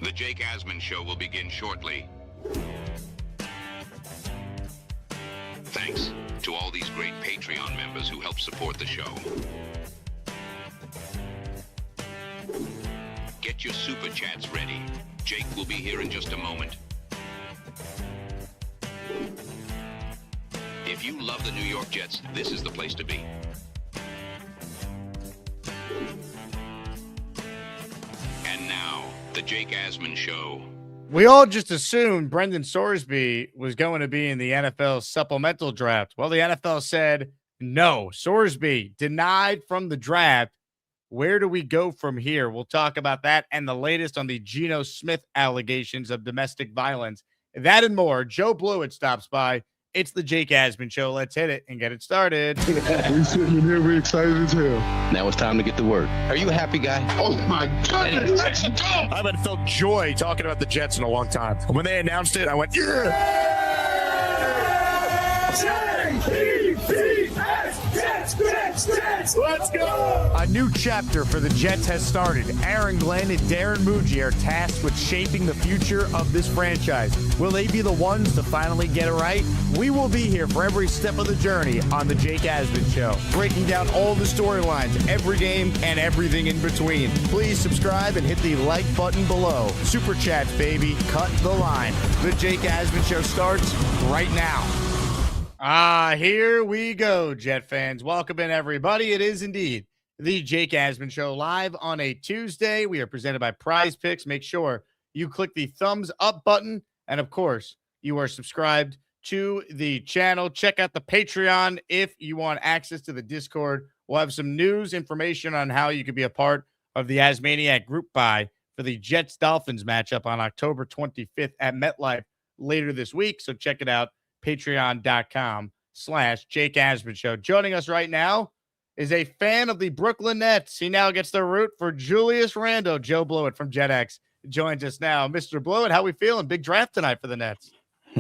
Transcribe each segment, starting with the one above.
The Jake Asman Show will begin shortly. Thanks to all these great Patreon members who help support the show. Get your super chats ready. Jake will be here in just a moment. If you love the New York Jets, this is the place to be. And now, the Jake Asman Show. We all just assumed Brendan Sorsby was going to be in the NFL supplemental draft. Well, the NFL said no. Sorsby denied from the draft. Where do we go from here? We'll talk about that and the latest on the Geno Smith allegations of domestic violence. That and more. Joe Blewett stops by. It's the Jake Asman Show. Let's hit it and get it started. We're sitting in here, we're excited as hell. Now it's time to get to work. Are you a happy guy? Oh my goodness, let's go! I haven't felt joy talking about the Jets in a long time. When they announced it, I went, yeah! Jets, let's go! A new chapter for the Jets has started. Aaron Glenn and Darren Muji are tasked with shaping the future of this franchise. Will they be the ones to finally get it right? We will be here for every step of the journey on the Jake Asman Show, breaking down all the storylines, every game, and everything in between. Please subscribe and hit the like button below. Super chats, baby. Cut the line. The Jake Asman Show starts right now. Here we go, Jet fans. Welcome in, everybody. It is indeed the Jake Asman Show live on a Tuesday. We are presented by PrizePicks. Make sure you click the thumbs up button. And, of course, you are subscribed to the channel. Check out the Patreon if you want access to the Discord. We'll have some news, information on how you can be a part of the Asmaniac group buy for the Jets-Dolphins matchup on October 25th at MetLife later this week. So check it out. Patreon.com/Jake Asman Show. Joining us right now is a fan of the Brooklyn Nets. He now gets the root for Julius Randle. Joe Blewett from JetX joins us now. Mr. Blewett, how we feeling? Big draft tonight for the Nets.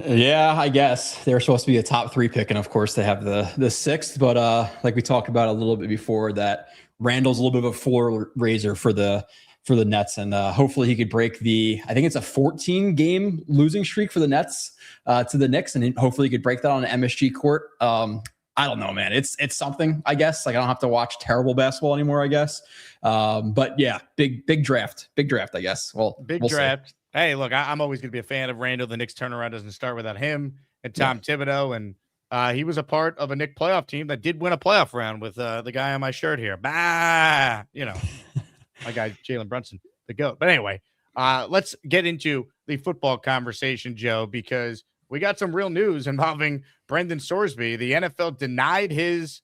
Yeah, I guess they were supposed to be a top 3 pick, and of course they have the 6th. But like we talked about a little bit before, that Randle's a little bit of a floor raiser for the Nets, and hopefully he could break I think it's a 14-game losing streak for the Nets to the Knicks, and hopefully he could break that on an MSG court. I don't know, man. It's something, I guess. Like, I don't have to watch terrible basketball anymore, I guess. But yeah, big draft, I guess. Well, big draft. See. Hey, look, I'm always going to be a fan of Randle. The Knicks turnaround doesn't start without him and Tom Thibodeau, and he was a part of a Knicks playoff team that did win a playoff round with the guy on my shirt here. My guy, Jalen Brunson, the GOAT. But anyway, let's get into the football conversation, Joe, because we got some real news involving Brendan Sorsby. The NFL denied his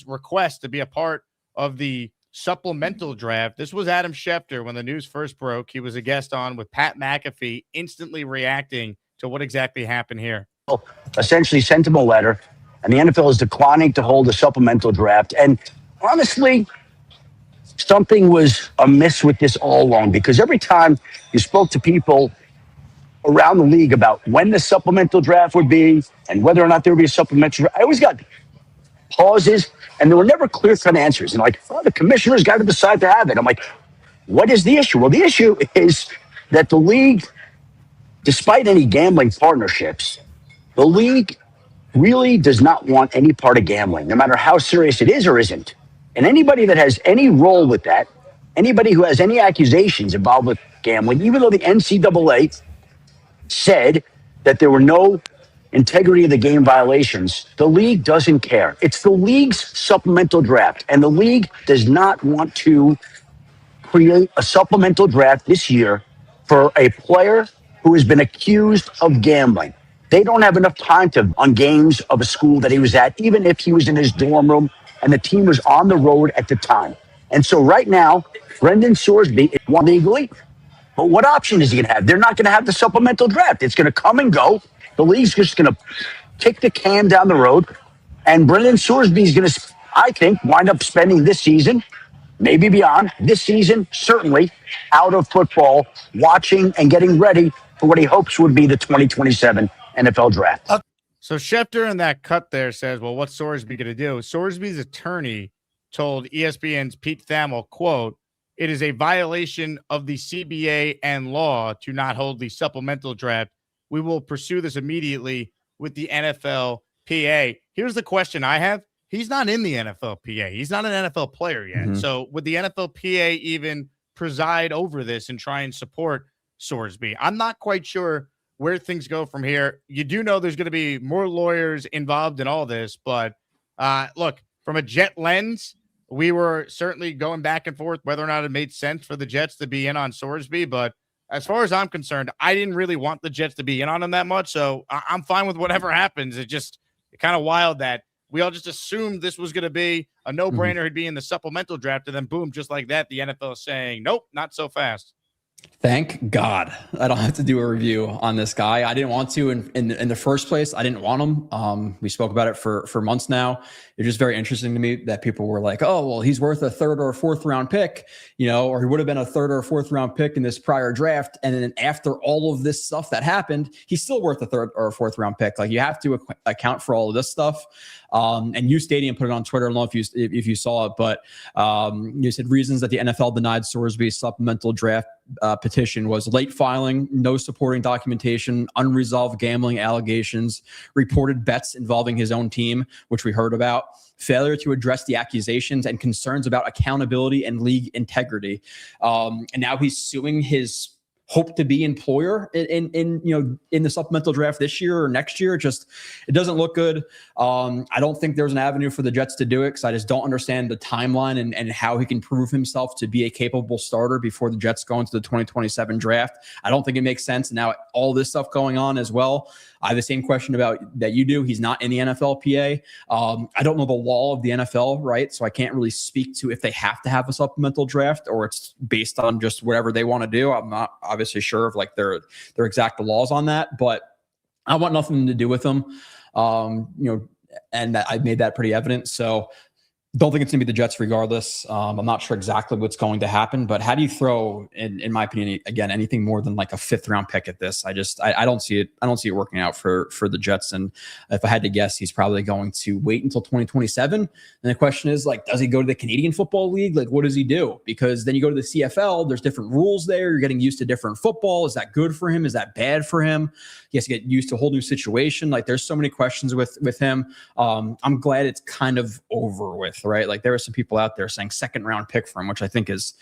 request to be a part of the supplemental draft. This was Adam Schefter when the news first broke. He was a guest on with Pat McAfee, instantly reacting to what exactly happened here. Essentially sent him a letter, and the NFL is declining to hold a supplemental draft. And honestly, something was amiss with this all along, because every time you spoke to people around the league about when the supplemental draft would be and whether or not there would be a supplemental draft, I always got pauses, and there were never clear-cut answers. And the commissioner's got to decide to have it. I'm like, what is the issue? Well, the issue is that the league, despite any gambling partnerships, the league really does not want any part of gambling, no matter how serious it is or isn't. And anybody that has any role with that, anybody who has any accusations involved with gambling, even though the NCAA said that there were no integrity of the game violations, the league doesn't care. It's the league's supplemental draft, and the league does not want to create a supplemental draft this year for a player who has been accused of gambling. They don't have enough time on games of a school that he was at, even if he was in his dorm room and the team was on the road at the time. And so right now, Brendan Sorsby is won legally, but what option is he going to have? They're not going to have the supplemental draft. It's going to come and go. The league's just going to kick the can down the road, and Brendan Sorsby is going to, I think, wind up spending this season, maybe beyond, this season, certainly, out of football, watching and getting ready for what he hopes would be the 2027 NFL draft. So Schefter in that cut there says, well, what's Sorsby going to do? Sorsby's attorney told ESPN's Pete Thamel, quote, it is a violation of the CBA and law to not hold the supplemental draft. We will pursue this immediately with the NFLPA. Here's the question I have. He's not in the NFLPA. He's not an NFL player yet. Mm-hmm. So would the NFLPA even preside over this and try and support Sorsby? I'm not quite sure where things go from here. You do know there's going to be more lawyers involved in all this, but look, from a Jet lens, we were certainly going back and forth whether or not it made sense for the Jets to be in on Sorsby. But as far as I'm concerned, I didn't really want the Jets to be in on him that much. So I'm fine with whatever happens. It's kind of wild that we all just assumed this was going to be a no-brainer. He'd be in the supplemental draft. And then boom, just like that, the NFL is saying, nope, not so fast. Thank God I don't have to do a review on this guy. I didn't want to in the first place. I didn't want him. We spoke about it for months now. It's just very interesting to me that people were like, oh, well, he's worth a third or a fourth round pick, or he would have been a third or a fourth round pick in this prior draft. And then after all of this stuff that happened, he's still worth a third or a fourth round pick. Like, you have to account for all of this stuff. And U Stadium put it on Twitter. I don't know if you saw it, but you said reasons that the NFL denied Sorsby's supplemental draft petition was late filing, no supporting documentation, unresolved gambling allegations, reported bets involving his own team, which we heard about, failure to address the accusations, and concerns about accountability and league integrity. And now he's suing his hope to be employer in the supplemental draft this year or next year. It doesn't look good. I don't think there's an avenue for the Jets to do it, because I just don't understand the timeline and how he can prove himself to be a capable starter before the Jets go into the 2027 draft. I don't think it makes sense. And now all this stuff going on as well. I have the same question about that you do. He's not in the NFLPA. I don't know the law of the NFL, right? So I can't really speak to if they have to have a supplemental draft or it's based on just whatever they want to do. I'm not obviously sure of like their exact laws on that, but I want nothing to do with them. And I made that pretty evident. So don't think it's going to be the Jets regardless. I'm not sure exactly what's going to happen, but how do you throw, in my opinion, again, anything more than like a fifth round pick at this? I don't see it. I don't see it working out for the Jets. And if I had to guess, he's probably going to wait until 2027. And the question is, like, does he go to the Canadian Football League? Like, what does he do? Because then you go to the CFL, there's different rules there. You're getting used to different football. Is that good for him? Is that bad for him? He has to get used to a whole new situation. Like, there's so many questions with him. I'm glad it's kind of over with, right? Like, there are some people out there saying second round pick for him, which I think is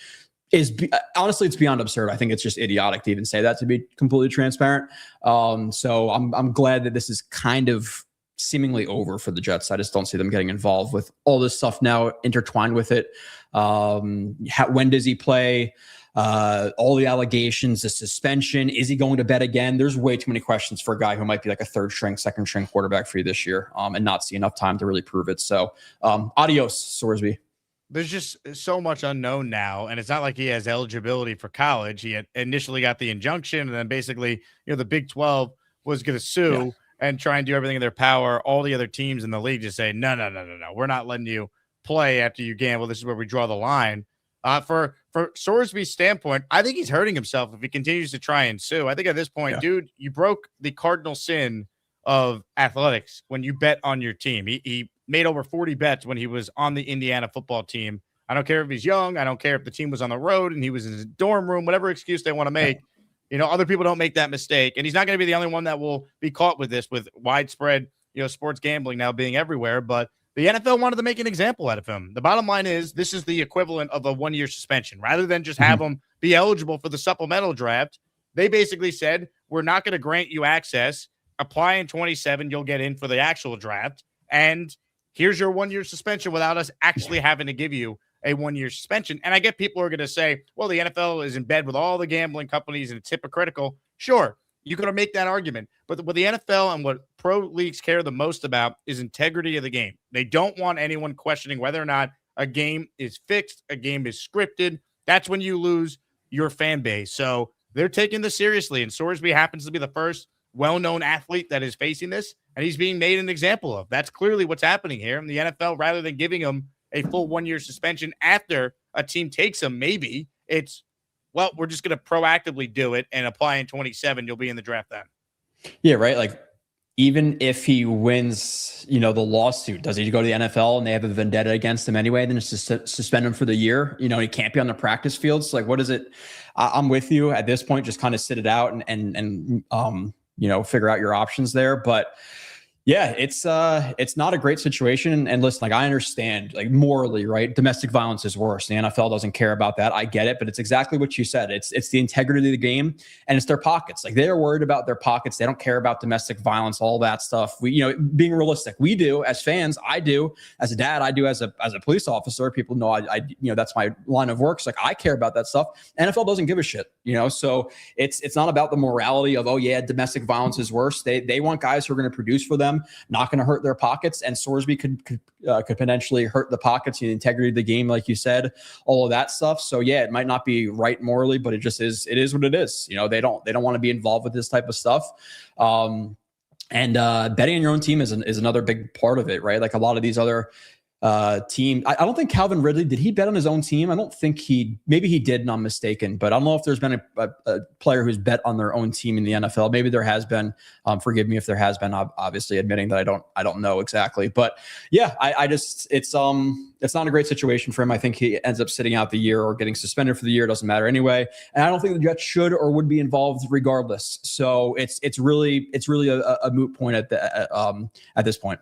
honestly, it's beyond absurd. I think it's just idiotic to even say that, to be completely transparent. So I'm glad that this is kind of seemingly over for the Jets. I just don't see them getting involved with all this stuff now intertwined with it. When does he play? All the allegations, the suspension, is he going to bet again? There's way too many questions for a guy who might be like a third string, second string quarterback for you this year, and not see enough time to really prove it. So adios, Sorsby. There's just so much unknown now, and it's not like he has eligibility for college. He had initially got the injunction, and then basically, the Big 12 was going to sue and try and do everything in their power. All the other teams in the league just say, no, we're not letting you play after you gamble. This is where we draw the line. For Sorsby's standpoint, I think he's hurting himself if he continues to try and sue. I think at this point, dude, you broke the cardinal sin of athletics when you bet on your team. He made over 40 bets when he was on the Indiana football team. I don't care if he's young. I don't care if the team was on the road and he was in his dorm room, whatever excuse they want to make. Other people don't make that mistake. And he's not going to be the only one that will be caught with this, with widespread, sports gambling now being everywhere. But the NFL wanted to make an example out of him. The bottom line is this is the equivalent of a 1-year suspension. Rather than just have him be eligible for the supplemental draft, they basically said, we're not going to grant you access. Apply in 27, you'll get in for the actual draft. And here's your 1-year suspension without us actually having to give you a 1-year suspension. And I get people are going to say, well, the NFL is in bed with all the gambling companies and it's hypocritical. Sure, you're going to make that argument. But what the NFL and what pro leagues care the most about is integrity of the game. They don't want anyone questioning whether or not a game is fixed, a game is scripted. That's when you lose your fan base. So they're taking this seriously. And Sorsby happens to be the first well-known athlete that is facing this, and he's being made an example of. That's clearly what's happening here. And the NFL, rather than giving him a full 1-year suspension after a team takes him, maybe it's, well, we're just going to proactively do it and apply in 27. You'll be in the draft then. Yeah, right. Like, even if he wins, the lawsuit, does he go to the NFL and they have a vendetta against him anyway? Then it's just suspend him for the year. He can't be on the practice fields. Like, what is it? I'm with you at this point. Just kind of sit it out and figure out your options there. But yeah, it's not a great situation. And listen, like, I understand, like, morally, right? Domestic violence is worse. The NFL doesn't care about that. I get it, but it's exactly what you said. It's the integrity of the game, and it's their pockets. Like, they're worried about their pockets. They don't care about domestic violence, all that stuff. We, being realistic, we do as fans. I do as a dad. I do as a police officer. People know I that's my line of work. So, like, I care about that stuff. NFL doesn't give a shit. So it's not about the morality of, oh yeah, domestic violence is worse. They want guys who are going to produce for them, not going to hurt their pockets. And Sorsby could potentially hurt the pockets, the integrity of the game, like you said, all of that stuff. So yeah, it might not be right morally, but it just is. It is what it is. They don't want to be involved with this type of stuff. And betting on your own team is another big part of it, right? Like a lot of these other team. I don't think Calvin Ridley, did he bet on his own team? I don't think maybe he did, and I'm mistaken, but I don't know if there's been a player who's bet on their own team in the NFL. Maybe there has been. Forgive me if there has been, obviously admitting that I don't know exactly, but yeah, it's not a great situation for him. I think he ends up sitting out the year or getting suspended for the year. It doesn't matter anyway. And I don't think the Jets should or would be involved regardless. So it's really a moot point at this point.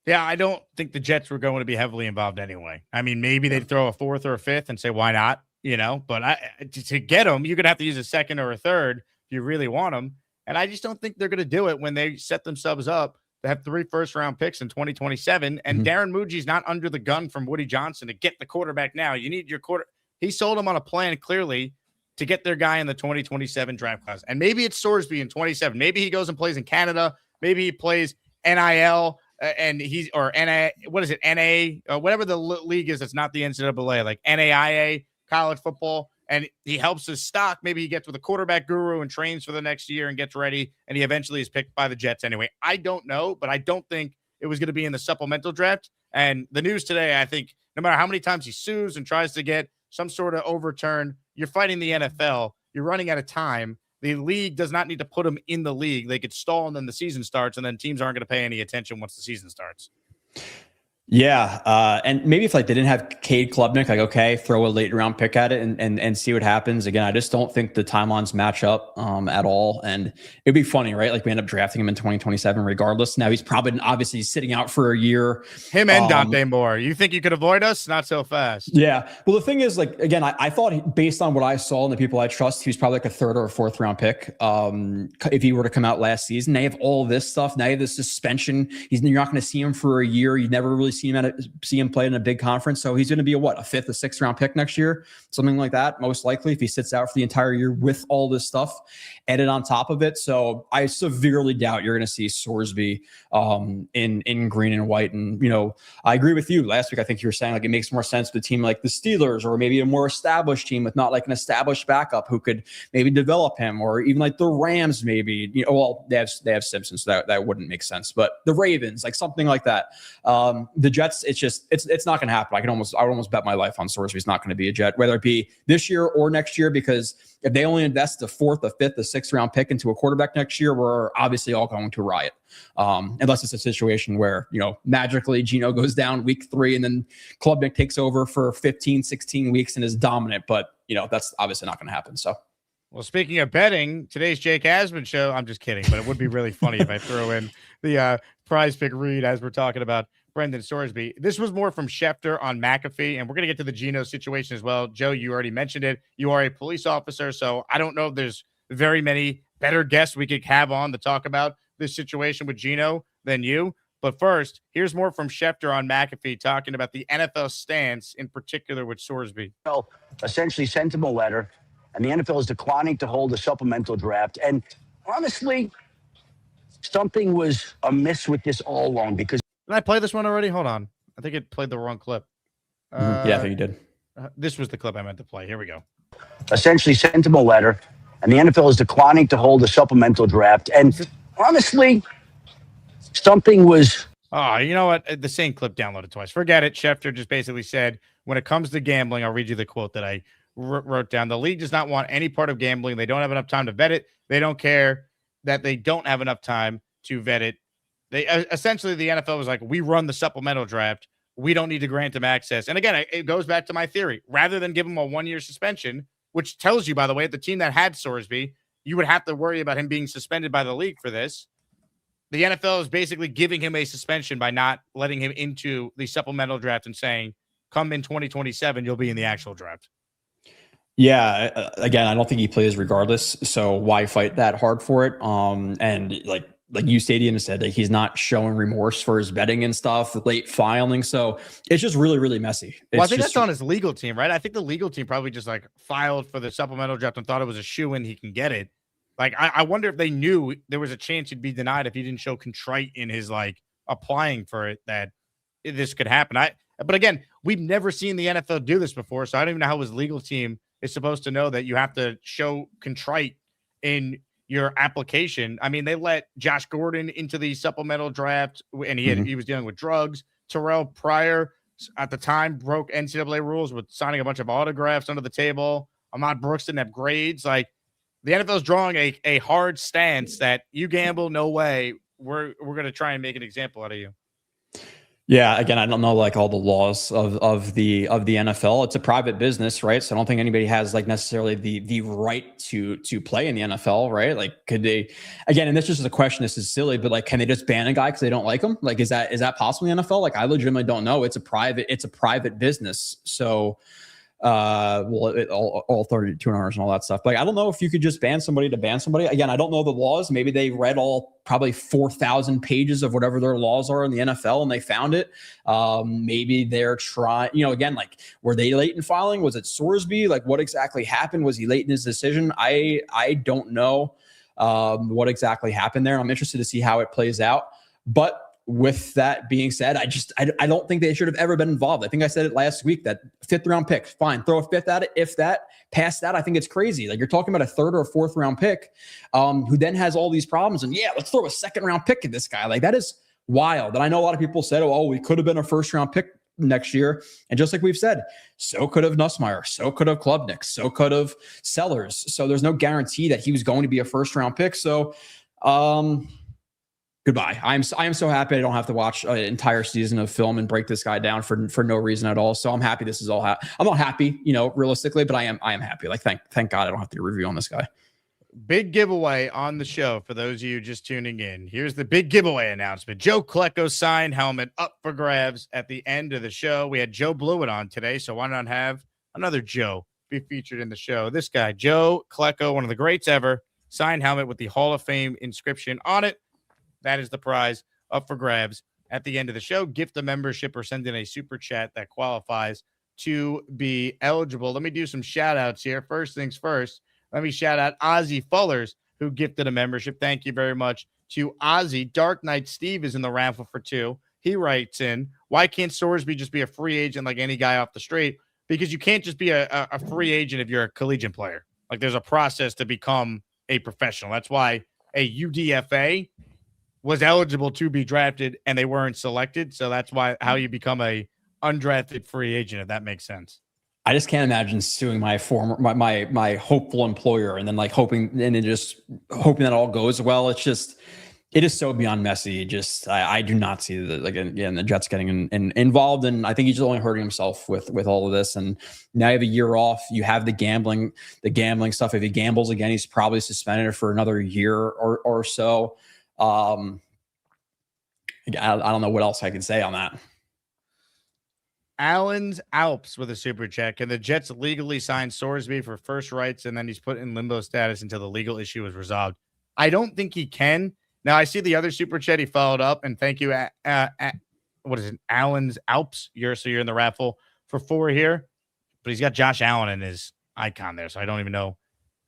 Yeah, I don't think the Jets were going to be heavily involved anyway. I mean, maybe they'd throw a fourth or a fifth and say, why not? But to get them, you're going to have to use a second or a third if you really want them. And I just don't think they're going to do it when they set themselves up to have 3 first-round picks in 2027. And Darren Muji's not under the gun from Woody Johnson to get the quarterback now. You need your quarter. He sold them on a plan clearly to get their guy in the 2027 draft class. And maybe it's Sorsby in 27. Maybe he goes and plays in Canada. Maybe he plays NIL. And he's or NA, what is it? NA, whatever the league is, it's not the NCAA, like NAIA, college football. And he helps his stock. Maybe he gets with a quarterback guru and trains for the next year and gets ready. And he eventually is picked by the Jets anyway. I don't know, but I don't think it was going to be in the supplemental draft. And the news today, I think no matter how many times he sues and tries to get some sort of overturn, you're fighting the NFL. You're running out of time. The league does not need to put them in the league. They could stall and then the season starts, and then teams aren't going to pay any attention once the season starts. Yeah. And maybe if they didn't have Cade Klubnik, okay, throw a late round pick at it and see what happens. Again, I just don't think the timelines match up at all. And it'd be funny, right? Like we end up drafting him in 2027 regardless. Now he's probably obviously sitting out for a year. Him and Dante Moore. You think you could avoid us? Not so fast. Yeah. Well, the thing is, like, again, I thought based on what I saw and the people I trust, he was probably like a 3rd or a 4th round pick. If he were to come out last season, they have all this stuff. Now you have this suspension. You're not going to see him for a year. You never really see him play in a big conference. So he's going to be a 5th or 6th round pick next year, something like that, most likely, if he sits out for the entire year with all this stuff added on top of it. So I severely doubt you're going to see Sorsby in green and white. And, I agree with you. Last week, I think you were saying like it makes more sense with a team like the Steelers or maybe a more established team with not like an established backup who could maybe develop him, or even like the Rams, maybe, they have Simpson, so that wouldn't make sense, but the Ravens, like something like that. The Jets, it's not going to happen. I would almost bet my life on Sorsby's not going to be a Jet, whether it be this year or next year, because if they only invest the 4th, the 5th, the 6th round pick into a quarterback next year, we're obviously all going to riot. Unless it's a situation where, magically Geno goes down week 3 and then Klubnik takes over for 15, 16 weeks and is dominant. But, that's obviously not going to happen. So. Well, speaking of betting, today's Jake Asman Show, I'm just kidding, but it would be really funny if I throw in the prize pick read as we're talking about Brendan Sorsby. This was more from Schefter on McAfee, and we're going to get to the Geno situation as well. Joe, you already mentioned it. You are a police officer, so I don't know if there's very many better guests we could have on to talk about this situation with Geno than you. But first, here's more from Schefter on McAfee talking about the NFL stance, in particular with Sorsby. Essentially sent him a letter, and the NFL is declining to hold a supplemental draft. And honestly, something was amiss with this all along because. Did I play this one already? Hold on. I think it played the wrong clip. Yeah, I think you did. This was the clip I meant to play. Here we go. Essentially sent him a letter, and the NFL is declining to hold a supplemental draft. And honestly, something was. Oh, you know what? The same clip downloaded twice. Forget it. Schefter just basically said, when it comes to gambling, I'll read you the quote that I wrote down. The league does not want any part of gambling. They don't have enough time to vet it. They don't care that they don't have enough time to vet it. They essentially, the NFL was like, we run the supplemental draft. We don't need to grant him access. And again, it goes back to my theory. Rather than give him a 1-year suspension, which tells you, by the way, the team that had Sorsby, you would have to worry about him being suspended by the league for this. The NFL is basically giving him a suspension by not letting him into the supplemental draft and saying, come in 2027, you'll be in the actual draft. Yeah. Again, I don't think he plays regardless. So why fight that hard for it? And like you Stadium said, that he's not showing remorse for his betting and stuff, late filing. So it's just really, really messy. Well, I think that's on his legal team, right? I think the legal team probably just like filed for the supplemental draft and thought it was a shoo-in, he can get it. Like, I wonder if they knew there was a chance he'd be denied if he didn't show contrite in his like applying for it, that this could happen. But again, we've never seen the NFL do this before, so I don't even know how his legal team is supposed to know that you have to show contrite in your application. I mean, they let Josh Gordon into the supplemental draft, and he was dealing with drugs. Terrell Pryor at the time broke NCAA rules with signing a bunch of autographs under the table. Ahmad Brooks didn't have grades. Like, the NFL is drawing a hard stance that you gamble, no way. We're going to try and make an example out of you. Yeah, again, I don't know like all the laws of the NFL. It's a private business, right? So I don't think anybody has like necessarily the right to play in the NFL, right? Like, could they? Again, and this is just a question. This is silly, but like, can they just ban a guy because they don't like him? Like, is that possible in the NFL? Like, I legitimately don't know. It's a private business, so. All 32 owners and all that stuff. But like, I don't know if you could just ban somebody to ban somebody. Again, I don't know the laws. Maybe they read probably 4,000 pages of whatever their laws are in the NFL and they found it. Maybe they're trying, again, like, were they late in filing? Was it Sorsby? Like, what exactly happened? Was he late in his decision? I don't know what exactly happened there. I'm interested to see how it plays out. But with that being said, I don't think they should have ever been involved. I think I said it last week, that 5th round pick, fine, throw a 5th at it. If that, past that, I think it's crazy. Like, you're talking about a 3rd or 4th round pick who then has all these problems. And yeah, let's throw a 2nd round pick at this guy. Like, that is wild. And I know a lot of people said, oh, we could have been a 1st round pick next year. And just like we've said, so could have Nussmeier, so could have Klubnik, so could have Sellers. So there's no guarantee that he was going to be a 1st round pick. So, goodbye. I am so happy I don't have to watch an entire season of film and break this guy down for no reason at all. So I'm happy this is all I'm not happy, realistically, but I am happy. Like, thank God I don't have to do a review on this guy. Big giveaway on the show for those of you just tuning in. Here's the big giveaway announcement. Joe Klecko's signed helmet up for grabs at the end of the show. We had Joe Blewett on today, so why not have another Joe be featured in the show? This guy, Joe Klecko, one of the greats ever, signed helmet with the Hall of Fame inscription on it. That is the prize up for grabs at the end of the show. Gift a membership or send in a super chat that qualifies to be eligible. Let me do some shout outs here. First things first, let me shout out Ozzy Fullers, who gifted a membership. Thank you very much to Ozzy. Dark Knight Steve is in the raffle for 2. He writes in, why can't Sorsby just be a free agent like any guy off the street? Because you can't just be a free agent if you're a collegiate player. Like, there's a process to become a professional. That's why a UDFA was eligible to be drafted and they weren't selected. So that's how you become a undrafted free agent, if that makes sense. I just can't imagine suing my my hopeful employer and then hoping that it all goes well. It is so beyond messy. I do not see the Jets getting involved, and I think he's only hurting himself with all of this. And now you have a year off. You have the gambling stuff. If he gambles again, he's probably suspended for another year or so. I don't know what else I can say on that. Allen's Alps with a super check. And the Jets legally signed Sorsby for first rights, and then he's put in limbo status until the legal issue is resolved. I don't think he can. Now, I see the other super chat he followed up, and thank you, what is it, Allen's Alps. You're in the raffle for 4 here, but he's got Josh Allen in his icon there, so I don't even know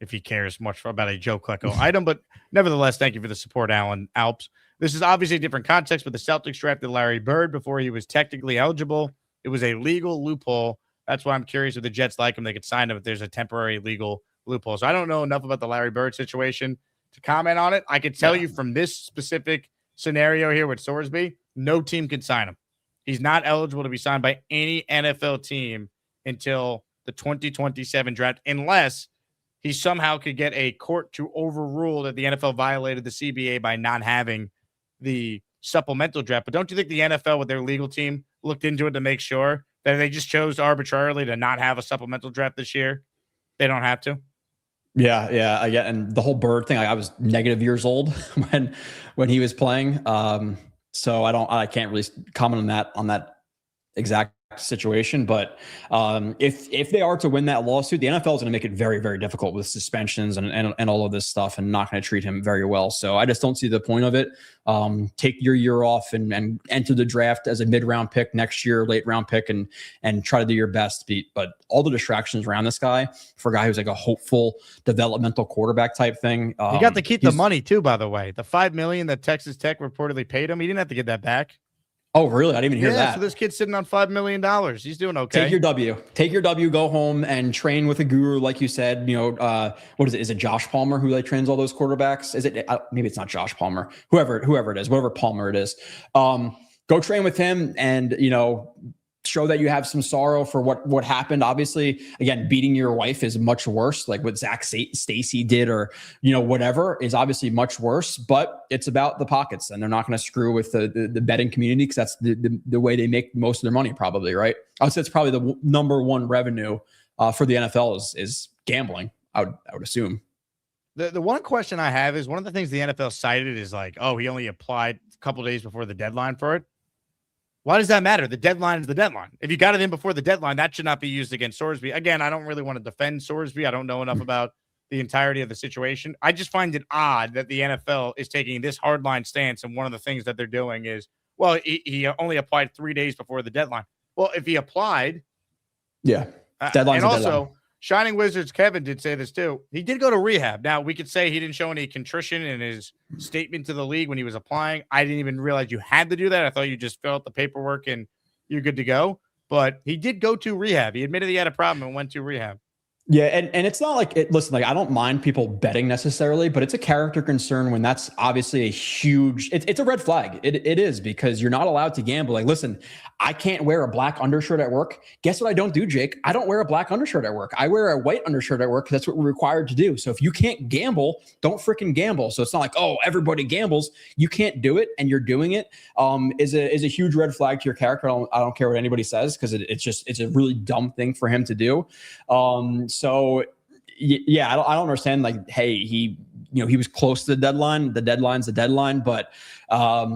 if he cares much about a Joe Klecko item, but nevertheless, thank you for the support, Allen Alps. This is obviously a different context, but the Celtics drafted Larry Bird before he was technically eligible. It was a legal loophole. That's why I'm curious if the Jets like him. They could sign him if there's a temporary legal loophole. So I don't know enough about the Larry Bird situation to comment on it. I could tell you from this specific scenario here with Sorsby, no team can sign him. He's not eligible to be signed by any NFL team until the 2027 draft, unless he somehow could get a court to overrule that the NFL violated the CBA by not having the supplemental draft. But don't you think the NFL with their legal team looked into it to make sure that they just chose arbitrarily to not have a supplemental draft this year? They don't have to. Yeah, I get, and the whole Bird thing. I was negative years old when he was playing, so I can't really comment on that exact situation. But if they are to win that lawsuit, the NFL is going to make it very, very difficult with suspensions and all of this stuff, and not going to treat him very well. So I just don't see the point of it. Take your year off and enter the draft as a mid-round pick next year, late round pick, and try to do your best. But all the distractions around this guy, for a guy who's like a hopeful developmental quarterback type thing, he got to keep the money too. By the way, the $5 million that Texas Tech reportedly paid him, he didn't have to get that back. Oh, really? I didn't even hear that. So this kid's sitting on $5 million. He's doing okay. Take your W, go home and train with a guru, like you said. What is it? Is it Josh Palmer who trains all those quarterbacks? Is it? Maybe it's not Josh Palmer. Whoever it is, whatever Palmer it is. Go train with him and, show that you have some sorrow for what happened. Obviously, again, beating your wife is much worse. Like what Zach Stacy did, or whatever, is obviously much worse. But it's about the pockets, and they're not going to screw with the betting community, because that's the way they make most of their money, probably. Right? I would say it's probably the number one revenue for the NFL is gambling. I would assume. The one question I have is, one of the things the NFL cited is like, oh, he only applied a couple days before the deadline for it. Why does that matter? The deadline is the deadline. If you got it in before the deadline, that should not be used against Sorsby. Again, I don't really want to defend Sorsby. I don't know enough about the entirety of the situation. I just find it odd that the NFL is taking this hardline stance, and one of the things that they're doing is, well, he only applied 3 days before the deadline. Well, if he applied, deadline. And also, Shining Wizards Kevin did say this too. He did go to rehab. Now, we could say he didn't show any contrition in his statement to the league when he was applying. I didn't even realize you had to do that. I thought you just fill out the paperwork and you're good to go. But he did go to rehab. He admitted he had a problem and went to rehab. Yeah, and it's not like listen, I don't mind people betting necessarily, but it's a character concern when that's obviously a huge, it's a red flag. It is, because you're not allowed to gamble. Like, listen, I can't wear a black undershirt at work. Guess what I don't do, Jake? I don't wear a black undershirt at work. I wear a white undershirt at work. That's what we're required to do. So if you can't gamble, don't freaking gamble. So it's not like, oh, everybody gambles. You can't do it, and you're doing it. Is a huge red flag to your character. I don't care what anybody says, because it's a really dumb thing for him to do. So yeah, I don't understand. Like, hey, he was close to the deadline. The deadline's the deadline, but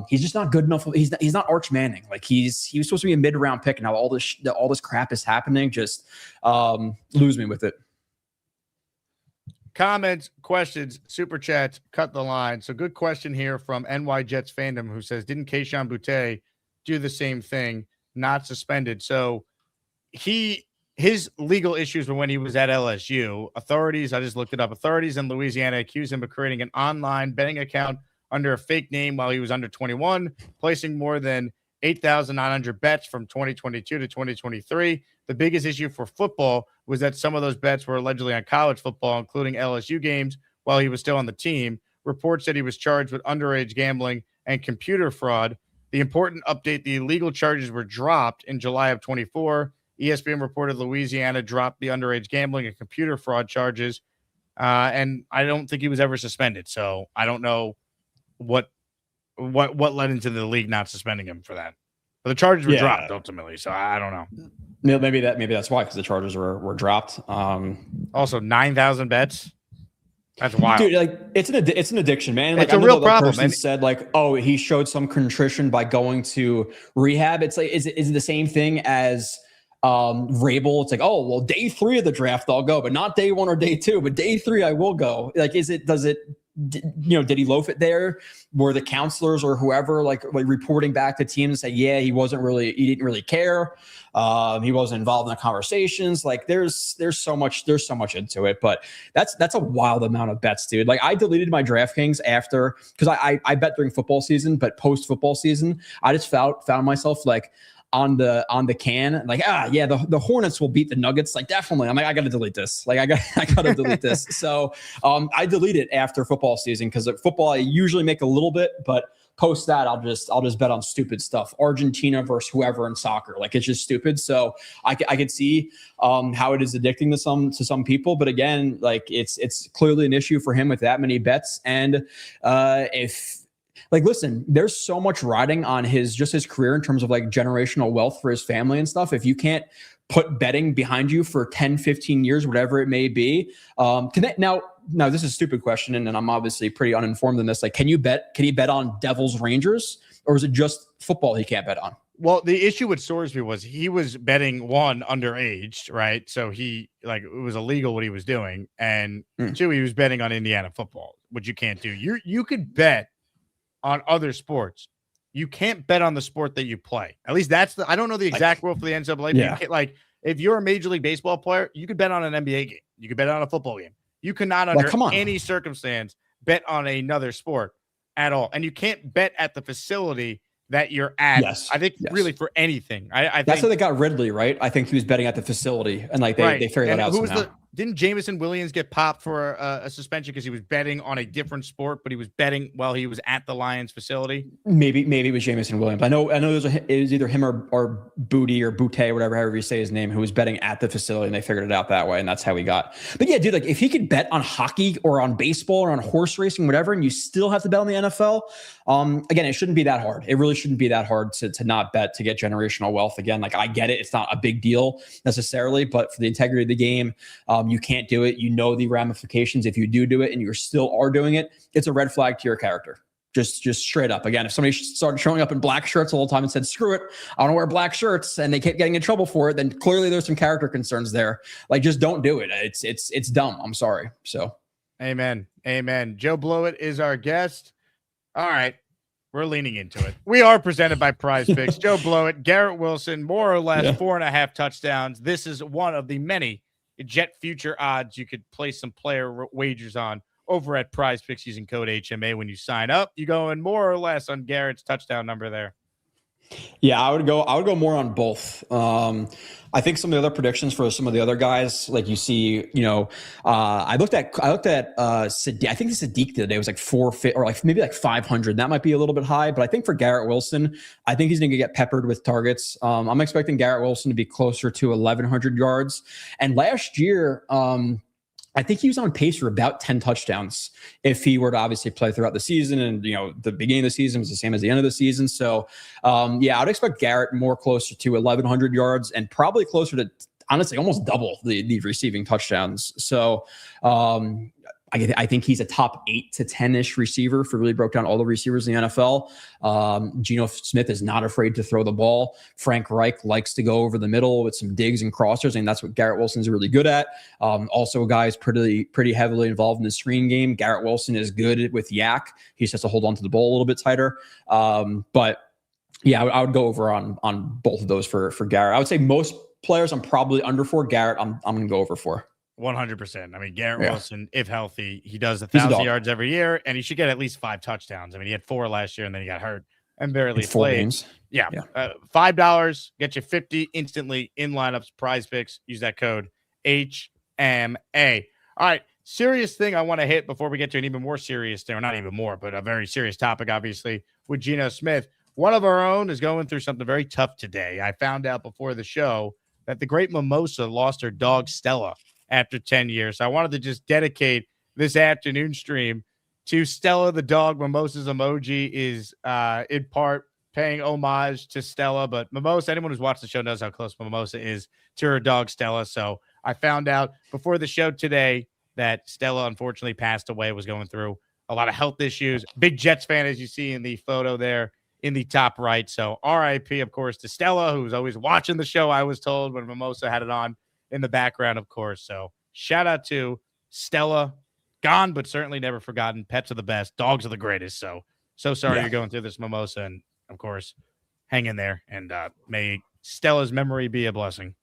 he's just not good enough. He's not Arch Manning. Like, he was supposed to be a mid-round pick, and now all this crap is happening. Just lose me with it. Comments, questions, super chats, cut the line. So good question here from NY Jets fandom, who says, didn't Kayshon Boutte do the same thing, not suspended? So his legal issues were when he was at LSU. Authorities, I just looked it up, authorities in Louisiana accused him of creating an online betting account under a fake name while he was under 21, placing more than 8,900 bets from 2022 to 2023. The biggest issue for football was that some of those bets were allegedly on college football, including LSU games, while he was still on the team. Reports said he was charged with underage gambling and computer fraud. The important update, the illegal charges were dropped in July of 24. ESPN reported Louisiana dropped the underage gambling and computer fraud charges, and I don't think he was ever suspended. So I don't know what led into the league not suspending him for that. But the charges were dropped ultimately, so I don't know. Maybe that's why, because the charges were dropped. Also, 9,000 bets. That's wild, dude. Like, it's an addiction, man. Like, it's a real problem. Person said, like, oh, he showed some contrition by going to rehab. It's like, is it the same thing as Rabel? It's like, oh, well, day 3 of the draft I'll go, but not day 1 or day 2, but day 3 I will go. Like, did he loaf it there? Were the counselors or whoever like reporting back to teams and say, yeah, he didn't really care. He wasn't involved in the conversations. Like, there's so much into it, but that's a wild amount of bets, dude. Like, I deleted my DraftKings after, because I bet during football season, but post football season, I just found myself like, on the can, like, the Hornets will beat the Nuggets. Like, definitely. I'm like, I got to delete this. Like, I got to delete this. So I delete it after football season, because at football I usually make a little bit, but post that I'll just bet on stupid stuff. Argentina versus whoever in soccer. Like, it's just stupid. So I could see how it is addicting to some people. But again, like, it's clearly an issue for him with that many bets. And if Like, listen, there's so much riding on his career in terms of like generational wealth for his family and stuff. If you can't put betting behind you for 10, 15 years, whatever it may be, now this is a stupid question, and I'm obviously pretty uninformed in this. Like, can he bet on Devils Rangers, or is it just football he can't bet on? Well, the issue with Sorsby was he was betting, one, underage, right? So it was illegal what he was doing. And two, he was betting on Indiana football, which you can't do. You could bet on other sports. You can't bet on the sport that you play. At least I don't know the exact rule for the NCAA. Yeah. Like, if you're a Major League Baseball player, you could bet on an NBA game. You could bet on a football game. You cannot, under any circumstance, bet on another sport at all. And you can't bet at the facility that you're at. Yes. I think really for anything. I That's think how they got Ridley, right? I think he was betting at the facility, and like they figured that out somehow. Didn't Jameson Williams get popped for a suspension because he was betting on a different sport, but he was betting while he was at the Lions facility? Maybe it was Jameson Williams. I know it was either him or Booty or Boutte, whatever, however you say his name, who was betting at the facility, and they figured it out that way, and that's how he got. But yeah, dude, like if he could bet on hockey or on baseball or on horse racing, whatever, and you still have to bet on the NFL, again, it shouldn't be that hard. It really shouldn't be that hard to not bet to get generational wealth. Again, like I get it. It's not a big deal necessarily, but for the integrity of the game, you can't do it. You know the ramifications if you do it and you still are doing it. It's a red flag to your character. Just straight up. Again, if somebody started showing up in black shirts all the time and said, screw it, I don't wear black shirts, and they kept getting in trouble for it, then clearly there's some character concerns there. Like, just don't do it. It's dumb. I'm sorry. So amen. Joe Blewett is our guest. All right. We're leaning into it. We are presented by PrizePicks. Joe Blewett, Garrett Wilson, more or less 4.5 touchdowns. This is one of the many Jet future odds you could place some player wagers on over at PrizePicks using code HMA when you sign up. You go in more or less on Garrett's touchdown number there. Yeah, I would go more on both. I think some of the other predictions for some of the other guys, like you see, I looked at Sadiq. I think the Sadiq the other day was like 450 or like maybe like 500. That might be a little bit high, but I think for Garrett Wilson, I think he's going to get peppered with targets. I'm expecting Garrett Wilson to be closer to 1,100 yards. And last year, I think he was on pace for about 10 touchdowns if he were to obviously play throughout the season. And, the beginning of the season was the same as the end of the season. So, I'd expect Garrett more closer to 1,100 yards and probably closer to, honestly, almost double the receiving touchdowns. So, I think he's a top 8 to 10-ish receiver if we really broke down all the receivers in the NFL. Geno Smith is not afraid to throw the ball. Frank Reich likes to go over the middle with some digs and crossers, and that's what Garrett Wilson's really good at. Also a guy who's pretty heavily involved in the screen game. Garrett Wilson is good with yak. He just has to hold on to the ball a little bit tighter. But yeah, I would go over on both of those for Garrett. I would say most players I'm probably under for. Garrett, I'm going to go over for. 100%. I mean, Garrett Wilson, if healthy, he does 1,000 yards every year, and he should get at least 5 touchdowns. I mean, he had 4 last year, and then he got hurt and barely played. 4 games. Yeah. $5 get you 50 instantly in lineups. PrizePicks. Use that code HMA. All right, serious thing I want to hit before we get to an even more serious thing, or not even more, but a very serious topic, obviously, with Geno Smith. One of our own is going through something very tough today. I found out before the show that the great Mimosa lost her dog, Stella, after 10 years. So I wanted to just dedicate this afternoon stream to Stella the dog. Mimosa's emoji is in part paying homage to Stella, but Mimosa, anyone who's watched the show knows how close Mimosa is to her dog, Stella. So I found out before the show today that Stella unfortunately passed away, was going through a lot of health issues. Big Jets fan, as you see in the photo there in the top right. So RIP, of course, to Stella, who's always watching the show, I was told, when Mimosa had it on in the background, of course. So shout out to Stella, gone, but certainly never forgotten. Pets are the best. Dogs are the greatest. So sorry you're going through this, Mimosa. And of course, hang in there, and may Stella's memory be a blessing.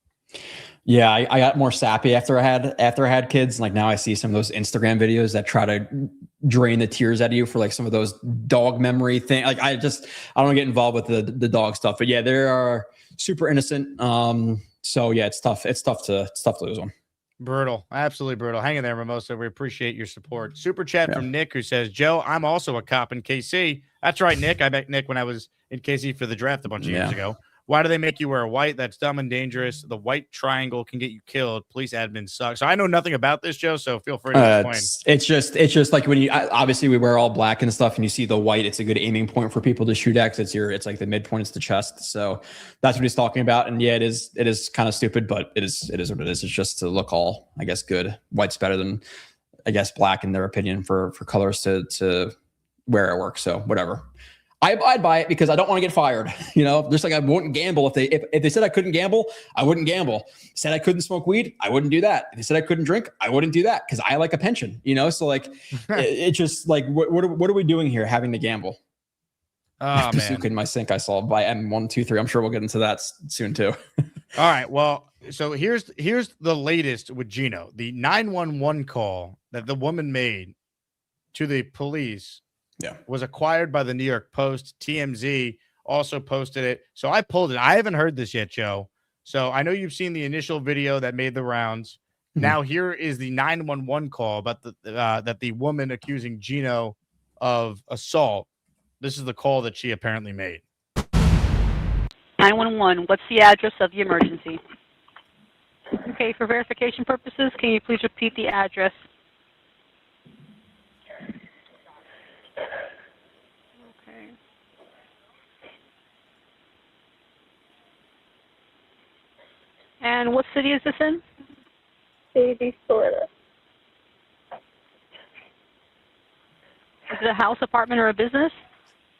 Yeah, I got more sappy after I had kids. Like now I see some of those Instagram videos that try to drain the tears out of you for like some of those dog memory thing. Like I don't get involved with the dog stuff, but yeah, they are super innocent. So yeah, it's tough. It's tough to lose one. Brutal. Absolutely brutal. Hang in there, Mimosa. We appreciate your support. Super chat from Nick, who says, Joe, I'm also a cop in KC. That's right, Nick. I met Nick when I was in KC for the draft a bunch of years ago. Why do they make you wear white? That's dumb and dangerous. The white triangle can get you killed. Police admin suck. So I know nothing about this, Joe, so feel free to explain. It's just like when you obviously we wear all black and stuff, and you see the white, it's a good aiming point for people to shoot at. It's like the midpoint, it's the chest. So that's what he's talking about. And yeah, it is kind of stupid, but it is what it is. It's just to look all, I guess, good. White's better than, I guess, black in their opinion for colors to wear at work. So whatever. I abide by it because I don't want to get fired. Just like I wouldn't gamble if they said I couldn't gamble, I wouldn't gamble. Said I couldn't smoke weed, I wouldn't do that. If they said I couldn't drink, I wouldn't do that because I like a pension. So like it's just like what are we doing here? Having to gamble. Oh man, in my sink I saw by M123. I'm sure we'll get into that soon too. All right. Well, so here's the latest with Gino. The 911 call that the woman made to the police. Yeah, was acquired by the New York Post. TMZ also posted it. So I pulled it. I haven't heard this yet, Joe. So I know you've seen the initial video that made the rounds. Mm-hmm. Now here is the 911 call about that the woman accusing Gino of assault. This is the call that she apparently made. 911. What's the address of the emergency? Okay, for verification purposes, can you please repeat the address? And what city is this in? Davie, Florida. Is it a house, apartment, or a business?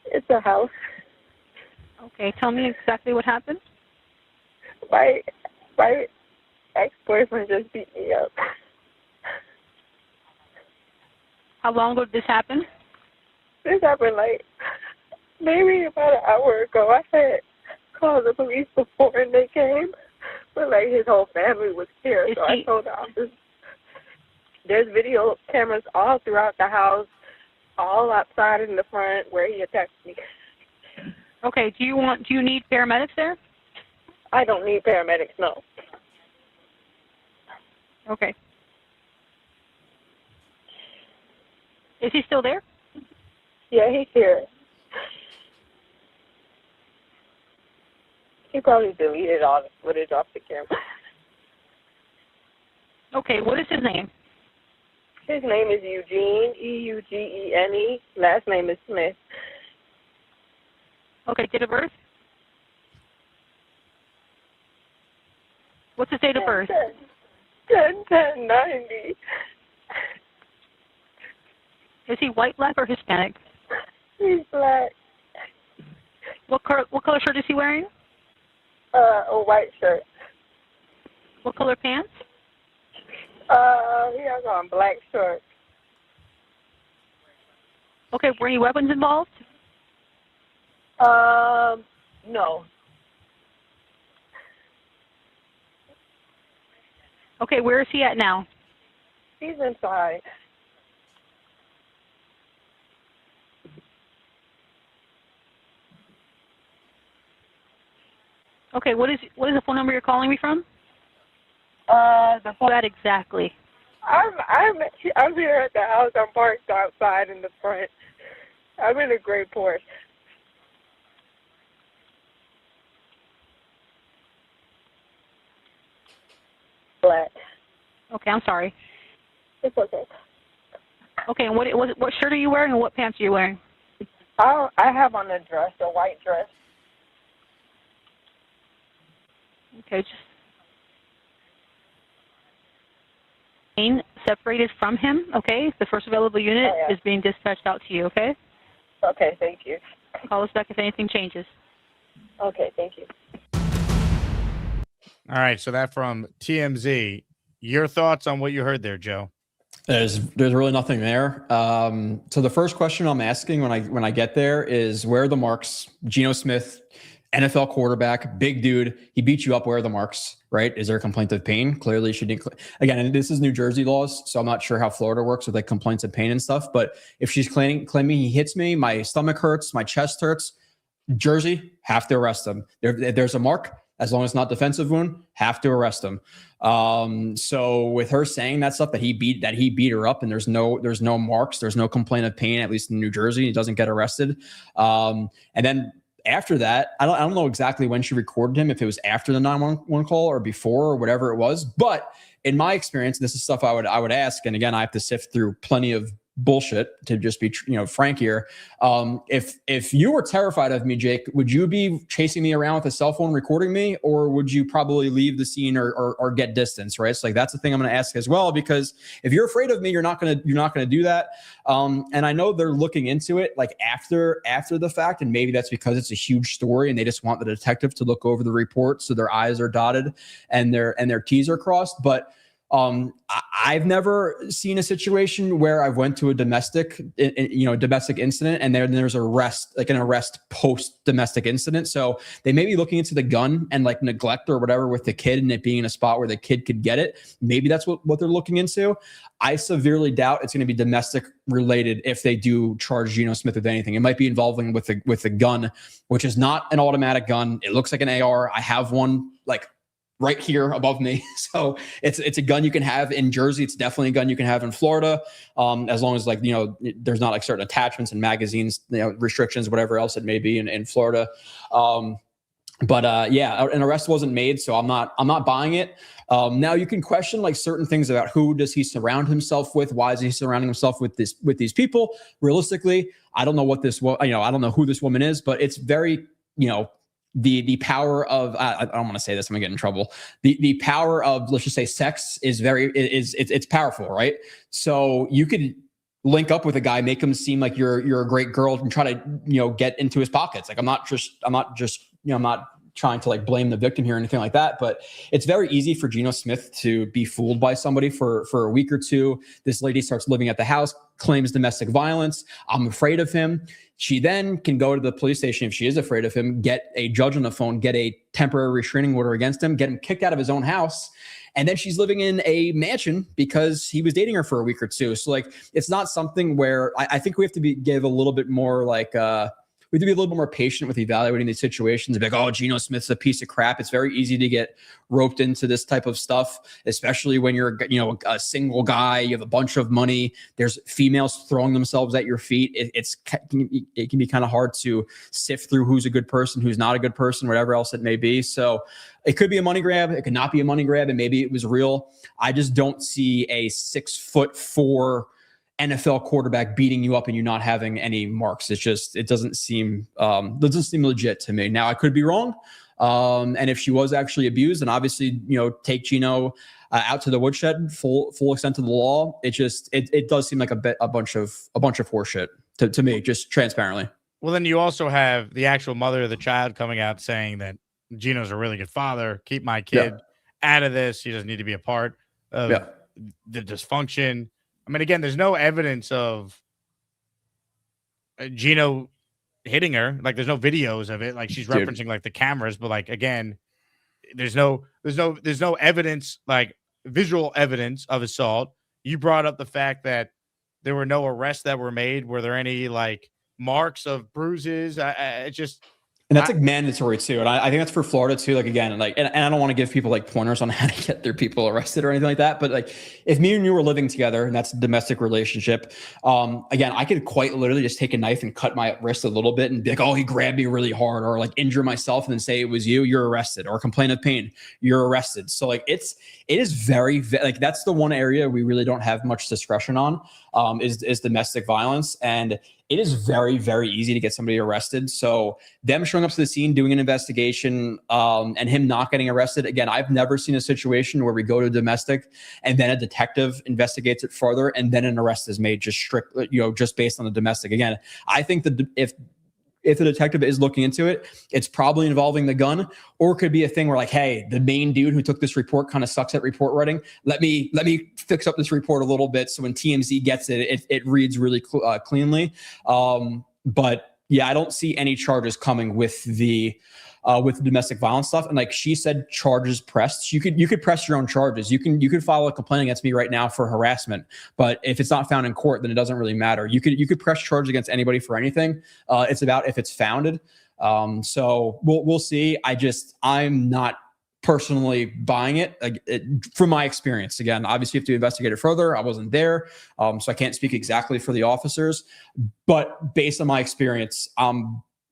It's a house. Okay, tell me exactly what happened. My ex-boyfriend just beat me up. How long ago did this happen? This happened like maybe about an hour ago. I had called the police before and they came. But like his whole family was here, so I told the officer. There's video cameras all throughout the house, all outside in the front where he attacked me. Okay, do you need paramedics there? I don't need paramedics, no. Okay. Is he still there? Yeah, he's here. He probably deleted all the footage off the camera. Okay, what is his name? His name is Eugene, Eugene. Last name is Smith. Okay, date of birth? What's his date of birth? 10/10/90. Is he white, black, or Hispanic? He's black. What color shirt is he wearing? A white shirt. What color pants? He has on black shorts. Okay, were any weapons involved? No. Okay, where is he at now? He's inside. Okay, what is the phone number you're calling me from? The phone. That exactly. I'm here at the house. I'm parked outside in the front. I'm in a gray Porsche. Black. Okay, I'm sorry. It's okay. Okay, and what shirt are you wearing and what pants are you wearing? I have on a dress, a white dress. Okay, just separated from him, okay? The first available unit is being dispatched out to you, okay? Okay, thank you. Call us back if anything changes. Okay, thank you. All right, so that from TMZ. Your thoughts on what you heard there, Joe? There's really nothing there. So the first question I'm asking when I get there is, where are the marks? Geno Smith, NFL quarterback, big dude. He beat you up. Where are the marks? Right? Is there a complaint of pain? Clearly, she didn't. Again, and this is New Jersey laws, so I'm not sure how Florida works with like complaints of pain and stuff. But if she's claiming he hits me, my stomach hurts, my chest hurts, Jersey, have to arrest him. There's a mark. As long as it's not defensive wound, have to arrest him. So with her saying that stuff, that he beat her up, and there's no marks, there's no complaint of pain, at least in New Jersey, he doesn't get arrested. And then after that, I don't know exactly when she recorded him, if it was after the 911 call or before or whatever it was. But in my experience, this is stuff I would ask. And again, I have to sift through plenty of bullshit to just be, frank here. If you were terrified of me, Jake, would you be chasing me around with a cell phone recording me, or would you probably leave the scene or get distance? Right. So like, that's the thing I'm going to ask as well, because if you're afraid of me, you're not going to do that. And I know they're looking into it like after the fact, and maybe that's because it's a huge story and they just want the detective to look over the report so their I's are dotted and their T's are crossed. But I've never seen a situation where I've went to a domestic incident and there's an arrest post domestic incident. So they may be looking into the gun and like neglect or whatever with the kid and it being in a spot where the kid could get it. Maybe that's what they're looking into. I severely doubt it's going to be domestic related if they do charge Geno Smith with anything. It might be involving with the gun, which is not an automatic gun. It looks like an AR. I have one like right here above me. So it's a gun you can have in Jersey. It's definitely a gun you can have in Florida. As long as there's not like certain attachments and magazines, restrictions, whatever else it may be in Florida. But an arrest wasn't made, so I'm not buying it. Now you can question like certain things about who does he surround himself with? Why is he surrounding himself with these people? Realistically, I don't know what I don't know who this woman is, but it's very, the power of I don't want to say this, I'm gonna get in trouble. The power of, let's just say, sex is it's powerful, right? So you could link up with a guy, make him seem like you're a great girl, and try to get into his pockets. Like I'm not trying to like blame the victim here or anything like that, but it's very easy for Geno Smith to be fooled by somebody for a week or two. This lady starts living at the house, claims domestic violence. I'm afraid of him. She then can go to the police station if she is afraid of him, get a judge on the phone, get a temporary restraining order against him, get him kicked out of his own house. And then she's living in a mansion because he was dating her for a week or two. So like, it's not something where I think we have to give a little bit more like, we have to be a little bit more patient with evaluating these situations. Like, oh, Geno Smith's a piece of crap. It's very easy to get roped into this type of stuff, especially when you're, a single guy, you have a bunch of money. There's females throwing themselves at your feet. It can be kind of hard to sift through who's a good person, who's not a good person, whatever else it may be. So it could be a money grab. It could not be a money grab. And maybe it was real. I just don't see a 6'4" NFL quarterback beating you up and you not having any marks. It doesn't seem legit to me. Now I could be wrong. And if she was actually abused, then obviously, take Geno out to the woodshed, full extent of the law. It does seem like a bunch of horseshit to me, just transparently. Well, then you also have the actual mother of the child coming out saying that Geno's a really good father. Keep my kid out of this. He doesn't need to be a part of the dysfunction. I mean, again, there's no evidence of Geno hitting her. Like, there's no videos of it. Like, she's referencing like the cameras, but like, again, there's no evidence, like visual evidence of assault. You brought up the fact that there were no arrests that were made. Were there any like marks of bruises? And that's like mandatory too. And I think that's for Florida too. Like, again, like, and I don't want to give people like pointers on how to get their people arrested or anything like that. But like, if me and you were living together and that's a domestic relationship, again, I could quite literally just take a knife and cut my wrist a little bit and be like, oh, he grabbed me really hard, or like injure myself and then say it was you're arrested, or complain of pain, you're arrested. So like, it is very, like, that's the one area we really don't have much discretion on, is domestic violence. And it is very, very easy to get somebody arrested. So them showing up to the scene, doing an investigation, and him not getting arrested. Again, I've never seen a situation where we go to domestic and then a detective investigates it further and then an arrest is made just based on the domestic. Again, I think that if the detective is looking into it, it's probably involving the gun, or it could be a thing where like, hey, the main dude who took this report kind of sucks at report writing. Let me fix up this report a little bit so when TMZ gets it reads really cleanly. But yeah, I don't see any charges coming with the domestic violence stuff. And like she said, charges pressed. You could press your own charges. You could file a complaint against me right now for harassment. But if it's not found in court, then it doesn't really matter. You could press charges against anybody for anything. It's about if it's founded. So we'll see. I'm not personally buying it, from my experience. Again, obviously you have to investigate it further. I wasn't there. So I can't speak exactly for the officers, but based on my experience,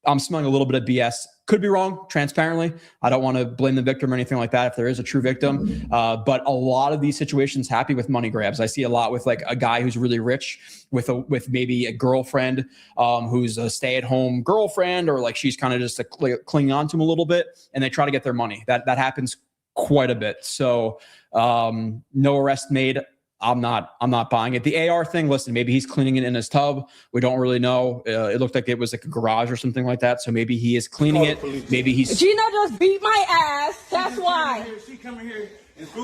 I'm smelling a little bit of BS. Could be wrong, transparently. I don't want to blame the victim or anything like that if there is a true victim. But a lot of these situations happy with money grabs. I see a lot with like a guy who's really rich with maybe a girlfriend who's a stay-at-home girlfriend, or like she's kind of just clinging on to him a little bit, and they try to get their money. That happens quite a bit. So no arrest made. I'm not buying it. The AR thing, listen, maybe he's cleaning it in his tub. We don't really know. It looked like it was like a garage or something like that. So maybe he is cleaning it. Maybe he's. Gina just beat my ass. That's why. She coming here.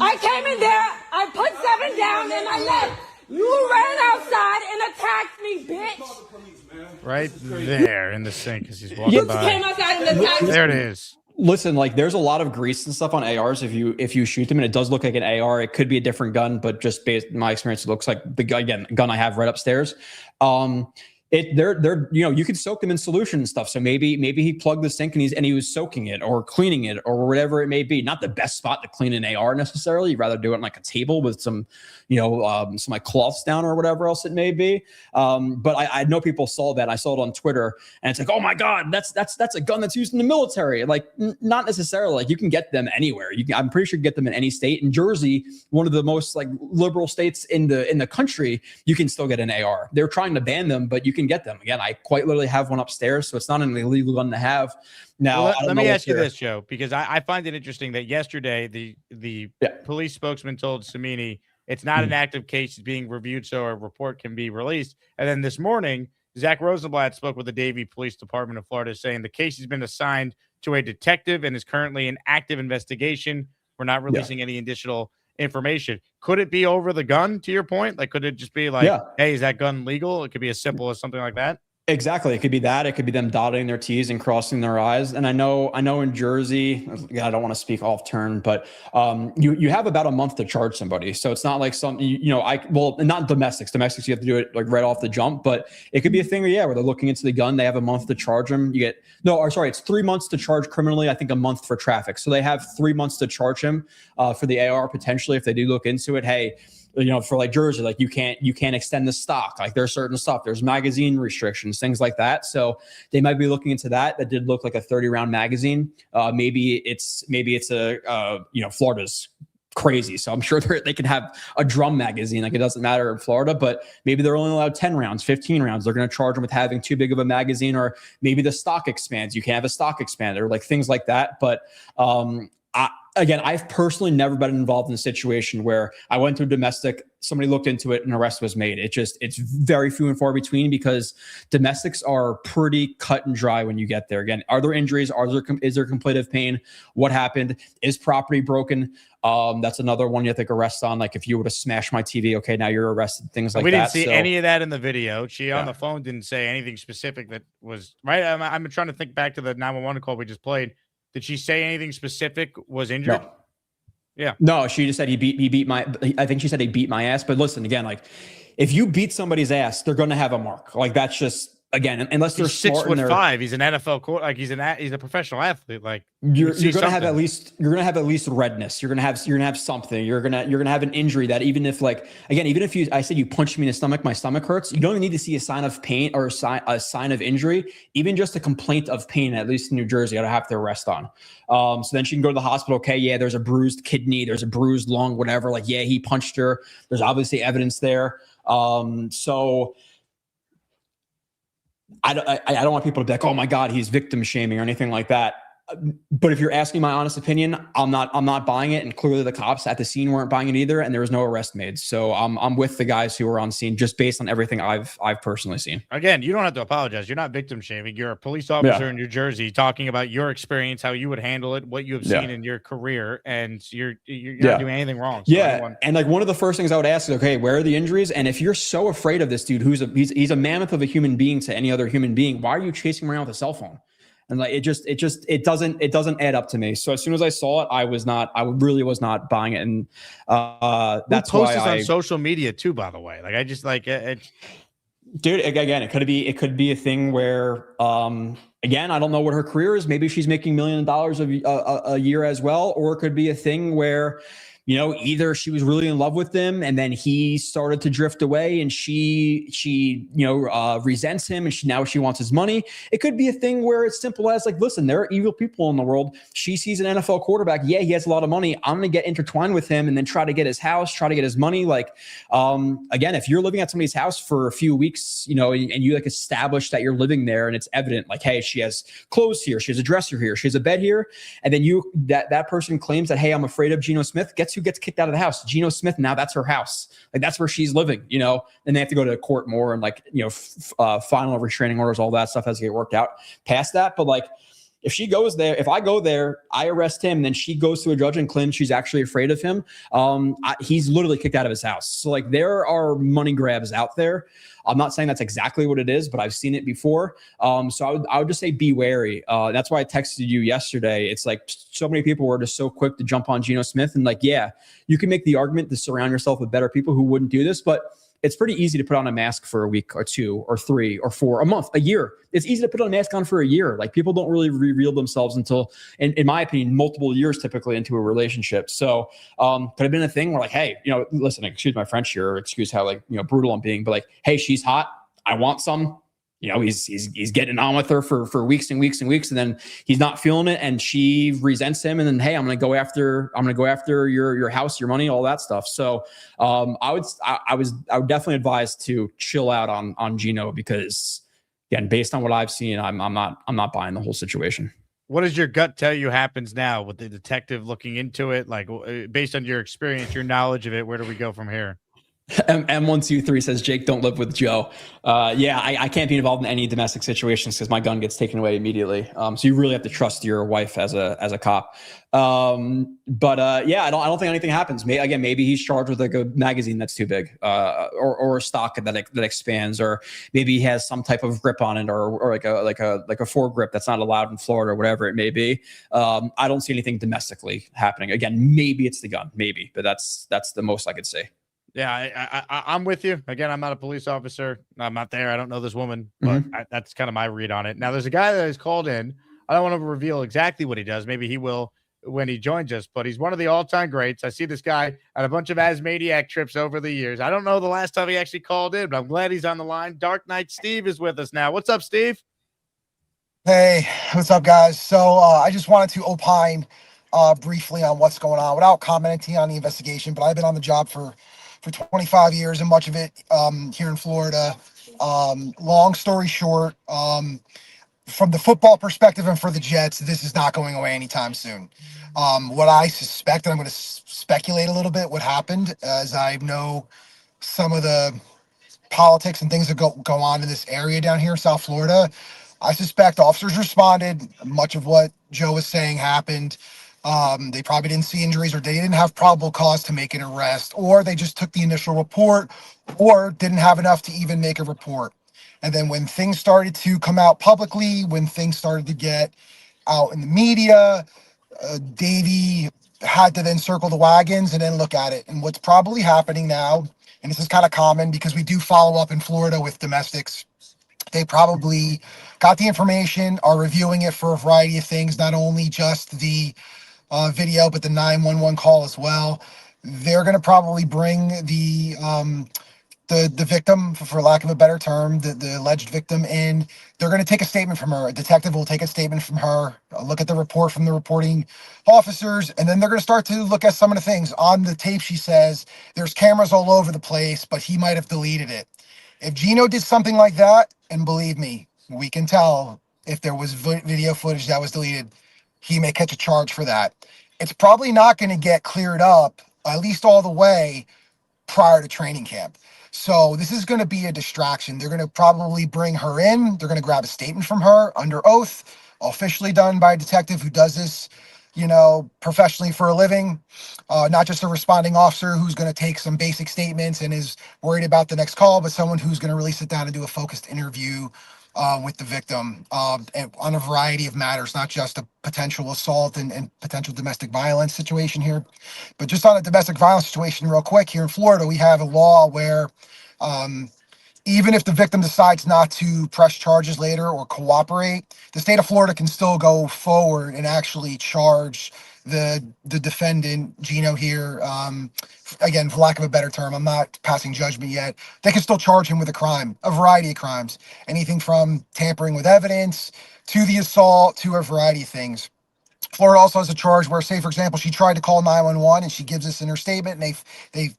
I came in there. I put 7 down and I left. You ran outside and attacked me, bitch. Right there in the sink as he's walking by. Came outside and attacked me. There it is. Listen, like there's a lot of grease and stuff on ARs. If you shoot them, and it does look like an AR, it could be a different gun, but just based on my experience, it looks like the gun I have right upstairs. They're you can soak them in solution and stuff. So maybe he plugged the sink and he was soaking it or cleaning it or whatever it may be. Not the best spot to clean an AR necessarily. You'd rather do it on like a table with some like cloths down or whatever else it may be. But I know people saw that. I saw it on Twitter, and it's like, oh my God, that's a gun that's used in the military. Like not necessarily. Like you can get them anywhere. I'm pretty sure you can get them in any state. In Jersey, one of the most like liberal states in the country, you can still get an AR. They're trying to ban them, but you can get them. Again, I quite literally have one upstairs, so it's not an illegal gun to have. Now, well, let me ask you this, Joe, because I find it interesting that yesterday the police spokesman told Samini it's not an active case being reviewed, so a report can be released. And then this morning, Zach Rosenblatt spoke with the Davie Police Department of Florida, saying the case has been assigned to a detective and is currently in active investigation. We're not releasing any additional information. Could it be over the gun, to your point? Like, could it just be like, hey, is that gun legal? It could be as simple as something like that. Exactly. It could be that. It could be them dotting their T's and crossing their I's. And I know in Jersey, I don't want to speak off turn, but you have about a month to charge somebody. So it's not like not domestics. Domestics, you have to do it like right off the jump, but it could be a thing where they're looking into the gun. They have a month to charge them. It's 3 months to charge criminally. I think a month for traffic. So they have 3 months to charge him for the AR potentially if they do look into it. Hey, for like Jersey, like you can't extend the stock. Like there's certain stuff, there's magazine restrictions, things like that. So they might be looking into that. That did look like a 30-round magazine. Maybe it's Florida's crazy. So I'm sure they can have a drum magazine. Like it doesn't matter in Florida, but maybe they're only allowed 10 rounds, 15 rounds. They're going to charge them with having too big of a magazine, or maybe the stock expands. You can have a stock expander, like things like that. But I've personally never been involved in a situation where I went to a domestic, somebody looked into it, and an arrest was made. It's very few and far between because domestics are pretty cut and dry when you get there. Again, are there injuries? Is there contemplative pain? What happened? Is property broken? That's another one you have to take arrest on. Like if you were to smash my TV, okay, now you're arrested, things like that. We didn't see any of that in the video. She on the phone didn't say anything specific that was right. I'm trying to think back to the 911 call we just played. Did she say anything specific was injured? No. Yeah. No, she just said he beat my, I think she said he beat my ass. But listen, again, like if you beat somebody's ass, they're going to have a mark. Like that's just, again, unless they're he's 6'5", he's an NFL court, like he's a professional athlete. Like you're going to have at least redness. You're going to have something. You're going to have an injury that even if I said you punched me in the stomach, my stomach hurts. You don't even need to see a sign of pain or a sign of injury. Even just a complaint of pain, at least in New Jersey, I'd have to arrest on. So then she can go to the hospital. Okay, yeah, there's a bruised kidney, there's a bruised lung, whatever. Like, yeah, he punched her. There's obviously evidence there. So. I don't want people to be like, oh my God, he's victim shaming or anything like that. But if you're asking my honest opinion, I'm not buying it. And clearly the cops at the scene weren't buying it either. And there was no arrest made. So I'm with the guys who were on scene just based on everything I've personally seen. Again, you don't have to apologize. You're not victim shaming. You're a police officer in New Jersey talking about your experience, how you would handle it, what you have seen in your career. And you're not doing anything wrong. So and like one of the first things I would ask is, okay, where are the injuries? And if you're so afraid of this dude, he's a mammoth of a human being to any other human being, why are you chasing him around with a cell phone? And like it doesn't add up to me. So as soon as I saw it, I really was not buying it. And that's why on social media too, by the way. Like I just like it. Dude, again, it could be a thing where again, I don't know what her career is. Maybe she's making $1 million a year as well, or it could be a thing where either she was really in love with him and then he started to drift away and she resents him and now she wants his money. It could be a thing where it's simple as like, listen, there are evil people in the world. She sees an NFL quarterback. Yeah, he has a lot of money. I'm going to get intertwined with him and then try to get his house, try to get his money. Like, again, if you're living at somebody's house for a few weeks, and you like establish that you're living there and it's evident like, hey, she has clothes here. She has a dresser here. She has a bed here. And then that person claims that, hey, I'm afraid of Geno Smith. Guess who gets kicked out of the house? Geno Smith. Now that's her house. Like that's where she's living, and they have to go to court more and final restraining orders, all that stuff has to get worked out past that. But like, if she goes there, if I go there, I arrest him, and then she goes to a judge and claims she's actually afraid of him, he's literally kicked out of his house. So like there are money grabs out there. I'm not saying that's exactly what it is, but I've seen it before. So I would just say be wary. That's why I texted you yesterday. It's like so many people were just so quick to jump on Geno Smith. And like, yeah, you can make the argument to surround yourself with better people who wouldn't do this, but it's pretty easy to put on a mask for a week or 2 or 3 or 4, a month, a year. It's easy to put on a mask on for a year. Like people don't really reveal themselves until, in my opinion, multiple years typically into a relationship. So could have been a thing where like, hey, listen, excuse my French here, or excuse how brutal I'm being, but like, hey, she's hot. I want some. He's getting on with her for weeks and weeks and weeks, and then he's not feeling it, and she resents him, and then hey, I'm gonna go after your house, your money, all that stuff. So I would definitely advise to chill out on Geno, because again, based on what I've seen, I'm not buying the whole situation. What does your gut tell you happens now with the detective looking into it? Like based on your experience, your knowledge of it, where do we go from here? M123 says, Jake, don't live with Joe. Yeah, I can't be involved in any domestic situations because my gun gets taken away immediately. So you really have to trust your wife as a cop. Yeah, I don't think anything happens. Maybe he's charged with like a magazine that's too big, or a stock that expands, or maybe he has some type of grip on it, or like a foregrip that's not allowed in Florida, or whatever it may be. I don't see anything domestically happening. Again, maybe it's the gun, maybe, but that's the most I could say. Yeah, I'm with you. Again, I'm not a police officer. I'm not there. I don't know this woman, but that's kind of my read on it. Now, there's a guy that is called in. I don't want to reveal exactly what he does. Maybe he will when he joins us, but he's one of the all-time greats. I see this guy on a bunch of Asmaniac trips over the years. I don't know the last time he actually called in, but I'm glad he's on the line. Dark Knight Steve is with us now. What's up, Steve? Hey, what's up, guys? So I just wanted to opine briefly on what's going on without commenting on the investigation, but I've been on the job for 25 years, and much of it here in Florida. Long story short, from the football perspective and for the Jets, this is not going away anytime soon. What I suspect, and I'm going to speculate a little bit what happened, as I know some of the politics and things that go on in this area down here in South Florida. I suspect officers responded. Much of what Joe was saying happened. They probably didn't see injuries, or they didn't have probable cause to make an arrest, or they just took the initial report, or didn't have enough to even make a report. And then when things started to come out publicly, when things started to get out in the media, Davey had to then circle the wagons and then look at it. And what's probably happening now, and this is kind of common because we do follow up in Florida with domestics, they probably got the information, are reviewing it for a variety of things, not only just the video, but the 911 call as well. They're going to probably bring the victim, for lack of a better term, the alleged victim in. They're going to take a statement from her. A detective will take a statement from her, look at the report from the reporting officers, and then they're going to start to look at some of the things. On the tape, she says, there's cameras all over the place, but he might have deleted it. If Geno did something like that, and believe me, we can tell if there was video footage that was deleted, he may catch a charge for that. It's probably not going to get cleared up, at least all the way, prior to training camp. So this is going to be a distraction. They're going to probably bring her in. They're going to grab a statement from her under oath, officially done by a detective who does this, professionally for a living, not just a responding officer who's going to take some basic statements and is worried about the next call, but someone who's going to really sit down and do a focused interview with the victim and on a variety of matters, not just a potential assault and potential domestic violence situation here, but just on a domestic violence situation real quick. Here in Florida, we have a law where even if the victim decides not to press charges later or cooperate, the state of Florida can still go forward and actually charge the defendant, Gino here, again, for lack of a better term, I'm not passing judgment yet. They can still charge him with a crime, a variety of crimes, anything from tampering with evidence to the assault to a variety of things. Florida also has a charge where, say, for example, she tried to call 911 and she gives this in her statement, and they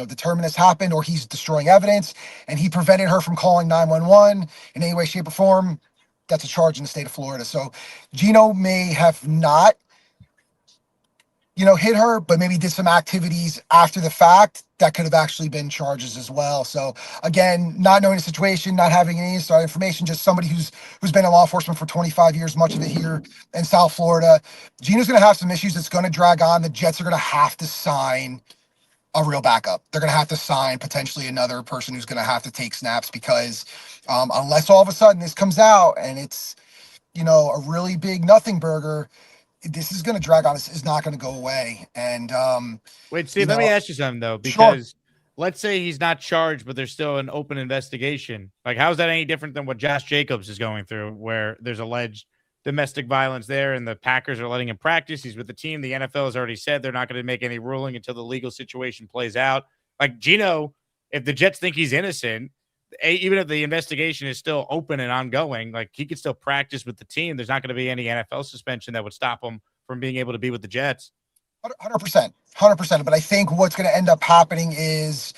determine this happened, or he's destroying evidence and he prevented her from calling 911 in any way, shape, or form. That's a charge in the state of Florida. So Gino may have not, hit her, but maybe did some activities after the fact that could have actually been charges as well. So again, not knowing the situation, not having any inside information, just somebody who's been in law enforcement for 25 years, much of it here in South Florida. Gino's going to have some issues. It's going to drag on. The Jets are going to have to sign a real backup. They're going to have to sign potentially another person who's going to have to take snaps, because unless all of a sudden this comes out and it's, a really big nothing burger, this is going to drag on. This is not going to go away. And wait, Steve, let me ask you something though, because sure. Let's say he's not charged, but there's still an open investigation. Like, how's that any different than what Josh Jacobs is going through, where there's alleged domestic violence there and the Packers are letting him practice? He's with the team. The NFL has already said they're not going to make any ruling until the legal situation plays out. Like, Gino, if the Jets think he's innocent, even if the investigation is still open and ongoing, like, he could still practice with the team. There's not going to be any NFL suspension that would stop him from being able to be with the Jets. 100%. But I think what's going to end up happening is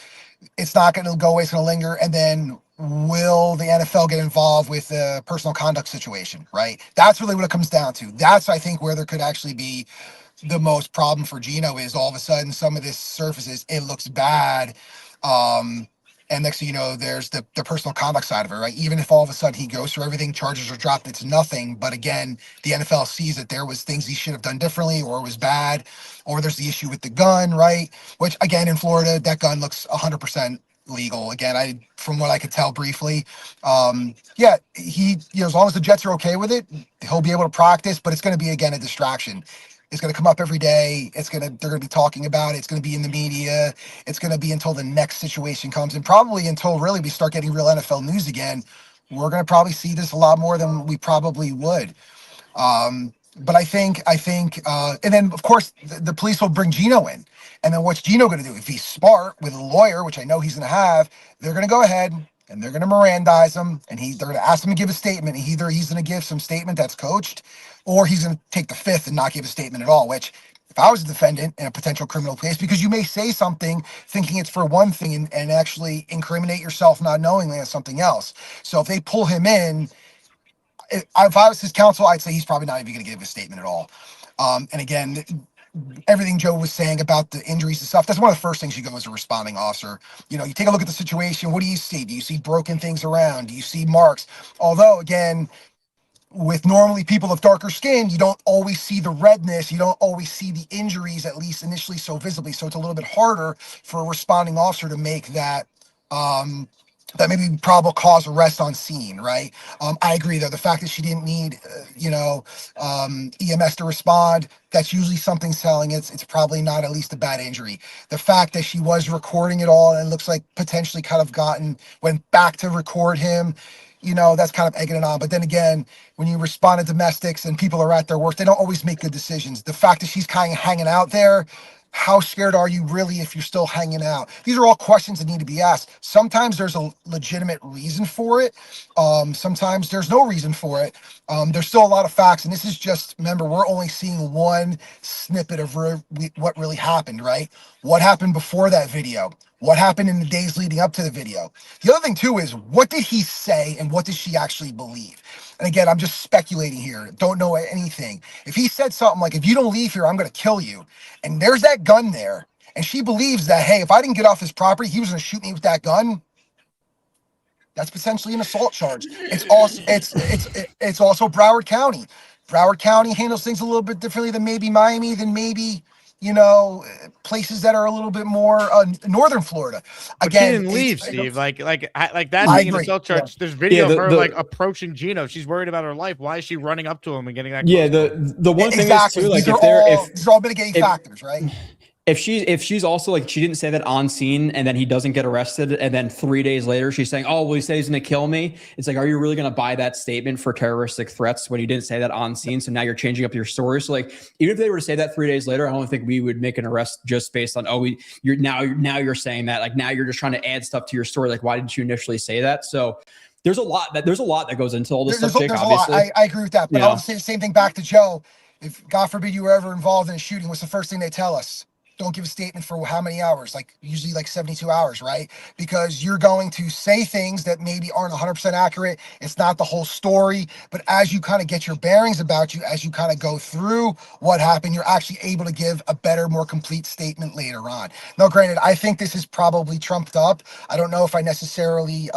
it's not going to go away. It's going to linger. And then will the NFL get involved with the personal conduct situation, right? That's really what it comes down to. That's, I think, where there could actually be the most problem for Gino, is all of a sudden some of this surfaces, it looks bad. And next thing you know, there's the personal conduct side of it, right? Even if all of a sudden he goes through everything, charges are dropped, it's nothing. But again, the NFL sees that there was things he should have done differently, or it was bad, or there's the issue with the gun, right? Which, again, in Florida, that gun looks 100% legal. Again, from what I could tell briefly, he, as long as the Jets are okay with it, he'll be able to practice, but it's going to be, again, a distraction. It's going to come up every day. They're going to be talking about it. It's going to be in the media. It's going to be until the next situation comes, and probably until really we start getting real NFL news again. We're going to probably see this a lot more than we probably would. But I think, and then of course the police will bring Gino in, and then what's Gino going to do? If he's smart with a lawyer, which I know he's going to have, they're going to go ahead and they're going to Mirandize him, and they're going to ask him to give a statement. Either he's going to give some statement that's coached, or he's going to take the fifth and not give a statement at all, which, if I was a defendant in a potential criminal case, because you may say something thinking it's for one thing and actually incriminate yourself not knowingly as something else. So if they pull him in, if I was his counsel, I'd say he's probably not even going to give a statement at all. And again, everything Joe was saying about the injuries and stuff, that's one of the first things you go as a responding officer. You take a look at the situation. What do you see? Do you see broken things around? Do you see marks? Although, again, with normally people of darker skin, you don't always see the redness. You don't always see the injuries, at least initially, so visibly. So it's a little bit harder for a responding officer to make that that maybe probable cause arrest on scene, right? I agree, though. The fact that she didn't need, EMS to respond, that's usually something telling it's probably not at least a bad injury. The fact that she was recording it all and looks like potentially kind of went back to record him, that's kind of egging it on. But then again, when you respond to domestics and people are at their worst, they don't always make good decisions. The fact that she's kind of hanging out there, how scared are you really if you're still hanging out? These are all questions that need to be asked. Sometimes there's a legitimate reason for it. Sometimes there's no reason for it. There's still a lot of facts. And this is just, remember, we're only seeing one snippet of what really happened, right? What happened before that video? What happened in the days leading up to the video? The other thing, too, is what did he say and what did she actually believe? And again, I'm just speculating here. Don't know anything. If he said something like, if you don't leave here, I'm going to kill you, and there's that gun there, and she believes that, hey, if I didn't get off his property, he was going to shoot me with that gun, that's potentially an assault charge. It's also Broward County. Broward County handles things a little bit differently than maybe Miami, than maybe places that are a little bit more northern Florida. Again, she didn't leave, Steve. Like that's being an assault charge. Yeah. There's video of her approaching Gino. She's worried about her life. Why is she running up to him and getting that? Yeah, the one thing exactly. is too, like these are all mitigating factors, right? If she's also like, she didn't say that on scene and then he doesn't get arrested and then 3 days later she's saying, oh, well, he said he's going to kill me. It's like, are you really going to buy that statement for terroristic threats when you didn't say that on scene? So now you're changing up your story. So like, even if they were to say that 3 days later, I don't think we would make an arrest just based on, you're now saying that, like, now you're just trying to add stuff to your story. Like, why didn't you initially say that? So there's a lot that goes into all this stuff, Jake, obviously. I agree with that, but I'll say the same thing back to Joe. If God forbid you were ever involved in a shooting, what's the first thing they tell us? Don't give a statement for how many hours, like usually like 72 hours, right? Because you're going to say things that maybe aren't 100% accurate. It's not the whole story, but as you kind of get your bearings about you, as you kind of go through what happened, you're actually able to give a better, more complete statement later on. Now, granted, I think this is probably trumped up. I don't know if I necessarily,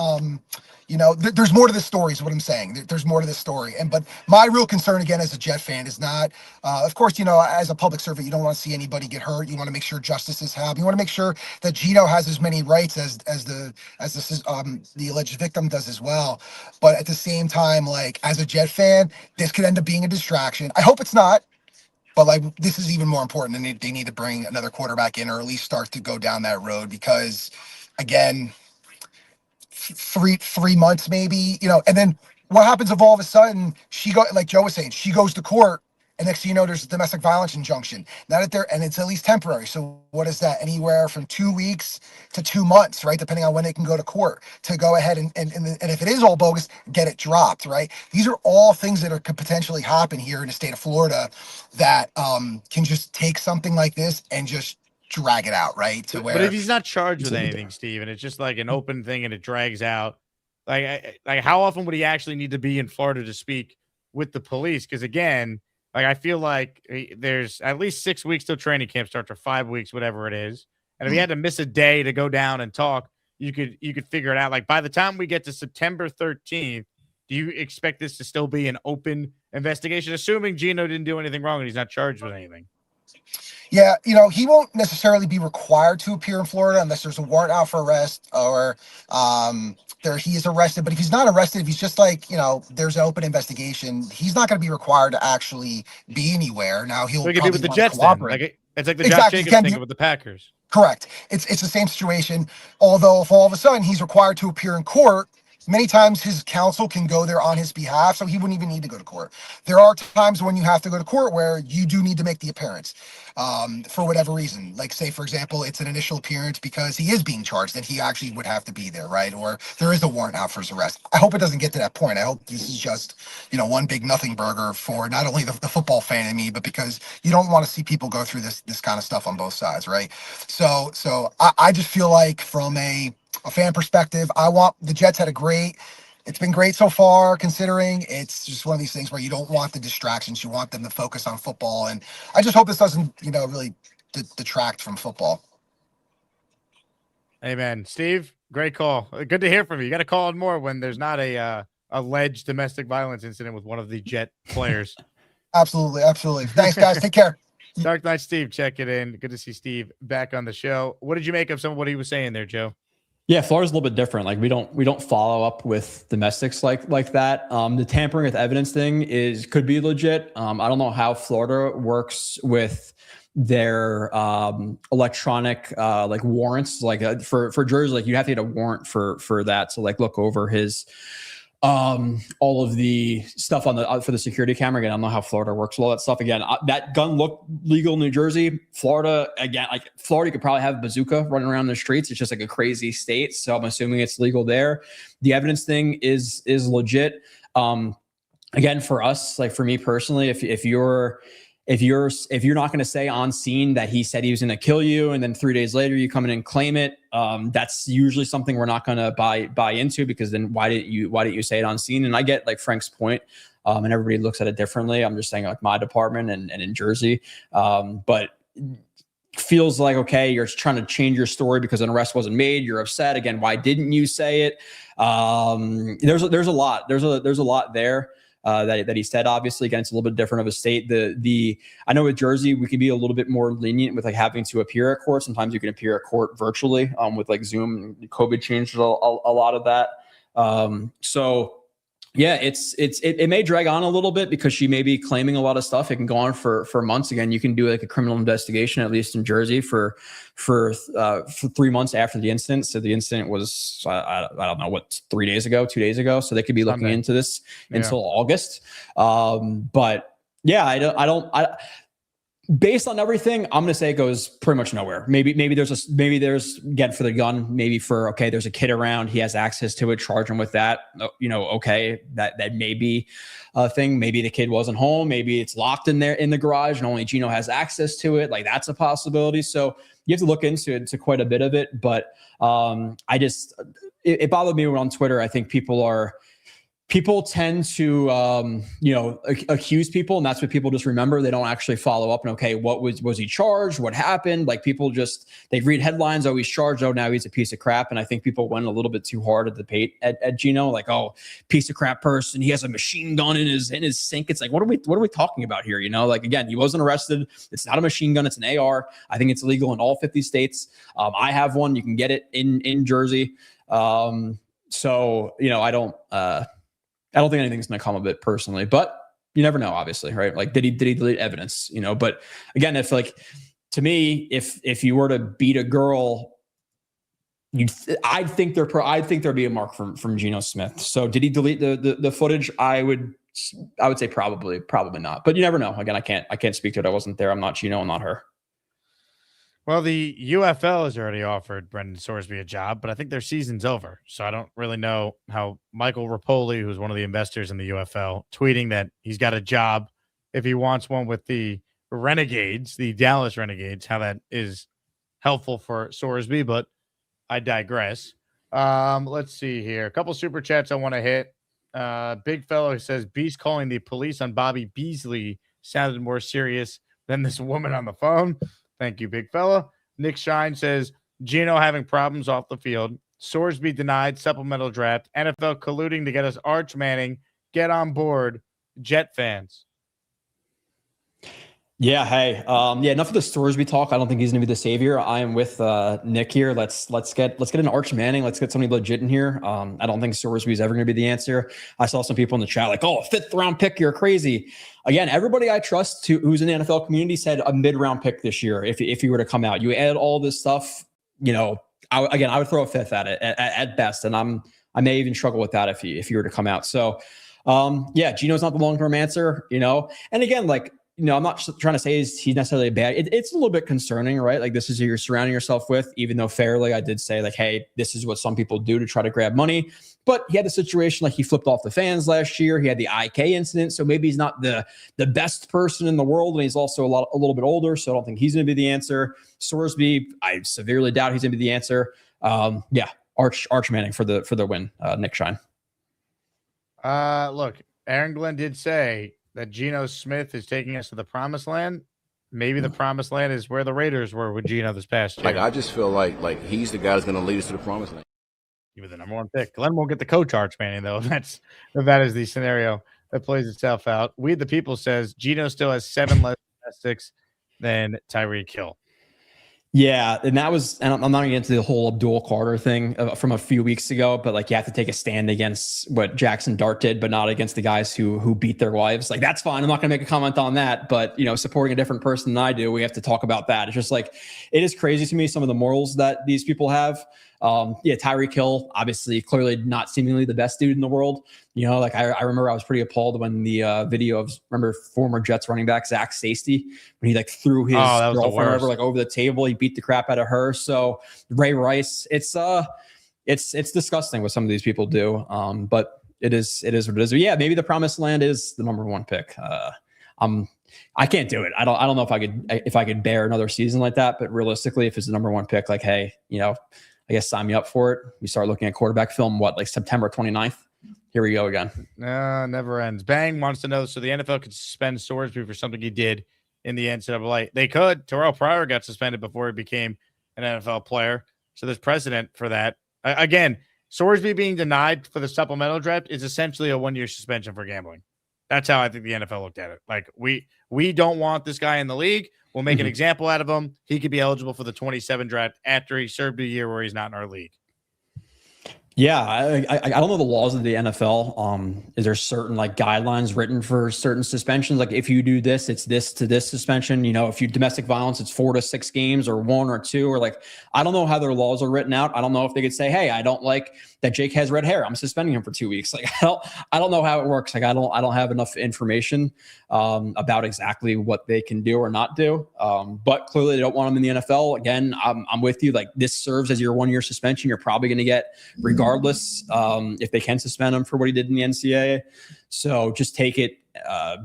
there's more to this story is what I'm saying. There's more to this story. But my real concern, again, as a Jet fan is not, of course, as a public servant, you don't want to see anybody get hurt. You want to make sure justice is happening. You want to make sure that Gino has as many rights as the alleged victim does as well. But at the same time, like, as a Jet fan, this could end up being a distraction. I hope it's not. But like, this is even more important, and they need to bring another quarterback in, or at least start to go down that road, because again, 3 months maybe, and then what happens if all of a sudden like Joe was saying, she goes to court, and next thing you know, there's a domestic violence injunction. Now that and it's at least temporary. So what is that? Anywhere from 2 weeks to 2 months, right? Depending on when they can go to court to go ahead and if it is all bogus, get it dropped, right? These are all things that could potentially happen here in the state of Florida that can just take something like this and just drag it out, right? But if he's not charged with anything, Steve, and it's just like an open thing and it drags out, like how often would he actually need to be in Florida to speak with the police? Because again, like, I feel like there's at least 6 weeks till training camp starts, or 5 weeks, whatever it is. And if he had to miss a day to go down and talk, you could figure it out. Like, by the time we get to September 13th, do you expect this to still be an open investigation, assuming Gino didn't do anything wrong and he's not charged with anything? Yeah, he won't necessarily be required to appear in Florida unless there's a warrant out for arrest, or he is arrested. But if he's not arrested, if he's just like, there's an open investigation, he's not going to be required to actually be anywhere. Now he'll be with the Jets then. It's like the Josh Jacobs thing with the Packers. Correct. It's the same situation. Although if all of a sudden he's required to appear in court, many times his counsel can go there on his behalf, so he wouldn't even need to go to court. There are times when you have to go to court where you do need to make the appearance for whatever reason. Like, say, for example, it's an initial appearance because he is being charged and he actually would have to be there, right? Or there is a warrant out for his arrest. I hope it doesn't get to that point. I hope this is just, one big nothing burger for not only the football fan in me, but because you don't want to see people go through this kind of stuff on both sides, right? So I just feel like from a fan perspective, the Jets it's been great so far, considering it's just one of these things where you don't want the distractions. You want them to focus on football. And I just hope this doesn't, really detract from football. Amen. Steve, great call. Good to hear from you. You got to call in more when there's not a alleged domestic violence incident with one of the Jet players. Absolutely. Thanks, guys. Take care. Dark Knight Steve, check it in. Good to see Steve back on the show. What did you make of some of what he was saying there, Joe? Yeah, Florida's a little bit different. Like, we don't follow up with domestics like that. The tampering with evidence thing could be legit. I don't know how Florida works with their electronic warrants. Like, for Jersey, like, you have to get a warrant for that to look over his all of the stuff for the security camera. Again, I don't know how Florida works with all that stuff. Again, that gun looked legal in New Jersey. Florida, again, Florida, you could probably have a bazooka running around the streets. It's just like a crazy state. So I'm assuming it's legal there. The evidence thing is legit. Again, for us, like, for me personally, if you're not going to say on scene that he said he was going to kill you, and then 3 days later you come in and claim it, that's usually something we're not going to buy into, because then why didn't you say it on scene? And I get like Frank's point, and everybody looks at it differently. I'm just saying, like, my department and in Jersey, but feels like, okay, you're trying to change your story because an arrest wasn't made. You're upset again. Why didn't you say it? There's a lot there. That he said. Obviously, again, it's a little bit different of a state. I know with Jersey, we can be a little bit more lenient with having to appear at court. Sometimes you can appear at court virtually with Zoom. COVID changed a lot of that. So Yeah, it may drag on a little bit because she may be claiming a lot of stuff. It can go on for months. Again, you can do like a criminal investigation, at least in Jersey, for 3 months after the incident. So the incident was I don't know what 2 days ago. So they could be looking into this until August. But yeah, based on everything, I'm going to say it goes pretty much nowhere. Maybe there's again for the gun, maybe for, okay, there's a kid around, he has access to it, charge him with that. Okay, that may be a thing. Maybe the kid wasn't home. Maybe it's locked in there in the garage and only Gino has access to it. Like that's a possibility. So you have to look into quite a bit of it. But it bothered me when on Twitter. I think people tend to, accuse people, and that's what people just remember. They don't actually follow up and, okay, what was he charged? What happened? Like people they read headlines, oh, he's charged. Oh, now he's a piece of crap. And I think people went a little bit too hard at the bait at Gino, like, oh, piece of crap person. He has a machine gun in his sink. It's like, what are we talking about here? Like, again, he wasn't arrested. It's not a machine gun. It's an AR. I think it's illegal in all 50 states. I have one. You can get it in Jersey. I don't think anything's going to come of it personally, but you never know, obviously, right? Like, did he delete evidence? But again, if like, to me, if you were to beat a girl, I'd think there'd be a mark from Geno Smith. So did he delete the footage? I would say probably not, but you never know. Again, I can't speak to it. I wasn't there. I'm not Geno. I'm not her. Well, the UFL has already offered Brendan Sorsby a job, but I think their season's over. So I don't really know how Michael Rapoli, who's one of the investors in the UFL, tweeting that he's got a job if he wants one with the Renegades, the Dallas Renegades, how that is helpful for Sorsby, but I digress. Let's see here. A couple super chats I want to hit. Big Fellow says, Beast calling the police on Bobby Beasley sounded more serious than this woman on the phone. Thank you, big fella. Nick Shine says, Gino having problems off the field. Sorsby denied supplemental draft. NFL colluding to get us Arch Manning. Get on board, Jet fans. Yeah, hey. Enough of the Sorsby talk. I don't think he's going to be the savior. I am with Nick here. Let's get an Arch Manning. Let's get somebody legit in here. I don't think Sorsby is ever going to be the answer. I saw some people in the chat like, oh, 5th round pick, you're crazy. Again, everybody I trust who's in the NFL community said a mid-round pick this year if he were to come out. You add all this stuff, I would throw a 5th at it at best, and I may even struggle with that if he were to come out. So, Gino's not the long-term answer, and again, like, I'm not trying to say he's necessarily bad. It's a little bit concerning, right? Like, this is who you're surrounding yourself with, even though fairly I did say, like, hey, this is what some people do to try to grab money. But he had the situation, like, he flipped off the fans last year. He had the IK incident. So maybe he's not the best person in the world. And he's also a little bit older. So I don't think he's going to be the answer. Sorsby, I severely doubt he's going to be the answer. Arch Manning for the win, Nick Shine. Look, Aaron Glenn did say that Geno Smith is taking us to the promised land. Maybe the promised land is where the Raiders were with Geno this past year. Like, I just feel like he's the guy that's going to lead us to the promised land. He was the number 1 pick. Glenn won't get the coach Arch Manning, though. If that is the scenario that plays itself out. We the People says Geno still has 7 less domestics than Tyreek Hill. Yeah, and I'm not going to get into the whole Abdul Carter thing from a few weeks ago, but like, you have to take a stand against what Jackson Dart did, but not against the guys who beat their wives. Like, that's fine. I'm not going to make a comment on that, but supporting a different person than I do, we have to talk about that. It's just like, it is crazy to me, some of the morals that these people have. Tyreek Hill, obviously, clearly not seemingly the best dude in the world. I remember I was pretty appalled when the video of former Jets running back Zach Safety, when he threw his girlfriend over the table. He beat the crap out of her. So Ray Rice, it's disgusting what some of these people do. But it is what it is. But yeah, maybe the promised land is the number 1 pick. I can't do it. I don't know if I could bear another season like that. But realistically, if it's the number 1 pick, like, hey, I guess sign me up for it. We start looking at quarterback film, September 29th? Here we go again. Never ends. Bang wants to know, so the NFL could suspend Sorsby for something he did in the NCAA. They could. Terrell Pryor got suspended before he became an NFL player. So there's precedent for that. Again, Sorsby being denied for the supplemental draft is essentially a 1-year suspension for gambling. That's how I think the NFL looked at it. Like, we don't want this guy in the league. We'll make an example out of him. He could be eligible for the 27 draft after he served a year where he's not in our league. Yeah, I don't know the laws of the NFL. Is there certain like guidelines written for certain suspensions? Like if you do this, it's this to this suspension. You know, if you domestic violence, it's 4 to 6 games or 1 or 2 or like I don't know how their laws are written out. I don't know if they could say, hey, I don't like that Jake has red hair. I'm suspending him for 2 weeks. Like I don't know how it works. Like I don't have enough information about exactly what they can do or not do. But clearly they don't want him in the NFL. Again, I'm with you. Like this serves as your 1-year suspension. You're probably going to get regardless if they can suspend him for what he did in the NCAA. So just take it,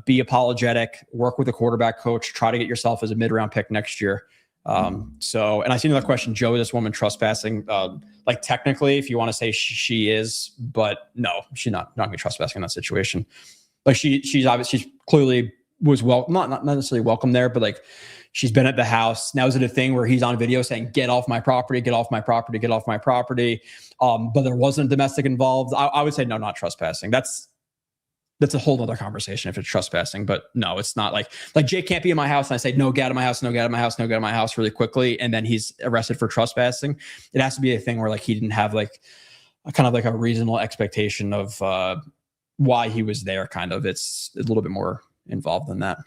be apologetic, work with the quarterback coach, try to get yourself as a mid-round pick next year. And I see another question, Joe, is this woman trespassing? Like technically, if you want to say she is, but no, she's not going to be trespassing in that situation. Like she's clearly was not necessarily welcome there, but like she's been at the house. Now is it a thing where he's on video saying, get off my property, get off my property, get off my property. But there wasn't domestic involved. I would say no, not trespassing. That's a whole other conversation if it's trespassing, but no, it's not like Jake can't be in my house. And I say, no, get out of my house, no, get out of my house, no, get out of my house really quickly. And then he's arrested for trespassing. It has to be a thing where like he didn't have like a kind of like a reasonable expectation of why he was there. Kind of, it's a little bit more involved than that.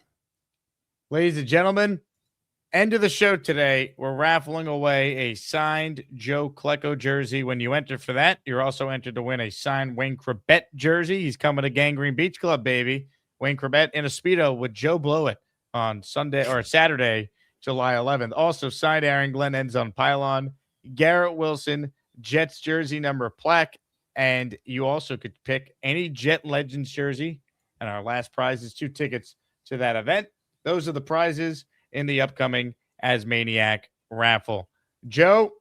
Ladies and gentlemen, end of the show today. We're raffling away a signed Joe Klecko jersey. When you enter for that, you're also entered to win a signed Wayne Corbett jersey. He's coming to Gangrene Beach Club, baby. Wayne Corbett in a Speedo with Joe Blewett on Saturday, July 11th. Also signed Aaron Glenn ends on pylon, Garrett Wilson, Jets jersey number plaque. And you also could pick any Jet Legends jersey. And our last prize is 2 tickets to that event. Those are the prizes in the upcoming Asmaniac raffle. Joe,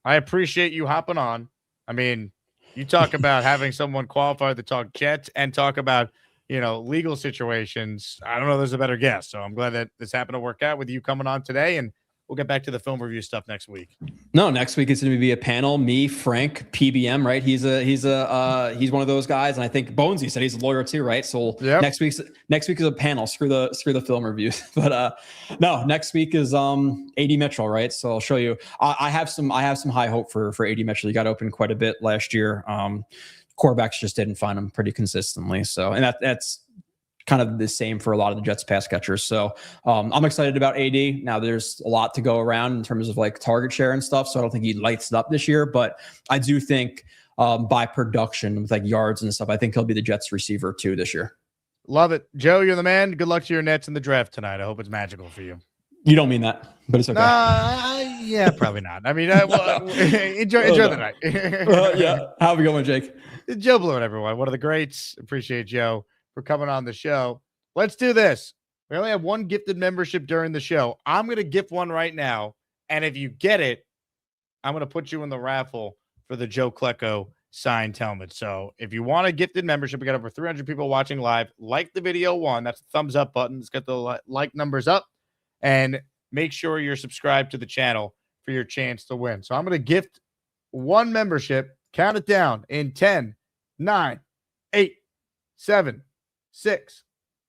I appreciate you hopping on. I mean, you talk about having someone qualified to talk Jets and talk about, legal situations. I don't know if there's a better guess. So I'm glad that this happened to work out with you coming on today, and we'll get back to the film review stuff next week. No, next week it's going to be a panel. Me, Frank, PBM, right? He's one of those guys, and I think Bonesy said he's a lawyer too, right? So yep. Next week is a panel. Screw the film reviews, but no, next week is AD Mitchell, right? So I'll show you. I have some high hope for AD Mitchell. He got open quite a bit last year. Quarterbacks just didn't find him pretty consistently. So, and that's kind of the same for a lot of the Jets pass catchers. So I'm excited about AD. Now there's a lot to go around in terms of like target share and stuff. So I don't think he lights it up this year, but I do think by production with like yards and stuff, I think he'll be the Jets receiver too this year. Love it. Joe, you're the man. Good luck to your Nets in the draft tonight. I hope it's magical for you. You don't mean that, but it's okay. Yeah, probably not. I mean, enjoy the night. Yeah. How are we going, Jake? Joe Blewett, everyone. One of the greats. Appreciate Joe for coming on the show. Let's do this. We only have one gifted membership during the show. I'm going to gift one right now. And if you get it, I'm going to put you in the raffle for the Joe Klecko signed helmet. So if you want a gifted membership, we got over 300 people watching live. Like the video one. That's the thumbs up button. It's got the like numbers up. And make sure you're subscribed to the channel for your chance to win. So I'm going to gift one membership. Count it down in 10, 9, 8, 7, 6,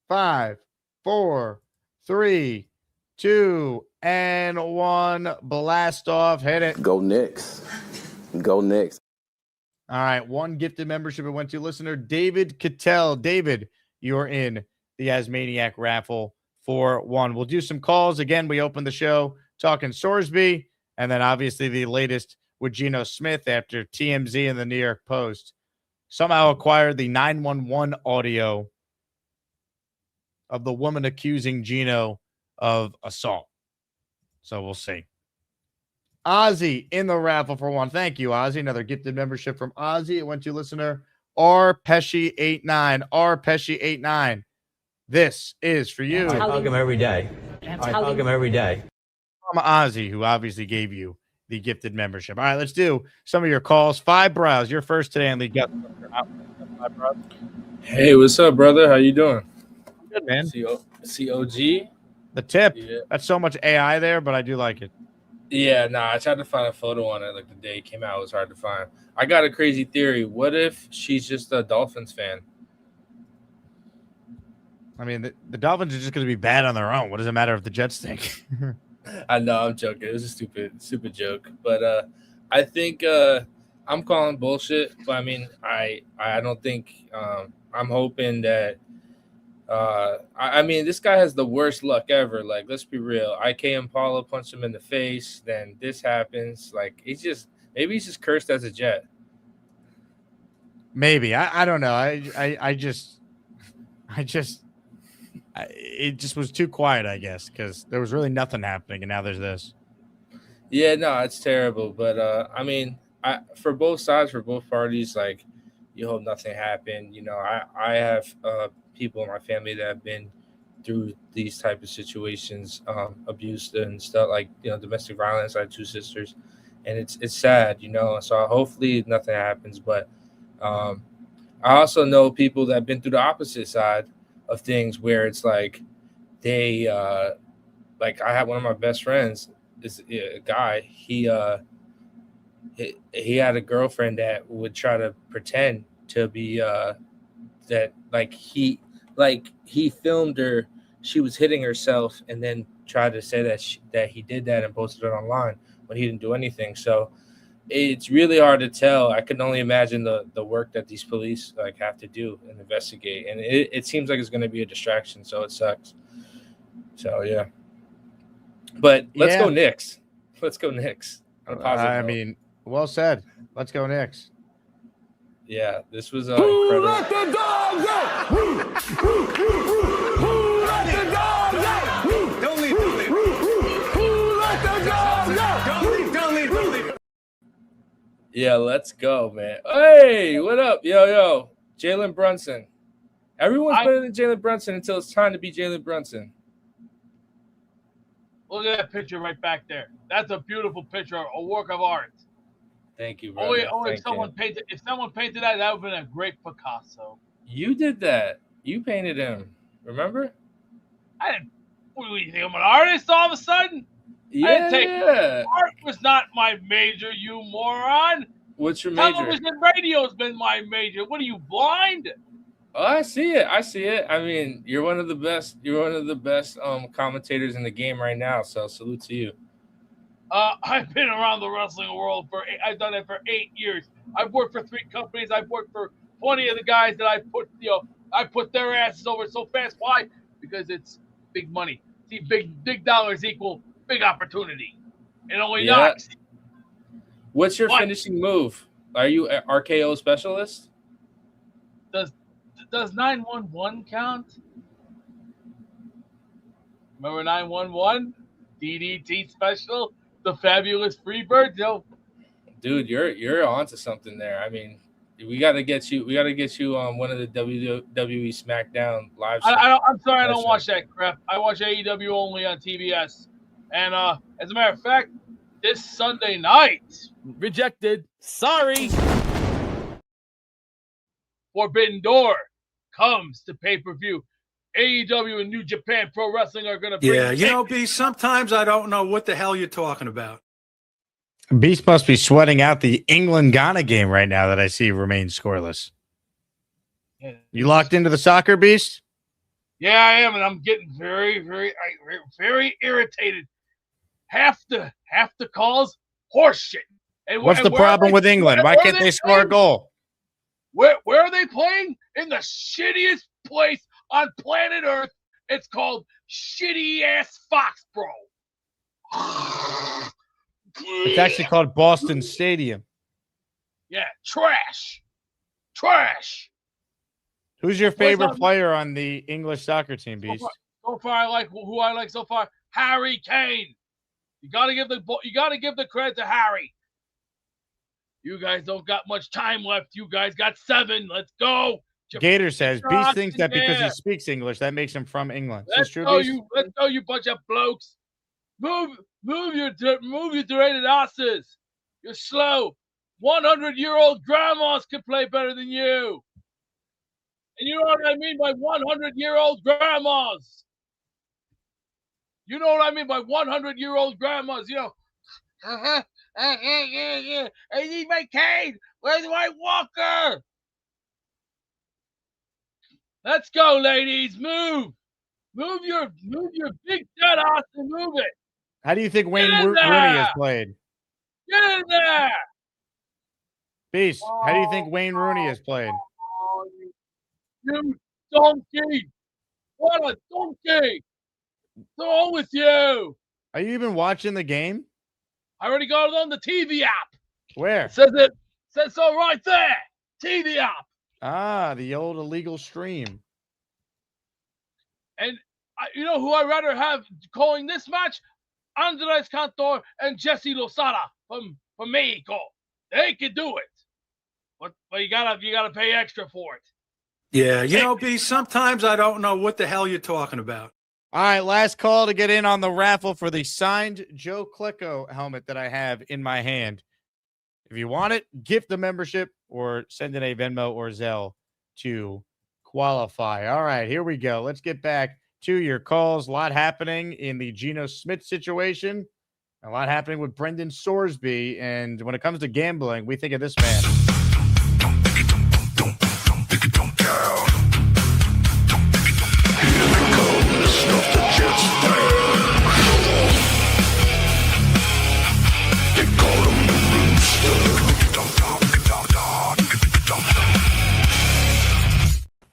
5, 4, 3, 2, and 1. Blast off. Hit it. Go Knicks. Go Knicks. All right. One gifted membership it went to listener David Cattell. David, you're in the Asmaniac raffle for one. We'll do some calls. Again, we opened the show talking Sorsby, and then obviously the latest with Geno Smith after TMZ and the New York Post somehow acquired the 911 audio of the woman accusing Geno of assault. So we'll see. Ozzy in the raffle for one. Thank you, Ozzy. Another gifted membership from Ozzy. It went to listener R. Pesci89. R. Pesci89. This is for you. I hug him every day. I hug him every day. From Ozzy, who obviously gave you the gifted membership. All right, let's do some of your calls. Five Brows, you're first today on the Gut. Hey, what's up, brother? How you doing? Good, man. COG. The tip. Yeah. That's so much AI there, but I do like it. Yeah, I tried to find a photo on it like the day it came out. It was hard to find. I got a crazy theory. What if she's just a Dolphins fan? I mean, the Dolphins are just going to be bad on their own. What does it matter if the Jets think? I know, I'm joking. It was a stupid joke. But I think I'm calling bullshit, but I mean, I don't think. I'm hoping that. I mean, this guy has the worst luck ever. Like, let's be real. IK Impala punched him in the face. Then this happens. Like, maybe he's just cursed as a Jet. Maybe. I don't know. It just was too quiet, I guess, because there was really nothing happening, and now there's this. Yeah, no, it's terrible. But I mean, for both sides, for both parties, like, you hope nothing happened. You know, I have people in my family that have been through these type of situations, abuse and stuff, like, you know, domestic violence. I have 2 sisters, and it's sad, you know. So hopefully nothing happens. But I also know people that have been through the opposite side of things, where it's like they like, I have one of my best friends is a guy. He had a girlfriend that would try to pretend to be that he filmed her. She was hitting herself, and then tried to say that he did that and posted it online when he didn't do anything. So it's really hard to tell. I can only imagine the work that these police like have to do and investigate, and it seems like it's going to be a distraction. So it sucks. So yeah, but let's go Knicks. Let's go Knicks. On a positive note. mean, well said. Let's go Knicks. Yeah, this was incredible. Let the dogs out! Who let the dogs out? Don't leave. Who let the dogs out? Don't leave. Yeah, let's go, man. Hey, what up? Yo. Jalen Brunson. Everyone's better than Jalen Brunson until it's time to be Jalen Brunson. Look at that picture right back there. That's a beautiful picture, a work of art. Thank you, brother. If someone painted that, that would have been a great Picasso. You did that. You painted him. Remember? I didn't. What do you think? I'm an artist all of a sudden? Yeah. Art was not my major, you moron. What's your major? Television radio's been my major. What are you, blind? Oh, I see it. I mean, you're one of the best. You're one of the best commentators in the game right now. So salute to you. I've been around the wrestling world I've done it for 8 years. I've worked for 3 companies. I've worked for 20 of the guys that I put their asses over so fast. Why? Because it's big money. See, big dollars equal big opportunity. It only knocks. What's your finishing move? Are you an RKO specialist? Does 911 count? Remember 911? DDT special? The fabulous Freebird? Yo. Dude, you're onto something there. I mean, we gotta get you on one of the WWE SmackDown live shows. I'm sorry, I don't watch that crap. I watch AEW only on TBS. And as a matter of fact, this Sunday night, rejected. Sorry. Forbidden Door comes to pay-per-view. AEW and New Japan Pro Wrestling are going to bring. Yeah, you know, B, sometimes I don't know what the hell you're talking about. Beast must be sweating out the England-Ghana game right now that I see remains scoreless. Yeah. You locked into the soccer, Beast? Yeah, I am, and I'm getting very, very, very irritated. Half the calls, horseshit. And what's the problem with England? Why can't they score a goal? Where are they playing? In the shittiest place on planet Earth. It's called shitty ass Foxborough. It's actually called Boston Stadium. Yeah, trash. Who's your favorite player on the English soccer team, Beast? So far, I like who I like so far. Harry Kane. You gotta give the credit to Harry. You guys don't got much time left. You guys got 7. Let's go. Gator says Beast thinks that because he speaks English, that makes him from England. Let's go, you bunch of blokes. Move your derated asses. You're slow. 100-year-old grandmas can play better than you. And you know what I mean by 100-year-old grandmas. You know what I mean by 100-year-old grandmas. You know. Yeah. I need my cane. Where's my walker? Let's go, ladies. Move your big dead ass and move it. How do you think Wayne Rooney has played? Get in there. Beast, how do you think Wayne Rooney has played? You donkey! What a donkey! What's wrong with you? Are you even watching the game? I already got it on the TV app. Where? It says so right there. TV app. Ah, the old illegal stream. And you know who I'd rather have calling this match? Andres Cantor and Jesse Lozada from Mexico. They can do it. But you gotta pay extra for it. Yeah, you know, B, sometimes I don't know what the hell you're talking about. All right, last call to get in on the raffle for the signed Joe Klecko helmet that I have in my hand. If you want it, gift the membership or send in a Venmo or Zelle to qualify. All right, here we go. Let's get back to your calls. A lot happening in the Geno Smith situation. A lot happening with Brendan Sorsby. And when it comes to gambling, we think of this man.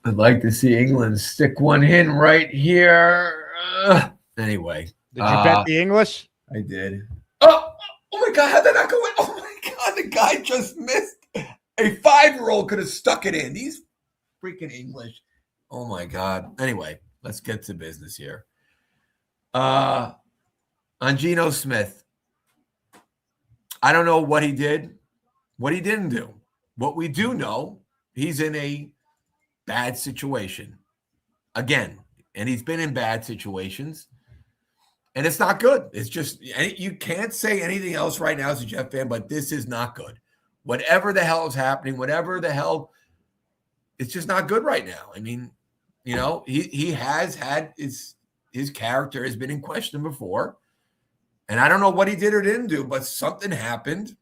I'd like to see England stick one in right here. Anyway. Did you bet the English? I did. Oh my God, how'd that not go in? Oh my God, the guy just missed. A 5-year-old could have stuck it in. These freaking English. Oh my God. Anyway, let's get to business here. On Geno Smith, I don't know what he did, what he didn't do. What we do know, he's in a bad situation again, and he's been in bad situations, and it's not good. It's just, you can't say anything else right now as a Jet fan, but this is not good. Whatever the hell is happening, whatever the hell, it's just not good right now. I mean, you know, he has had his character has been in question before, and I don't know what he did or didn't do, but something happened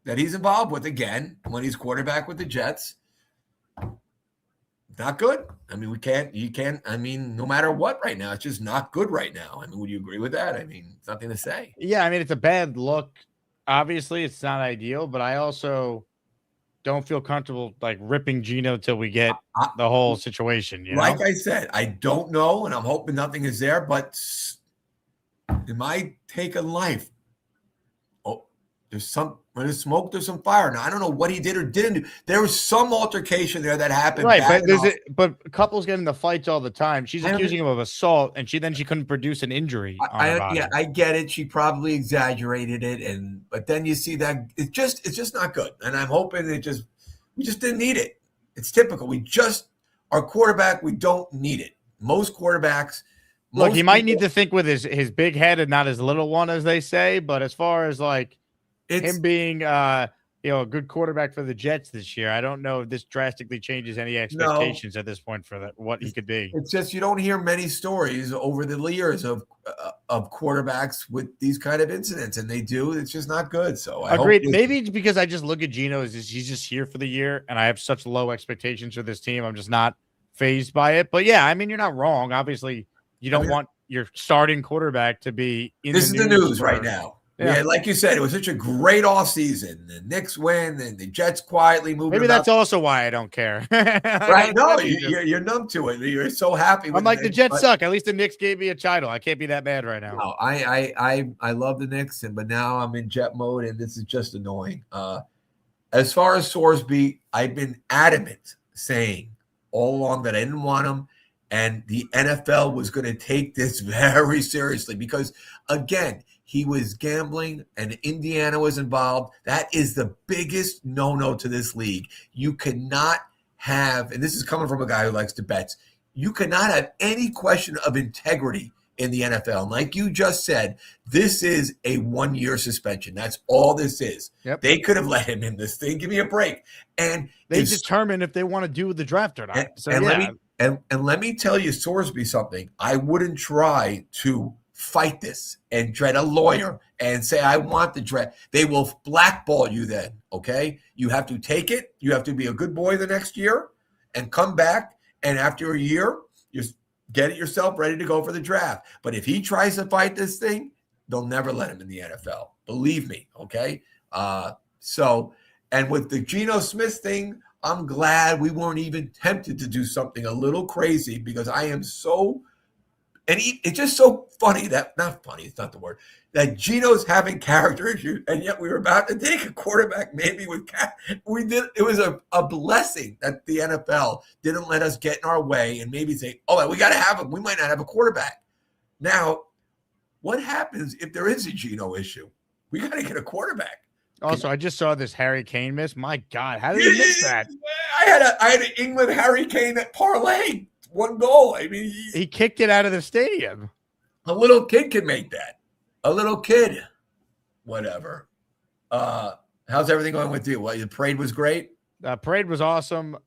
that he's involved with again when he's quarterback with the Jets. Not good. I mean, I mean, no matter what right now, it's just not good right now. I mean, would you agree with that? I mean, it's nothing to say. Yeah, I mean, it's a bad look. Obviously, it's not ideal, but I also don't feel comfortable like ripping Geno till we get the whole situation. You know? Like I said, I don't know, and I'm hoping nothing is there, but in my take on life, when there's smoke, there's some fire. Now, I don't know what he did or didn't do. There was some altercation there that happened. Right, but couples get into fights all the time. She's accusing him of assault, and she couldn't produce an injury. I get it. She probably exaggerated it, but then you see that it's just not good. And I'm hoping we just didn't need it. It's typical. Our quarterback, we don't need it. Most quarterbacks. Look, he might need to think with his big head and not his little one, as they say. But as far as like him being a good quarterback for the Jets this year, I don't know if this drastically changes any expectations at this point for what he could be. It's just you don't hear many stories over the years of quarterbacks with these kind of incidents, and they do. It's just not good. So I agreed. Maybe it's because I just look at Geno as he's just here for the year, and I have such low expectations for this team. I'm just not fazed by it. But yeah, I mean, you're not wrong. Obviously, you don't want your starting quarterback to be in this the is the news right now. Yeah, like you said, it was such a great offseason. The Knicks win, and the Jets quietly move. Maybe that's also why I don't care. Right? No, you're numb to it. You're so happy. I'm like, the Jets suck. At least the Knicks gave me a title. I can't be that bad right now. No, I love the Knicks, but now I'm in Jet mode, and this is just annoying. As far as Sorsby, I've been adamant saying all along that I didn't want him, and the NFL was going to take this very seriously because, again, he was gambling and Indiana was involved. That is the biggest no-no to this league. You cannot have, and this is coming from a guy who likes to bet, you cannot have any question of integrity in the NFL. And like you just said, this is a 1-year suspension. That's all this is. Yep. They could have let him in this thing. Give me a break. And they determine if they want to do the draft or not. Let me tell you, Sorsby, something. I wouldn't try to fight this and dread a lawyer and say, I want the draft. They will blackball you then, okay? You have to take it. You have to be a good boy the next year and come back. And after a year, you get it yourself ready to go for the draft. But if he tries to fight this thing, they'll never let him in the NFL. Believe me, okay? And And with the Geno Smith thing, I'm glad we weren't even tempted to do something a little crazy because I am so – and it's just so funny that – not funny, it's not the word – that Geno's having character issues, and yet we were about to take a quarterback maybe with – we did. It was a blessing that the NFL didn't let us get in our way and maybe say, oh, we got to have him. We might not have a quarterback. Now, what happens if there is a Geno issue? We got to get a quarterback. Also, I just saw this Harry Kane miss. My God, how did he miss that? I had an England Harry Kane that parlay 1 goal. I mean, he kicked it out of the stadium. A little kid can make that. A little kid, whatever. How's everything going with you? Well, the parade was great. Parade was awesome.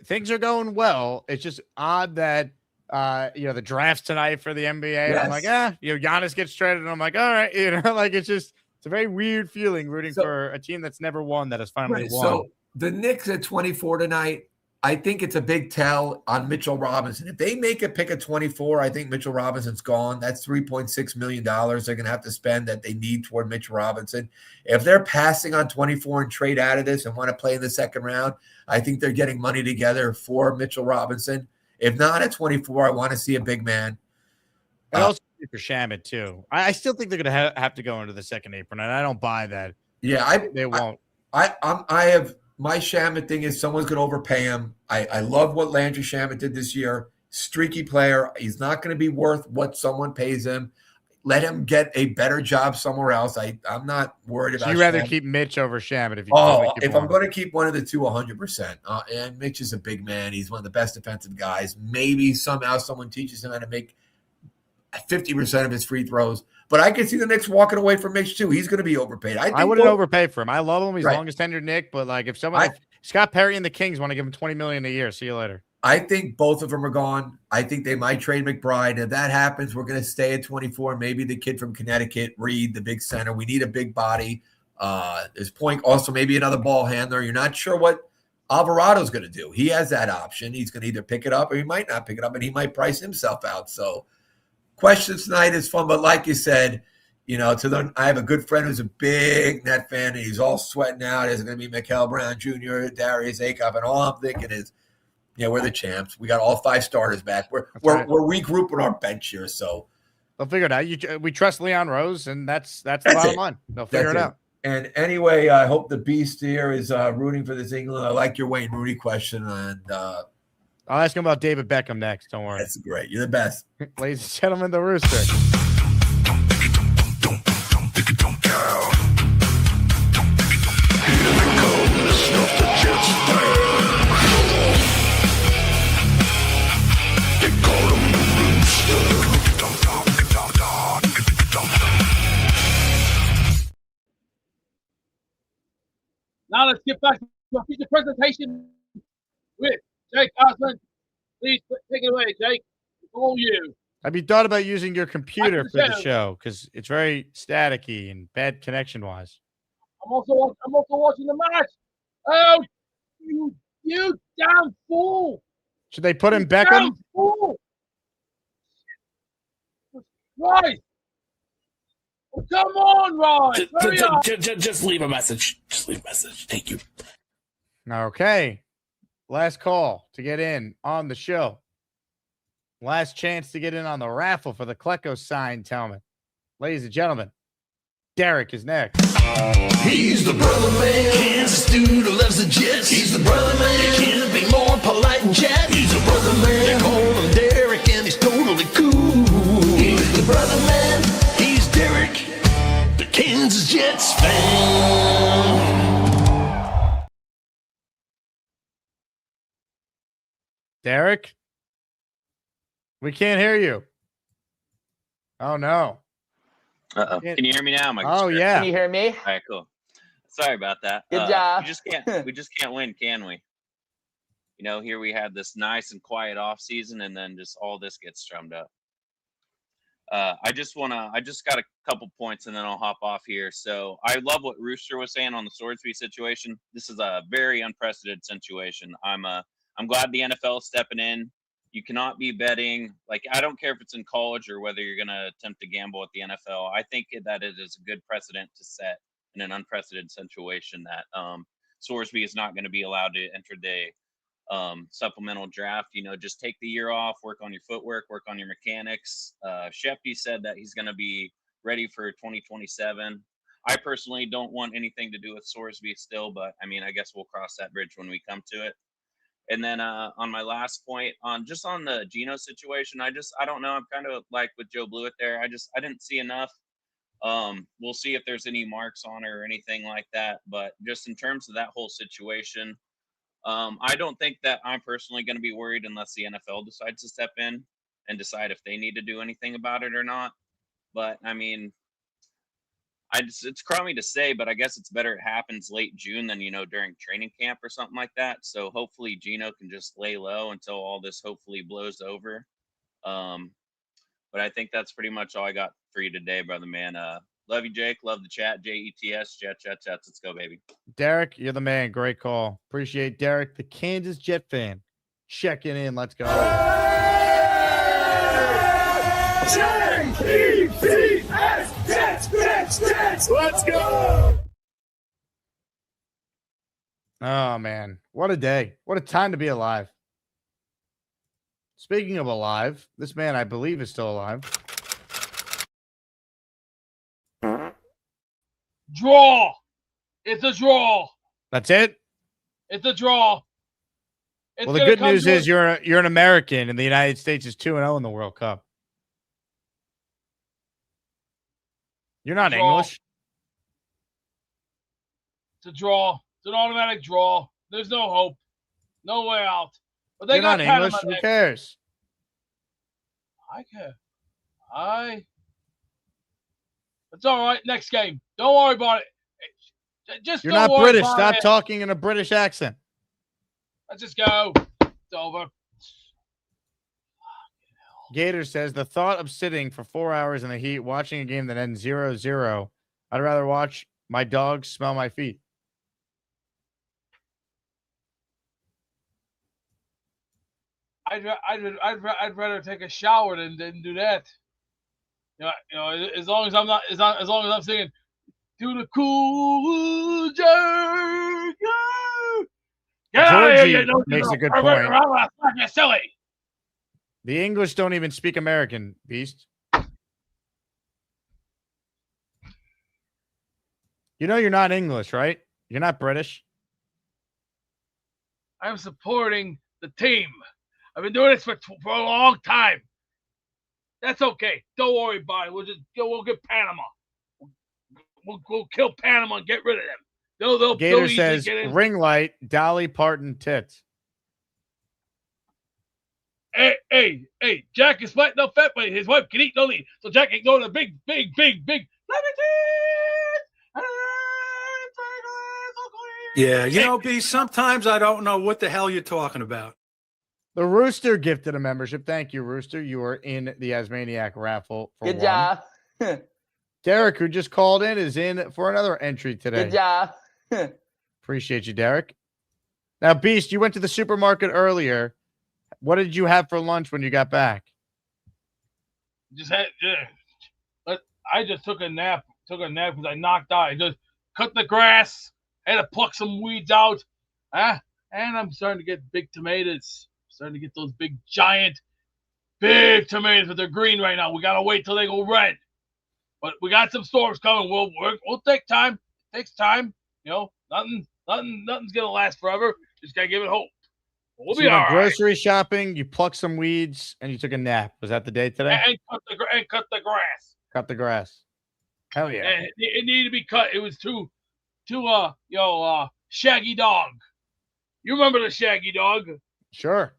Things are going well. It's just odd that the draft's tonight for the NBA. Yes. I'm like, Giannis gets traded, and I'm like, all right, it's a very weird feeling rooting for a team that's never won that has finally won. So the Knicks at 24 tonight, I think it's a big tell on Mitchell Robinson. If they make a pick at 24, I think Mitchell Robinson's gone. That's $3.6 million they're going to have to spend that they need toward Mitchell Robinson. If they're passing on 24 and trade out of this and want to play in the second round, I think they're getting money together for Mitchell Robinson. If not at 24, I want to see a big man. And also for Shamet, too. I still think they're going to have to go into the second apron, and I don't buy that. Yeah, they won't. I have my Shamet thing is someone's going to overpay him. I love what Landry Shamet did this year. Streaky player. He's not going to be worth what someone pays him. Let him get a better job somewhere else. I'm not worried about. So you rather keep Mitch over Shamet if you? If I'm going to keep one of the two, 100%. And Mitch is a big man. He's one of the best defensive guys. Maybe somehow someone teaches him how to make 50% of his free throws. But I can see the Knicks walking away from Mitch too. He's going to be overpaid. I wouldn't overpay for him. I love him. He's longest tenured Knick. But like if Scott Perry and the Kings want to give him $20 million a year, see you later. I think both of them are gone. I think they might trade McBride. If that happens, we're going to stay at 24. Maybe the kid from Connecticut, Reed, the big center. We need a big body. There's point also maybe another ball handler. You're not sure what Alvarado's going to do. He has that option. He's going to either pick it up or he might not pick it up, and he might price himself out. So questions tonight is fun, but like you said, I have a good friend who's a big Net fan, and he's all sweating out. Is it going to be Mikael Brown Jr., Darius Akoff? And all I'm thinking is, we're the champs. We got all 5 starters back. We're regrouping our bench here, so they'll figure it out. We trust Leon Rose, and that's the bottom line. They'll figure it out. And anyway, I hope the Beast here is rooting for this England. I like your Wayne Rooney question, and I'll ask him about David Beckham next. Don't worry. That's great. You're the best. Ladies and gentlemen, the Rooster. Now let's get back to our feature presentation with Jake Asman. Please take it away, Jake. It's all you. Have you thought about using your computer for the show? Because it's very staticky and bad connection-wise. I'm also watching the match. Oh, you damn fool! Should they put in Beckham? Fool. Right. Oh, come on, Ryan. Just leave a message. Just leave a message. Thank you. Okay. Last call to get in on the show. Last chance to get in on the raffle for the Klecko signed helmet. Ladies and gentlemen, Derek is next. He's the brother man, Kansas dude who loves the Jets. He's the brother man, he can't be more polite and chat. He's the brother man, they call him Derek and he's totally cool. He's the brother man, he's Derek, the Kansas Jets fan. Derek? We can't hear you. Oh, no. Uh-oh. Can you hear me now? Yeah. Can you hear me? All right, cool. Sorry about that. Good job. We just can't win, can we? Here we had this nice and quiet off season, and then just all this gets strummed up. I just got a couple points, and then I'll hop off here. So I love what Rooster was saying on the Sorsby situation. This is a very unprecedented situation. I'm glad the NFL is stepping in. You cannot be betting. I don't care if it's in college or whether you're going to attempt to gamble at the NFL. I think that it is a good precedent to set in an unprecedented situation that Sorsby is not going to be allowed to enter the supplemental draft. You know, just take the year off, work on your footwork, work on your mechanics. Shefty said that he's going to be ready for 2027. I personally don't want anything to do with Sorsby still, but I mean, I guess we'll cross that bridge when we come to it. And then on my last point, on the Geno situation, I don't know. I'm kind of like with Joe Blewett there. I didn't see enough. We'll see if there's any marks on her or anything like that. But just in terms of that whole situation, I don't think that I'm personally going to be worried unless the NFL decides to step in and decide if they need to do anything about it or not. But I mean, it's crummy to say, but I guess it's better it happens late June than, during training camp or something like that. So hopefully Geno can just lay low until all this hopefully blows over. But I think that's pretty much all I got for you today, brother man. Love you, Jake. Love the chat. JETS, Jets. Let's go, baby. Derek, you're the man. Great call. Appreciate Derek, the Kansas Jet fan. Checking in. Let's go. Jets. Let's go. Oh, man. What a day. What a time to be alive. Speaking of alive, this man, I believe, is still alive. Draw. It's a draw. That's it? It's a draw. Well, the good news is you're an American, and the United States is 2-0 in the World Cup. You're not English. It's a draw. It's an automatic draw. There's no hope. No way out. But they You're got not English. Who cares? I care. It's all right. Next game. Don't worry about it. Just You're not British. Stop talking in a British accent. Let's just go. It's over. Gator says, the thought of sitting for 4 hours in the heat watching a game that ends 0-0, I'd rather watch my dogs smell my feet. I'd rather take a shower than do that. As long as I'm singing to the cool jerk. Georgie makes a good point. You're silly. The English don't even speak American, Beast. You know you're not English, right? You're not British. I'm supporting the team. I've been doing this for a long time. That's okay. Don't worry about it. We'll get Panama. We'll kill Panama and get rid of them. Gator says, ring light, Dolly Parton tits. Hey, Jack is fat, no fat, but his wife can eat no lean. So Jack can go to the big. Yeah, B, sometimes I don't know what the hell you're talking about. The Rooster gifted a membership. Thank you, Rooster. You are in the Asmaniac raffle for Good job. Derek, who just called in, is in for another entry today. Good job. Appreciate you, Derek. Now, Beast, you went to the supermarket earlier. What did you have for lunch when you got back? I just took a nap. Because I knocked out. I just cut the grass. I had to pluck some weeds out. And I'm starting to get big tomatoes. Starting to get those big, giant, big tomatoes, but they're green right now. We gotta wait till they go red. But we got some storms coming. We'll take time. It takes time. Nothing's gonna last forever. Just gotta give it hope. We'll be all right. Grocery shopping. You plucked some weeds and you took a nap. Was that the day today? And cut the grass. Cut the grass. Hell yeah. And it needed to be cut. It was too Shaggy Dog. You remember the Shaggy Dog? Sure.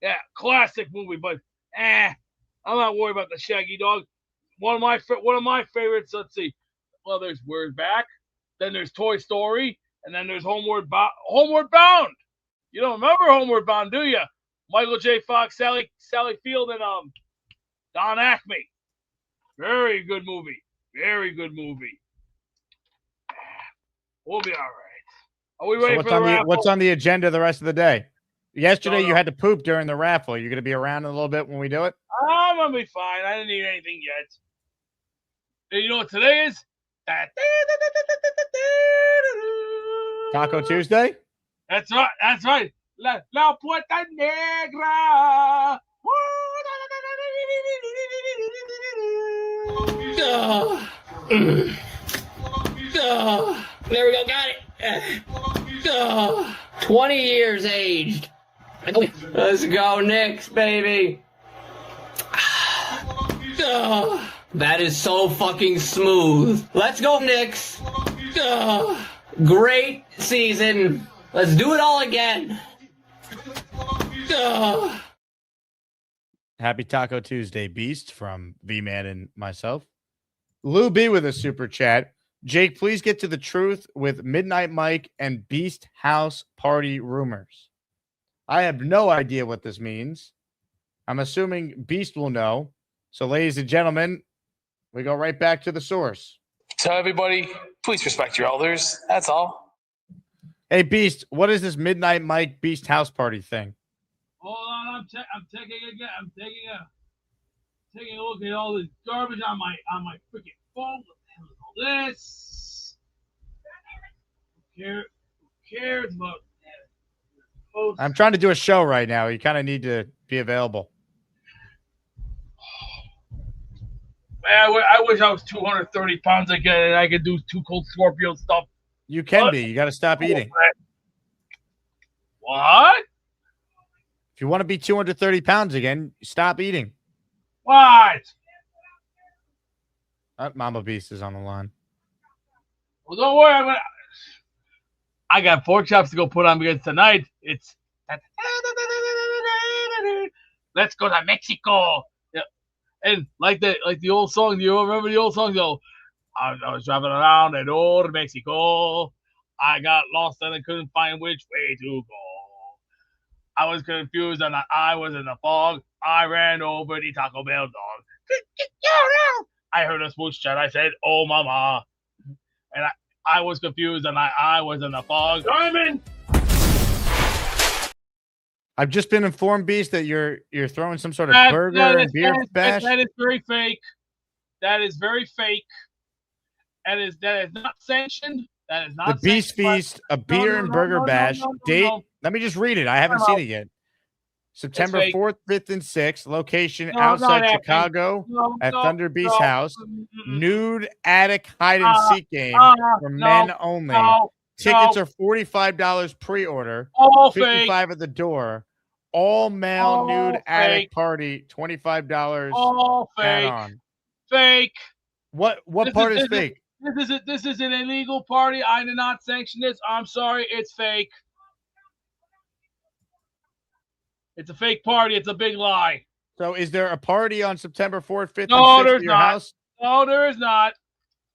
Yeah, classic movie, but I'm not worried about the Shaggy Dog. One of my favorites. Let's see. Well, there's Word Back, then there's Toy Story, and then there's Homeward Bound. You don't remember Homeward Bound, do you? Michael J. Fox, Sally Field, and Don Acme. Very good movie. Very good movie. We'll be all right. Are we ready for the raffle? What's on the agenda the rest of the day? Yesterday, you had to poop during the raffle. You're going to be around in a little bit when we do it? I'm going to be fine. I didn't eat anything yet. And you know what today is? Taco Tuesday? That's right. That's right. La Puerta Negra. There we go. Got it. 20 years aged. Let's go, Knicks, baby. That is so fucking smooth. Let's go, Knicks. Great season. Let's do it all again. Happy Taco Tuesday, Beast, from V-Man and myself. Lou B with a super chat. Jake, please get to the truth with Midnight Mike and Beast House party rumors. I have no idea what this means. I'm assuming Beast will know. So, ladies and gentlemen, we go right back to the source. So, everybody, please respect your elders. That's all. Hey, Beast, what is this Midnight Mike Beast House party thing? Hold on, I'm taking a look at all this garbage on my freaking phone. What the hell is all this? Who cares about posts? I'm trying to do a show right now. You kind of need to be available. Man, I wish I was 230 pounds again and I could do Too Cold Scorpio stuff. You can be. You got to stop eating. What? If you want to be 230 pounds again, stop eating. What? Mama Beast is on the line. Well, don't worry. I got pork chops to go put on because tonight it's let's go to Mexico. Yeah. And like the old song, do you remember the old song? Though I was driving around in old Mexico. I got lost and I couldn't find which way to go. I was confused and I was in the fog. I ran over the Taco Bell dog. I heard a swoosh chat. I said, "Oh, mama," and I was confused and I was in the fog. Diamond. I've just been informed, Beast, that you're throwing some sort of burger and beer bash. That is very fake. That is very fake. That is not sanctioned. That is not the Beast Feast, a beer and burger bash. Date. Let me just read it. I haven't seen it yet. September 4th, 5th, and 6th. Location outside Chicago at Thunder Beast House. Nude attic hide and seek game for men only. Tickets are $45 pre-order. All $55 fake. at the door. All male nude fake. attic party. $25. All fake. Add-on. Fake. What part is fake? This is an illegal party. I did not sanction this. I'm sorry. It's fake. It's a fake party. It's a big lie. So is there a party on September 4th, 5th, No, and 6th there's at your not. house? No, there is not.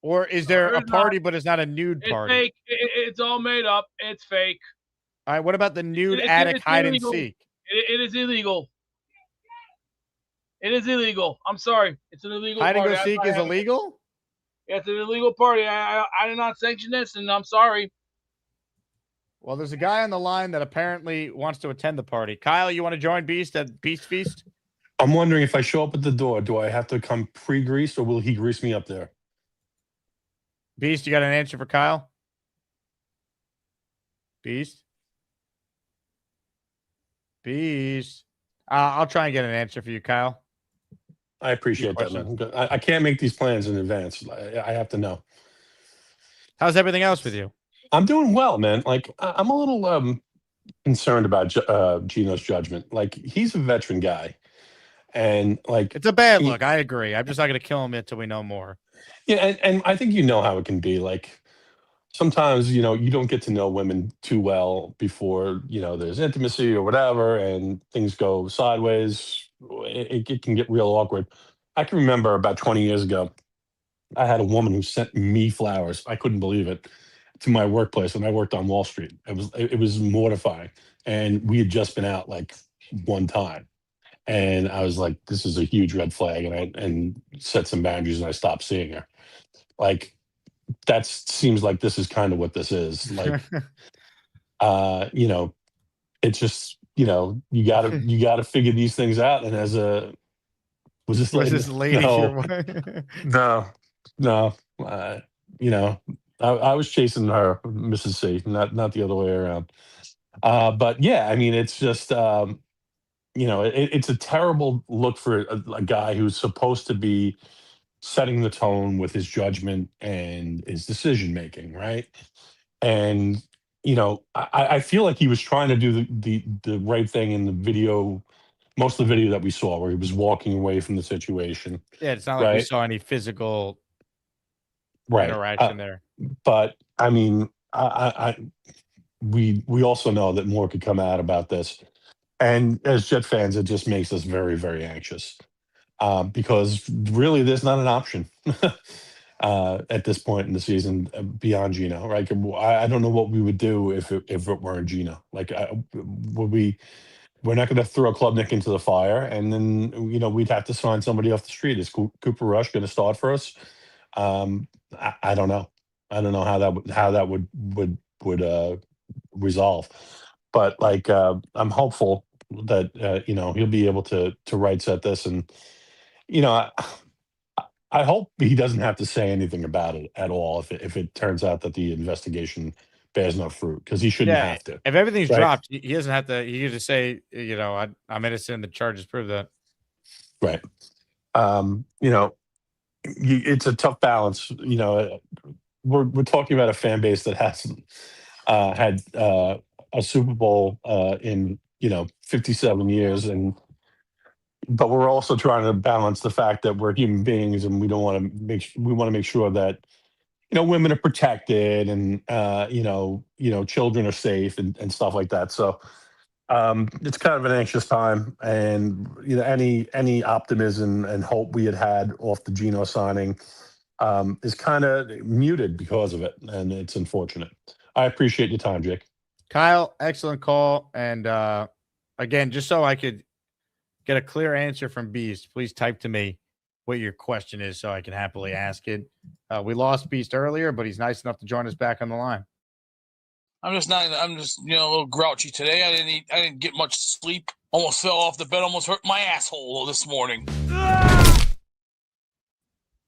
Or is there a There's party, not. but it's not a nude It's party? fake. It's all made up. It's fake. All right, what about the nude It's attic hide illegal. and seek? It is illegal. It is illegal. I'm sorry. It's an illegal Hide and party. go seek is illegal? Yeah, it's an illegal party. I did not sanction this, and I'm sorry. Well, there's a guy on the line that apparently wants to attend the party. Kyle, you want to join Beast at Beast Feast? I'm wondering if I show up at the door, do I have to come pre-greased or will he grease me up there? Beast, you got an answer for Kyle? Beast? Beast. I'll try and get an answer for you, Kyle. I appreciate that, man. I can't make these plans in advance. I have to know. How's everything else with you? I'm doing well, man. Like, I'm a little concerned about Gino's judgment. Like, he's a veteran guy. And, like... It's a bad look. I agree. I'm just not going to kill him until we know more. Yeah, and I think you know how it can be. Like, sometimes, you don't get to know women too well before, there's intimacy or whatever, and things go sideways. It can get real awkward. I can remember about 20 years ago, I had a woman who sent me flowers. I couldn't believe it, to my workplace, and I worked on Wall Street. It was mortifying. And we had just been out like one time. And I was like, this is a huge red flag. And set some boundaries, and I stopped seeing her. Like, that seems like this is kind of what this is. Like, it's just, you gotta figure these things out. And as was this lady? No. No. I was chasing her, Mrs. C, not the other way around. But yeah, I mean, it's just it's a terrible look for a guy who's supposed to be setting the tone with his judgment and his decision making, right? And I feel like he was trying to do the right thing in the video, most of the video that we saw, where he was walking away from the situation. Yeah, it's not like we Right. saw any physical Right. interaction there. But I mean, we also know that more could come out about this, and as Jet fans, it just makes us very, very anxious because really, there's not an option at this point in the season beyond Gino. Right? I don't know what we would do if it weren't Gino. Like, would we? We're not going to throw Club Nick into the fire, and then we'd have to sign somebody off the street. Is Cooper Rush going to start for us? I don't know. I don't know how that would resolve. But like, I'm hopeful that he'll be able to right set this, and I hope he doesn't have to say anything about it at all if it turns out that the investigation bears no fruit, because he shouldn't Yeah, have to. if everything's right? dropped, he doesn't have to. He can just say, I'm innocent. The charges prove that. Right. It's a tough balance. We're talking about a fan base that hasn't had a Super Bowl in 57 years, but we're also trying to balance the fact that we're human beings, and we want to make sure that women are protected, and children are safe, and stuff like that. So it's kind of an anxious time, and any optimism and hope we had off the Geno signing is kind of muted because of it, and it's unfortunate. I appreciate your time, Jake. Kyle, excellent call. And again, just so I could get a clear answer from Beast, please type to me what your question is so I can happily ask it. We lost Beast earlier, but he's nice enough to join us back on the line. I'm just a little grouchy today. I didn't get much sleep. Almost fell off the bed. Almost hurt my asshole this morning.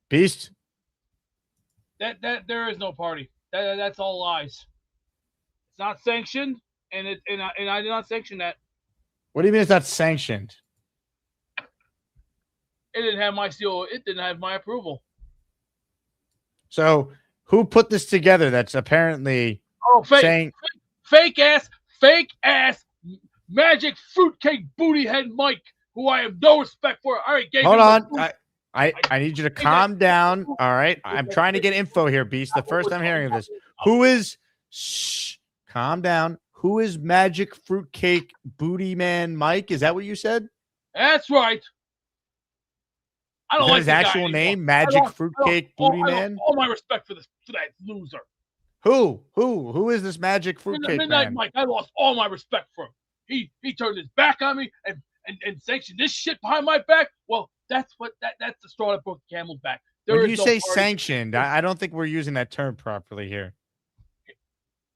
Beast? That there is no party. That's all lies. It's not sanctioned, and I did not sanction that. What do you mean it's not sanctioned? It didn't have my seal. It didn't have my approval. So who put this together? That's apparently saying fake ass magic fruitcake booty head Mike, who I have no respect for. All right, hold on. I need you to calm down. All right. I'm trying to get info here, Beast. The first I'm hearing of this. Who is calm down. Who is Magic Fruitcake Booty Man Mike? Is that what you said? That's right. I don't like his actual name, Magic Fruitcake Booty Man. All my respect for that loser. Who is this Magic Fruitcake Midnight Man? Mike. I lost all my respect for him. He turned his back on me and sanctioned this shit behind my back. Well, that's the straw that broke the camel's back. When you say sanctioned, I don't think we're using that term properly here.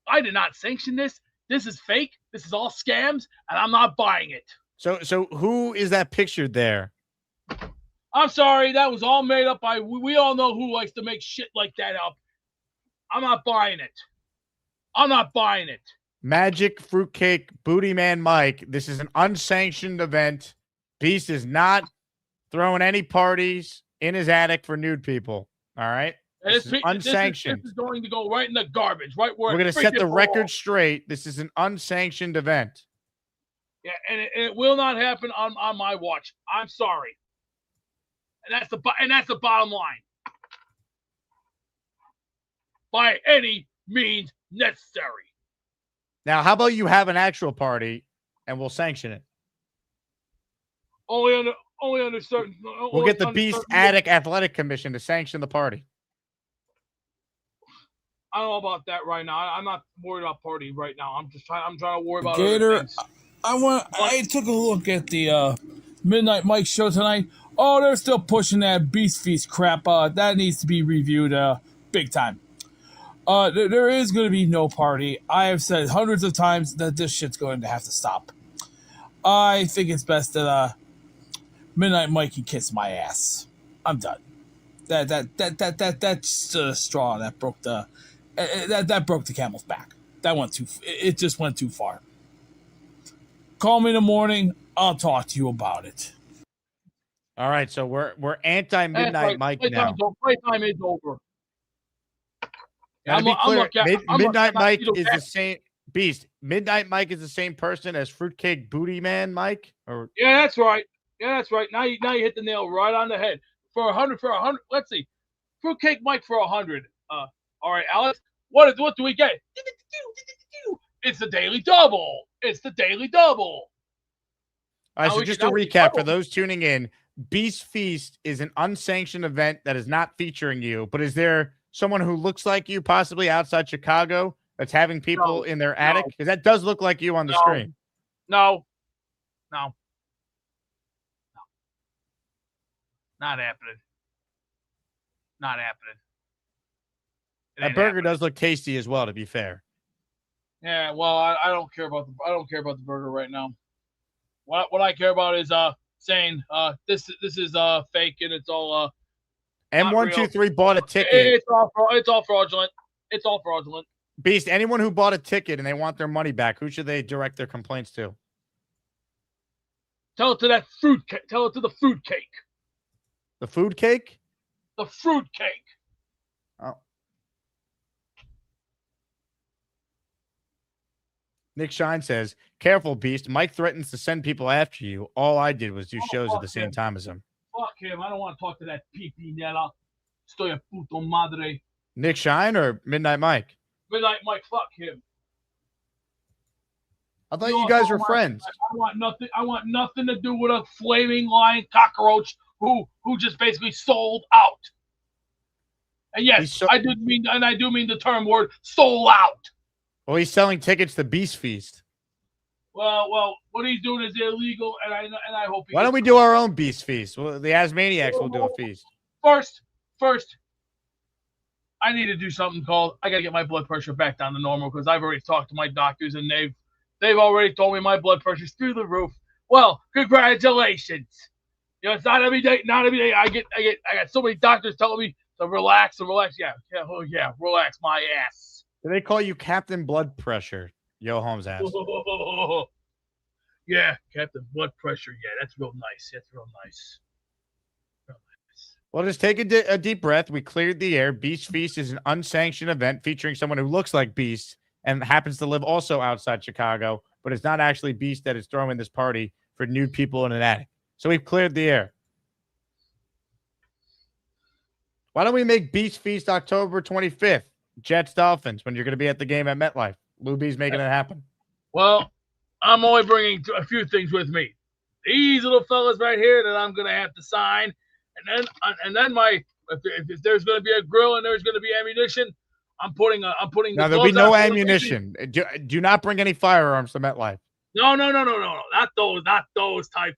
I did not sanction this. This is fake. This is all scams, and I'm not buying it. So who is that pictured there? I'm sorry, that was all made up by. We all know who likes to make shit like that up. I'm not buying it. I'm not buying it. Magic Fruitcake Booty Man Mike. This is an unsanctioned event. Beast is not throwing any parties in his attic for nude people. All right? This is unsanctioned. This is going to go right in the garbage, right where we're going to set the record straight. This is an unsanctioned event. Yeah, and it will not happen on my watch. I'm sorry. And that's the bottom line. By any means necessary. Now, how about you have an actual party and we'll sanction it? Only under certain. We'll get the Beast Attic Athletic Commission to sanction the party. I don't know about that right now. I'm not worried about party right now. I'm trying to worry about Gator. I took a look at the Midnight Mike show tonight. Oh, they're still pushing that Beast Feast crap. That needs to be reviewed big time. There is going to be no party. I have said hundreds of times that this shit's going to have to stop. I think it's best that Midnight Mike can kiss my ass. I'm done. That's the straw that broke the That broke the camel's back. That went too. It just went too far. Call me in the morning. I'll talk to you about it. All right, so we're anti Midnight Mike now. Playtime is over. Gotta be clear. Midnight Mike is the same beast. Midnight Mike is the same person as Fruitcake Booty Man Mike. Or yeah, that's right. Yeah, that's right. Now you hit the nail right on the head. For 100. Let's see. Fruitcake Mike for 100. All right, Alex. What do we get? It's the daily double. It's the daily double. All right, so just to recap for those tuning in, Beast Feast is an unsanctioned event that is not featuring you, but is there someone who looks like you possibly outside Chicago that's having people in their attic? Because that does look like you on the screen. No. Not happening. Not happening. That burger does look tasty as well, to be fair. Yeah, well, I don't care about the burger right now. What I care about is saying this is fake and it's all M123 bought a ticket. It's all fraudulent. It's all fraudulent. Beast, anyone who bought a ticket and they want their money back, who should they direct their complaints to? Tell it to that fruit cake. Tell it to the fruit cake. The food cake? The fruit cake. Oh. Nick Shine says, careful, Beast. Mike threatens to send people after you. All I did was do shows at the same time as him. Fuck him. I don't want to talk to that pipinella. Estoy a puto madre. Nick Shine or Midnight Mike? Midnight Mike, fuck him. I thought you guys were friends. I want nothing to do with a flaming lion cockroach who just basically sold out. And yes, I do mean the term word sold out. Well, he's selling tickets to Beast Feast. Well, what he's doing is illegal, and I hope. Why don't we do our own Beast Feast? Well, the Asmaniacs will do a feast. First, I need to do something called. I gotta get my blood pressure back down to normal because I've already talked to my doctors and they've already told me my blood pressure's through the roof. Well, congratulations. You know, it's not every day. Not every day. I got so many doctors telling me to relax and relax. Yeah, relax my ass. Do they call you Captain Blood Pressure? Yo, Holmes asked. Yeah, Captain Blood Pressure. Yeah, that's real nice. That's real nice. Well, just take a deep breath. We cleared the air. Beast Feast is an unsanctioned event featuring someone who looks like Beast and happens to live also outside Chicago, but it's not actually Beast that is throwing this party for nude people in an attic. So we've cleared the air. Why don't we make Beast Feast October 25th? Jets Dolphins, when you're going to be at the game at MetLife. Luby's making it happen. Well, I'm only bringing a few things with me. These little fellas right here that I'm going to have to sign. And then if there's going to be a grill and there's going to be ammunition, I'm putting. Now there'll be no ammunition. Do not bring any firearms to MetLife. No, not those type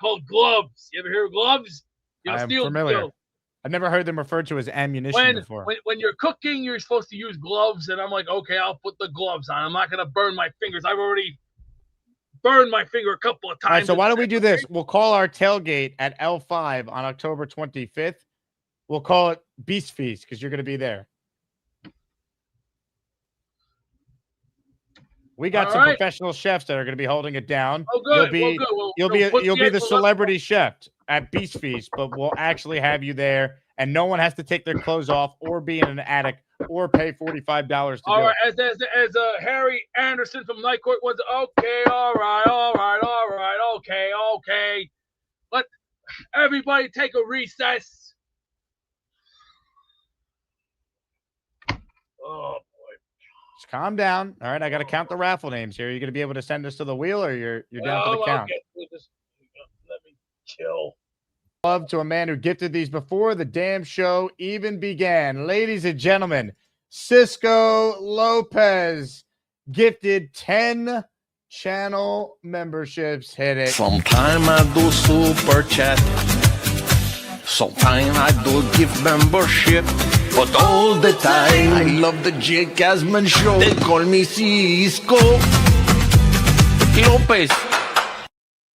called gloves. You ever hear of gloves? I'm familiar. Gloves. I've never heard them referred to as ammunition before. When you're cooking, you're supposed to use gloves, and I'm like, okay, I'll put the gloves on. I'm not going to burn my fingers. I've already burned my finger a couple of times. All right, so why don't we do this? We'll call our tailgate at L5 on October 25th. We'll call it Beast Feast because you're going to be there. We got some professional chefs that are going to be holding it down. Oh, good. You'll be the celebrity chef at Beast Feast, but we'll actually have you there, and no one has to take their clothes off or be in an attic or pay $45 to all do right, it. As Harry Anderson from Night Court was, okay, all right, okay. Let everybody take a recess. Oh. Just calm down. All right, I got to count the raffle names here. Are you going to be able to send us to the wheel, or you're down for the count? Okay. Let me chill. Love to a man who gifted these before the damn show even began. Ladies and gentlemen, Cisco Lopez gifted 10 channel memberships. Hit it. Sometime I do super chat. Sometime I do gift membership. But all the time, I love the Jake Asman Show. They call me Cisco Lopez.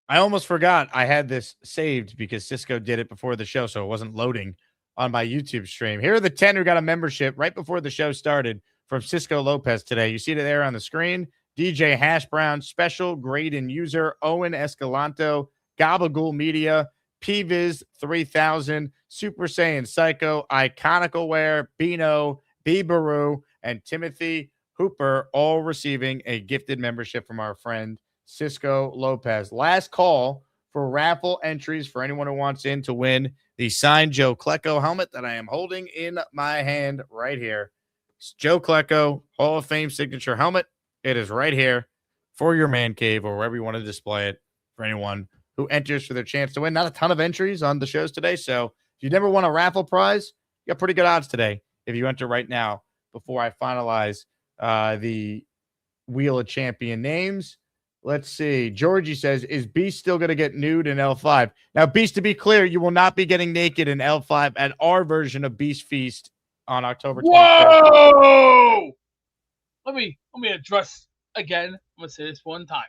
I almost forgot I had this saved because Cisco did it before the show, so it wasn't loading on my YouTube stream. Here are the 10 who got a membership right before the show started. from Cisco Lopez today. You see it there on the screen. DJ Hash Brown, Special, Grade and User, Owen Escalanto, Gabagool Media, PViz 3000, Super Saiyan Psycho, Iconicalware, Bino, Bibaru, and Timothy Hooper, all receiving a gifted membership from our friend Cisco Lopez. Last call for raffle entries for anyone who wants in to win the signed Joe Klecko helmet that I am holding in my hand right here. It's Joe Klecko Hall of Fame signature helmet. It is right here for your man cave or wherever you want to display it for anyone who enters for their chance to win. Not a ton of entries on the shows today, so if you never won a raffle prize, you got pretty good odds today if you enter right now before I finalize the Wheel of Champion names. Let's see. Georgie says, is Beast still going to get nude in L5? Now, Beast, to be clear, you will not be getting naked in L5 at our version of Beast Feast on October 25th. Whoa! Let me address again. I'm going to say this one time.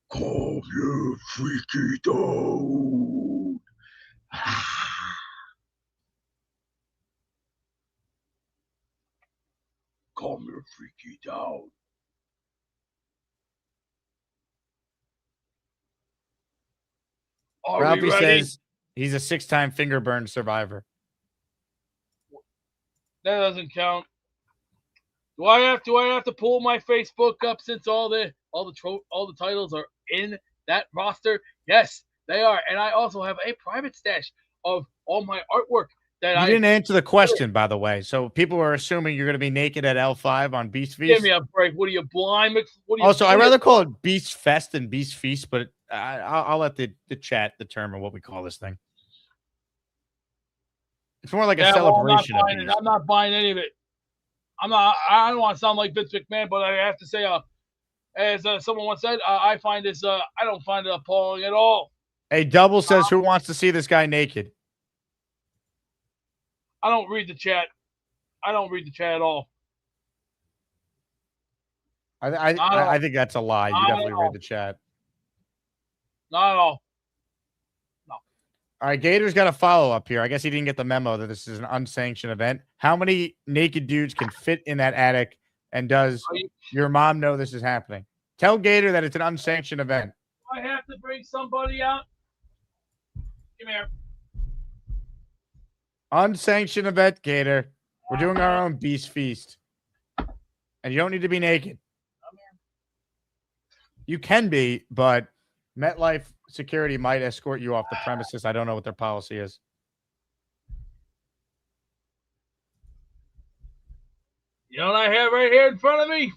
Calm your freaky down. Calm your freaky down. Ralphie says he's a 6-time finger burn survivor. That doesn't count. Do I have to pull my Facebook up since all the titles are in that roster? Yes, they are. And I also have a private stash of all my artwork that You didn't answer the question, by the way. So people are assuming you're going to be naked at L5 on Beast Feast. Give me a break. What are you, blind? Also, I'd rather call it Beast Fest than Beast Feast, but I'll let the chat determine what we call this thing. It's more like a celebration of Beast. I'm not buying any of it. I don't want to sound like Vince McMahon, but I have to say, as someone once said, I find this. I don't find it appalling at all. A double says, who wants to see this guy naked? I don't read the chat. I don't read the chat at all. I think that's a lie. You definitely read the chat. Not at all. All right, Gator's got a follow-up here. I guess he didn't get the memo that this is an unsanctioned event. How many naked dudes can fit in that attic, and does your mom know this is happening? Tell Gator that it's an unsanctioned event. I have to bring somebody out. Come here. Unsanctioned event, Gator. We're doing our own Beast Feast. And you don't need to be naked. You can be, but MetLife security might escort you off the premises. I don't know what their policy is. You know what I have right here in front of me?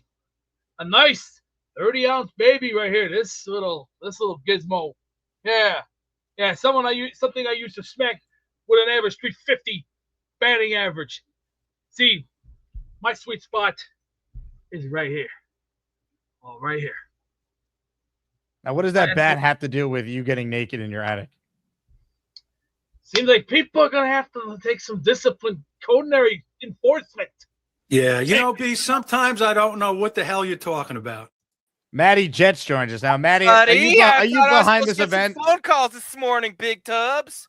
A nice 30-ounce baby right here. This little gizmo. Yeah. Something I used to smack with an average 350 batting average. See, my sweet spot is right here. Oh, right here. Now, what does that bat have to do with you getting naked in your attic? Seems like people are going to have to take some disciplinary enforcement. Yeah, B, sometimes I don't know what the hell you're talking about. Maddie Jets joins us now. Maddie, are you behind this event? Phone calls this morning, Big Tubs.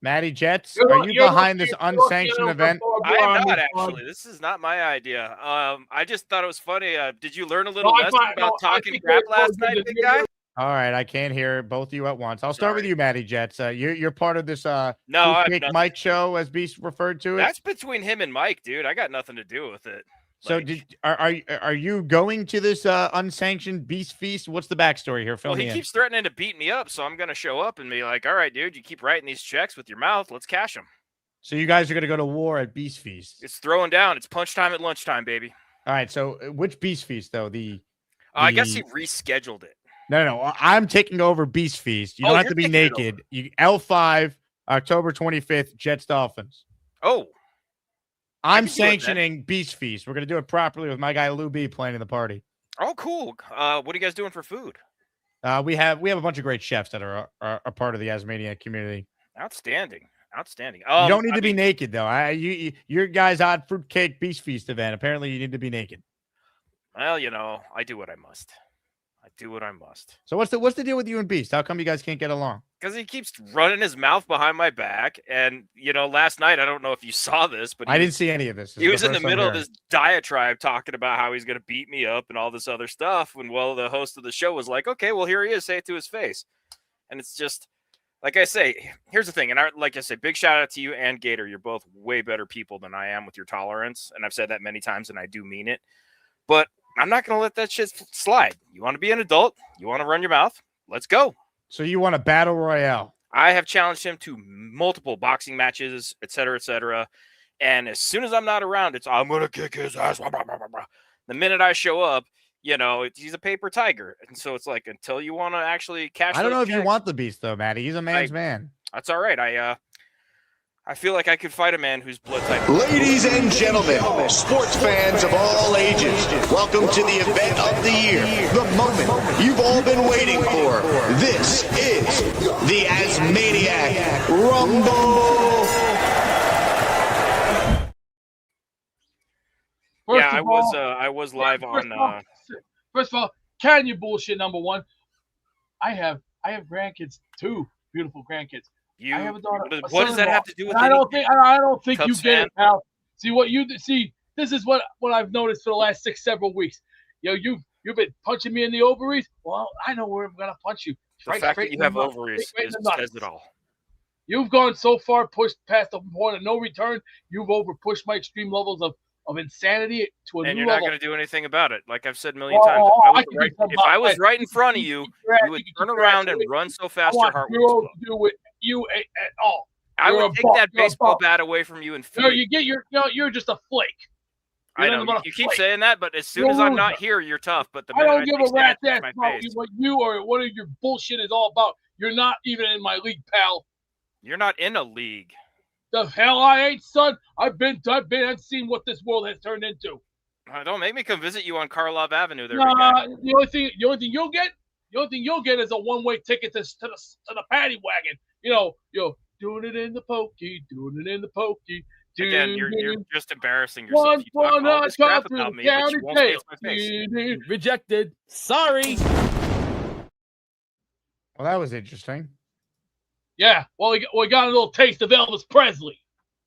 Maddie Jets, are you behind this unsanctioned event? I am not, actually. This is not my idea. I just thought it was funny. Did you learn a little lesson about talking crap last night, big guy? All right, I can't hear both of you at once. I'll start with you, Maddie Jets. You're part of this Mike show, as Beast referred to it. That's between him and Mike, dude. I got nothing to do with it. So are you going to this unsanctioned Beast Feast? What's the backstory here? He keeps threatening to beat me up, so I'm going to show up and be like, all right, dude, you keep writing these checks with your mouth. Let's cash them. So you guys are going to go to war at Beast Feast. It's throwing down. It's punch time at lunchtime, baby. All right, so which Beast Feast, though? I guess he rescheduled it. No, I'm taking over Beast Feast. You don't have to be naked. L5, October 25th, Jets Dolphins. Oh. I'm sanctioning Beast Feast. We're going to do it properly with my guy Lou B playing in the party. Oh, cool. What are you guys doing for food? We have a bunch of great chefs that are a part of the Asmania community. Outstanding. You don't need to be naked, though. Your guys' odd fruitcake Beast Feast event. Apparently, you need to be naked. Well, I do what I must. I do what I must. So what's the deal with you and Beast? How come you guys can't get along? Because he keeps running his mouth behind my back. And, last night, I don't know if you saw this, but I didn't see any of this. He was in the middle of this diatribe talking about how he's going to beat me up and all this other stuff. And, the host of the show was like, okay, well, here he is. Say it to his face. And it's just, like I say, here's the thing. And like I say, big shout out to you and Gator. You're both way better people than I am with your tolerance. And I've said that many times, and I do mean it. But I'm not going to let that shit slide. You want to be an adult? You want to run your mouth? Let's go. So you want a battle royale? I have challenged him to multiple boxing matches, et cetera, et cetera. And as soon as I'm not around, I'm going to kick his ass. The minute I show up, he's a paper tiger. And so it's like, until you want to actually cash I don't know if checks, you want the Beast, though, Matty. He's a man's man. That's all right. I feel like I could fight a man who's blood type. Ladies and gentlemen, sports fans of all ages, welcome to the event of the year, the moment you've all been waiting for. This is the Asmaniac Rumble. I was live on. First of all, can you bullshit? Number one, I have grandkids too, beautiful grandkids. I have a daughter. What does that have to do with? I don't think you get it, pal. See. This is what I've noticed for the last several weeks. You've been punching me in the ovaries. Well, I know where I'm gonna punch you. The fact that you have ovaries says it all. You've gone so far, pushed past the point of no return. You've overpushed my extreme levels of insanity to a new level. And you're not going to do anything about it. Like I've said a million times. If I was right in front of you, you would turn around and run so fast your heart would explode. To do with you at all. I would take that baseball bat away from you and feed you're just a flake. I know you keep saying that, but as soon as I'm not here, you're tough. But the I don't give a rat's ass about what you or what your bullshit is all about. You're not even in my league, pal. You're not in a league. The hell I ain't, son. I've seen what this world has turned into. Don't make me come visit you on Karlov Avenue. There, the only thing you'll get is a one-way ticket to the paddy wagon. Doing it in the pokey, doing it in the pokey. Again, you're just embarrassing yourself. You talk all this crap about me, but you won't say it's my face. Rejected. Sorry. Well, that was interesting. Yeah, well, we got a little taste of Elvis Presley.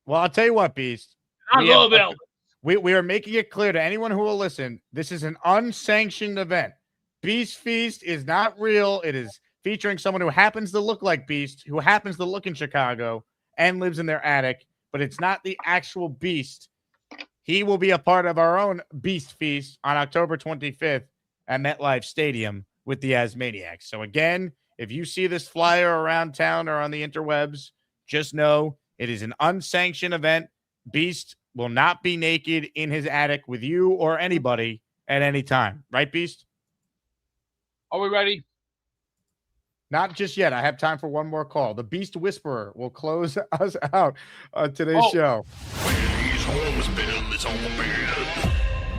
Well, I'll tell you what, Beast. I love Elvis. We are making it clear to anyone who will listen, this is an unsanctioned event. Beast Feast is not real. It is featuring someone who happens to look like Beast, who happens to look in Chicago and lives in their attic, but it's not the actual Beast. He will be a part of our own Beast Feast on October 25th at MetLife Stadium with the Asmaniacs. So again, if you see this flyer around town or on the interwebs, just know it is an unsanctioned event. Beast will not be naked in his attic with you or anybody at any time. Right, Beast? Are we ready? Not just yet. I have time for one more call. The Beast Whisperer will close us out on today's show. His home smell is on the bed.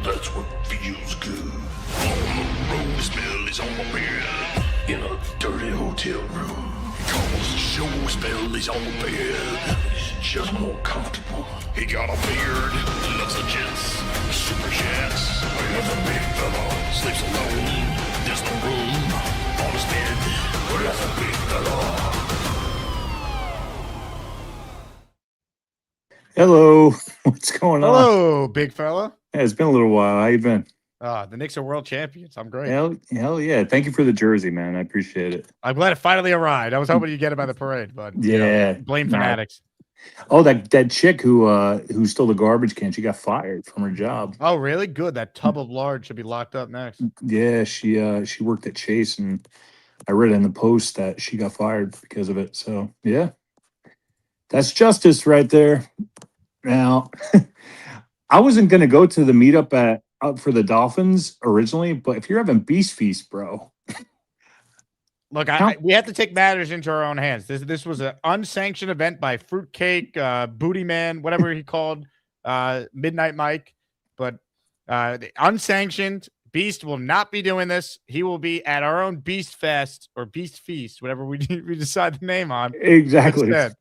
That's what feels good. On the road, smell is on the bed. In a dirty hotel room. Cause the show smell is on the bed. It's just more comfortable. He got a beard, loves the jets, super chats. Where's a big fella, sleeps alone. There's no room on his bed. Where's a big fella? Hello, what's going on? Hello, big fella. Yeah, it's been a little while. How you been? The Knicks are world champions. I'm great. Hell yeah. Thank you for the jersey, man. I appreciate it. I'm glad it finally arrived. I was hoping you'd get it by the parade, but blame fanatics. Oh, that chick who stole the garbage can, she got fired from her job. Oh, really? Good. That tub of lard should be locked up next. Yeah, she worked at Chase, and I read in the Post that she got fired because of it. So yeah, that's justice right there. Now, I wasn't gonna go to the meetup for the Dolphins originally, but if you're having Beast Feast, bro. Look, we have to take matters into our own hands. This was an unsanctioned event by Fruitcake, Booty Man, whatever he called, Midnight Mike. But unsanctioned, Beast will not be doing this. He will be at our own Beast Fest or Beast Feast, whatever we decide the name on. Exactly. Instead.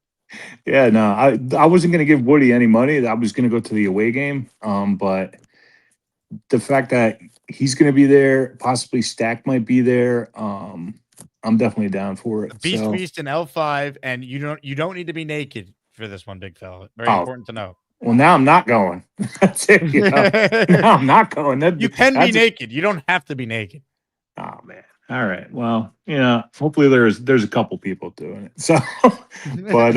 Yeah, no, I wasn't going to give Woody any money. I was going to go to the away game. But the fact that he's going to be there. Possibly Stack might be there. I'm definitely down for it. Beast So, Feast and L5, and you don't need to be naked for this one, big fella. Very Oh. important to know. well, now I'm not going. That's it. Now I'm not going. You can be naked. You don't have to be naked. Oh man. All right. Well, hopefully there's a couple people doing it. So, but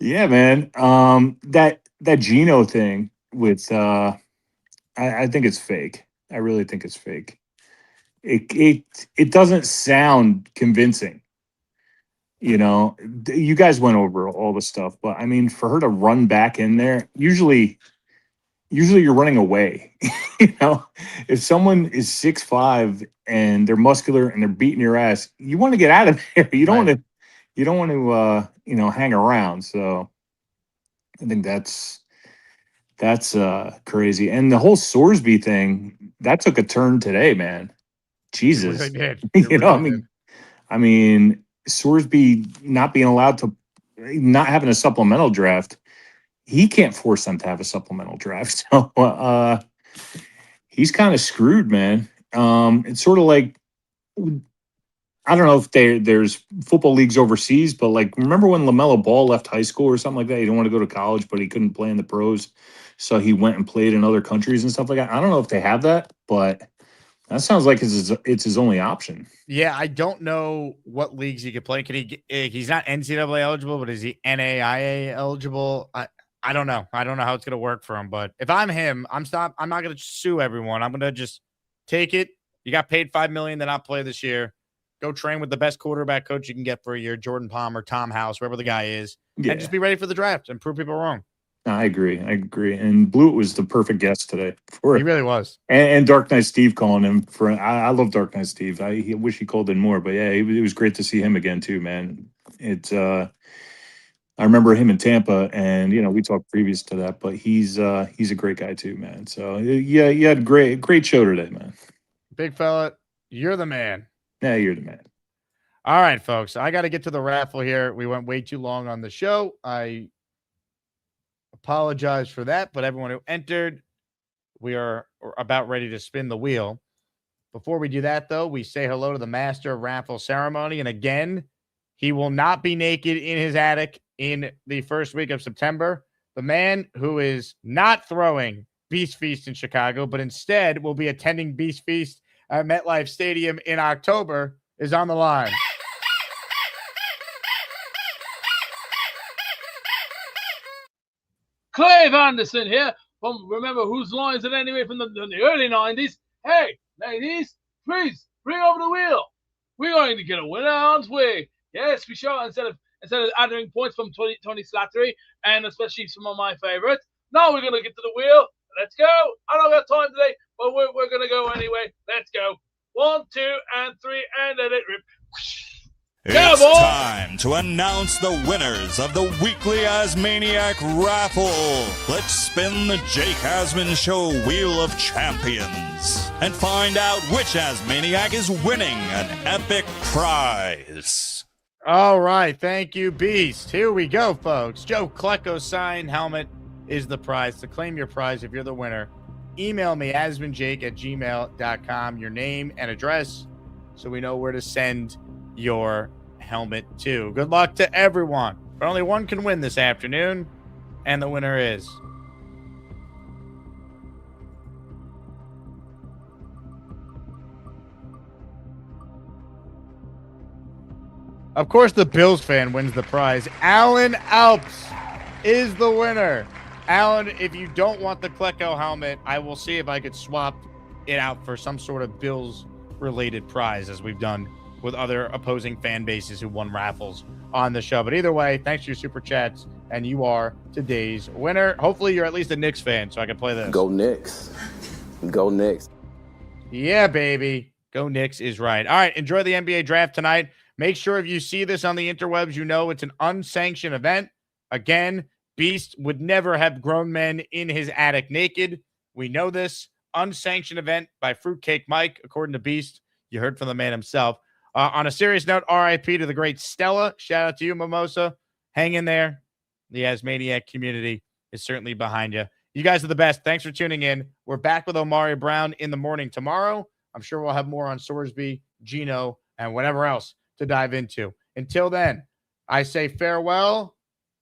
yeah, man. That Geno thing with I think it's fake. I really think it's fake. It doesn't sound convincing. You guys went over all the stuff, but I mean, for her to run back in there, usually you're running away. If someone is 6'5" and they're muscular and they're beating your ass, you want to get out of there. You don't want to hang around. So I think that's crazy. And the whole Sorsby thing, that took a turn today, man. Jesus. It really did. I mean, Sorsby not being allowed to, not having a supplemental draft, he can't force them to have a supplemental draft. So he's kind of screwed, man. It's sort of like, I don't know if there's football leagues overseas, but like, remember when LaMelo Ball left high school or something like that? He didn't want to go to college, but he couldn't play in the pros. So he went and played in other countries and stuff like that. I don't know if they have that, but that sounds like it's his only option. Yeah, I don't know what leagues he could play. Can he? He's not NCAA eligible, but is he NAIA eligible? I don't know. I don't know how it's gonna work for him. But if I'm him, I'm not gonna sue everyone. I'm gonna just take it. You got paid $5 million to not play this year. Go train with the best quarterback coach you can get for a year, Jordan Palmer, Tom House, whoever the guy is, and just be ready for the draft and prove people wrong. I agree. And Blewett was the perfect guest today. He really was. And Dark Knight Steve calling him for. I love Dark Knight Steve. I wish he called in more, but yeah, it was great to see him again too, man. It's I remember him in Tampa, and we talked previous to that, but he's a great guy too, man. So yeah, you had a great show today, man. Big fella, you're the man. Yeah, you're the man. All right, folks. I got to get to the raffle here. We went way too long on the show. I apologize for that, but everyone who entered, we are about ready to spin the wheel. Before we do that, though, we say hello to the master raffle ceremony. And again, he will not be naked in his attic in the first week of September. The man who is not throwing Beast Feast in Chicago, but instead will be attending Beast Feast at MetLife Stadium in October is on the line. Clive Anderson here from Remember Whose Line Is It Anyway from the early 90s. Hey, ladies, please bring over the wheel. We're going to get a winner, aren't we? Yes, we sure. Instead of adding points from Tony Slattery and especially some of my favorites. Now we're going to get to the wheel. Let's go. I don't got time today, but we're going to go anyway. Let's go. 1, 2, and 3, and let it rip. It's time to announce the winners of the weekly Asmaniac raffle. Let's spin the Jake Asman Show Wheel of Champions and find out which Asmaniac is winning an epic prize. All right. Thank you, Beast. Here we go, folks. Joe Klecko signed helmet is the prize. To claim your prize, if you're the winner, email me, asmanjake@gmail.com, your name and address so we know where to send your helmet to. Good luck to everyone. But only one can win this afternoon, and the winner is of course the Bills fan wins the prize. Alan Alps is the winner. Alan, if you don't want the Klecko helmet, I will see if I could swap it out for some sort of Bills related prize, as we've done with other opposing fan bases who won raffles on the show. But either way, thanks for your super chats, and you are today's winner. Hopefully you're at least a Knicks fan so I can play this. Go Knicks. Go Knicks. Yeah, baby. Go Knicks is right. All right, enjoy the NBA draft tonight. Make sure if you see this on the interwebs, you know it's an unsanctioned event. Again, Beast would never have grown men in his attic naked. We know this. Unsanctioned event by Fruitcake Mike, according to Beast. You heard from the man himself. On a serious note, RIP to the great Stella. Shout out to you, Mimosa. Hang in there. The Asmaniac community is certainly behind you. You guys are the best. Thanks for tuning in. We're back with Omari Brown in the morning tomorrow. I'm sure we'll have more on Sorsby, Gino, and whatever else to dive into. Until then, I say farewell,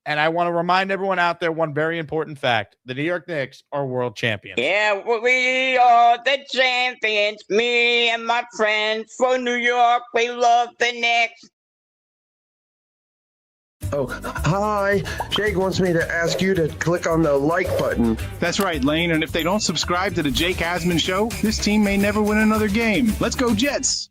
and I want to remind everyone out there one very important fact. The New York Knicks are world champions. Yeah, we are the champions. Me and my friends from New York, we love the Knicks. Oh, hi. Jake wants me to ask you to click on the like button. That's right, Lane. And if they don't subscribe to the Jake Asman Show, this team may never win another game. Let's go, Jets.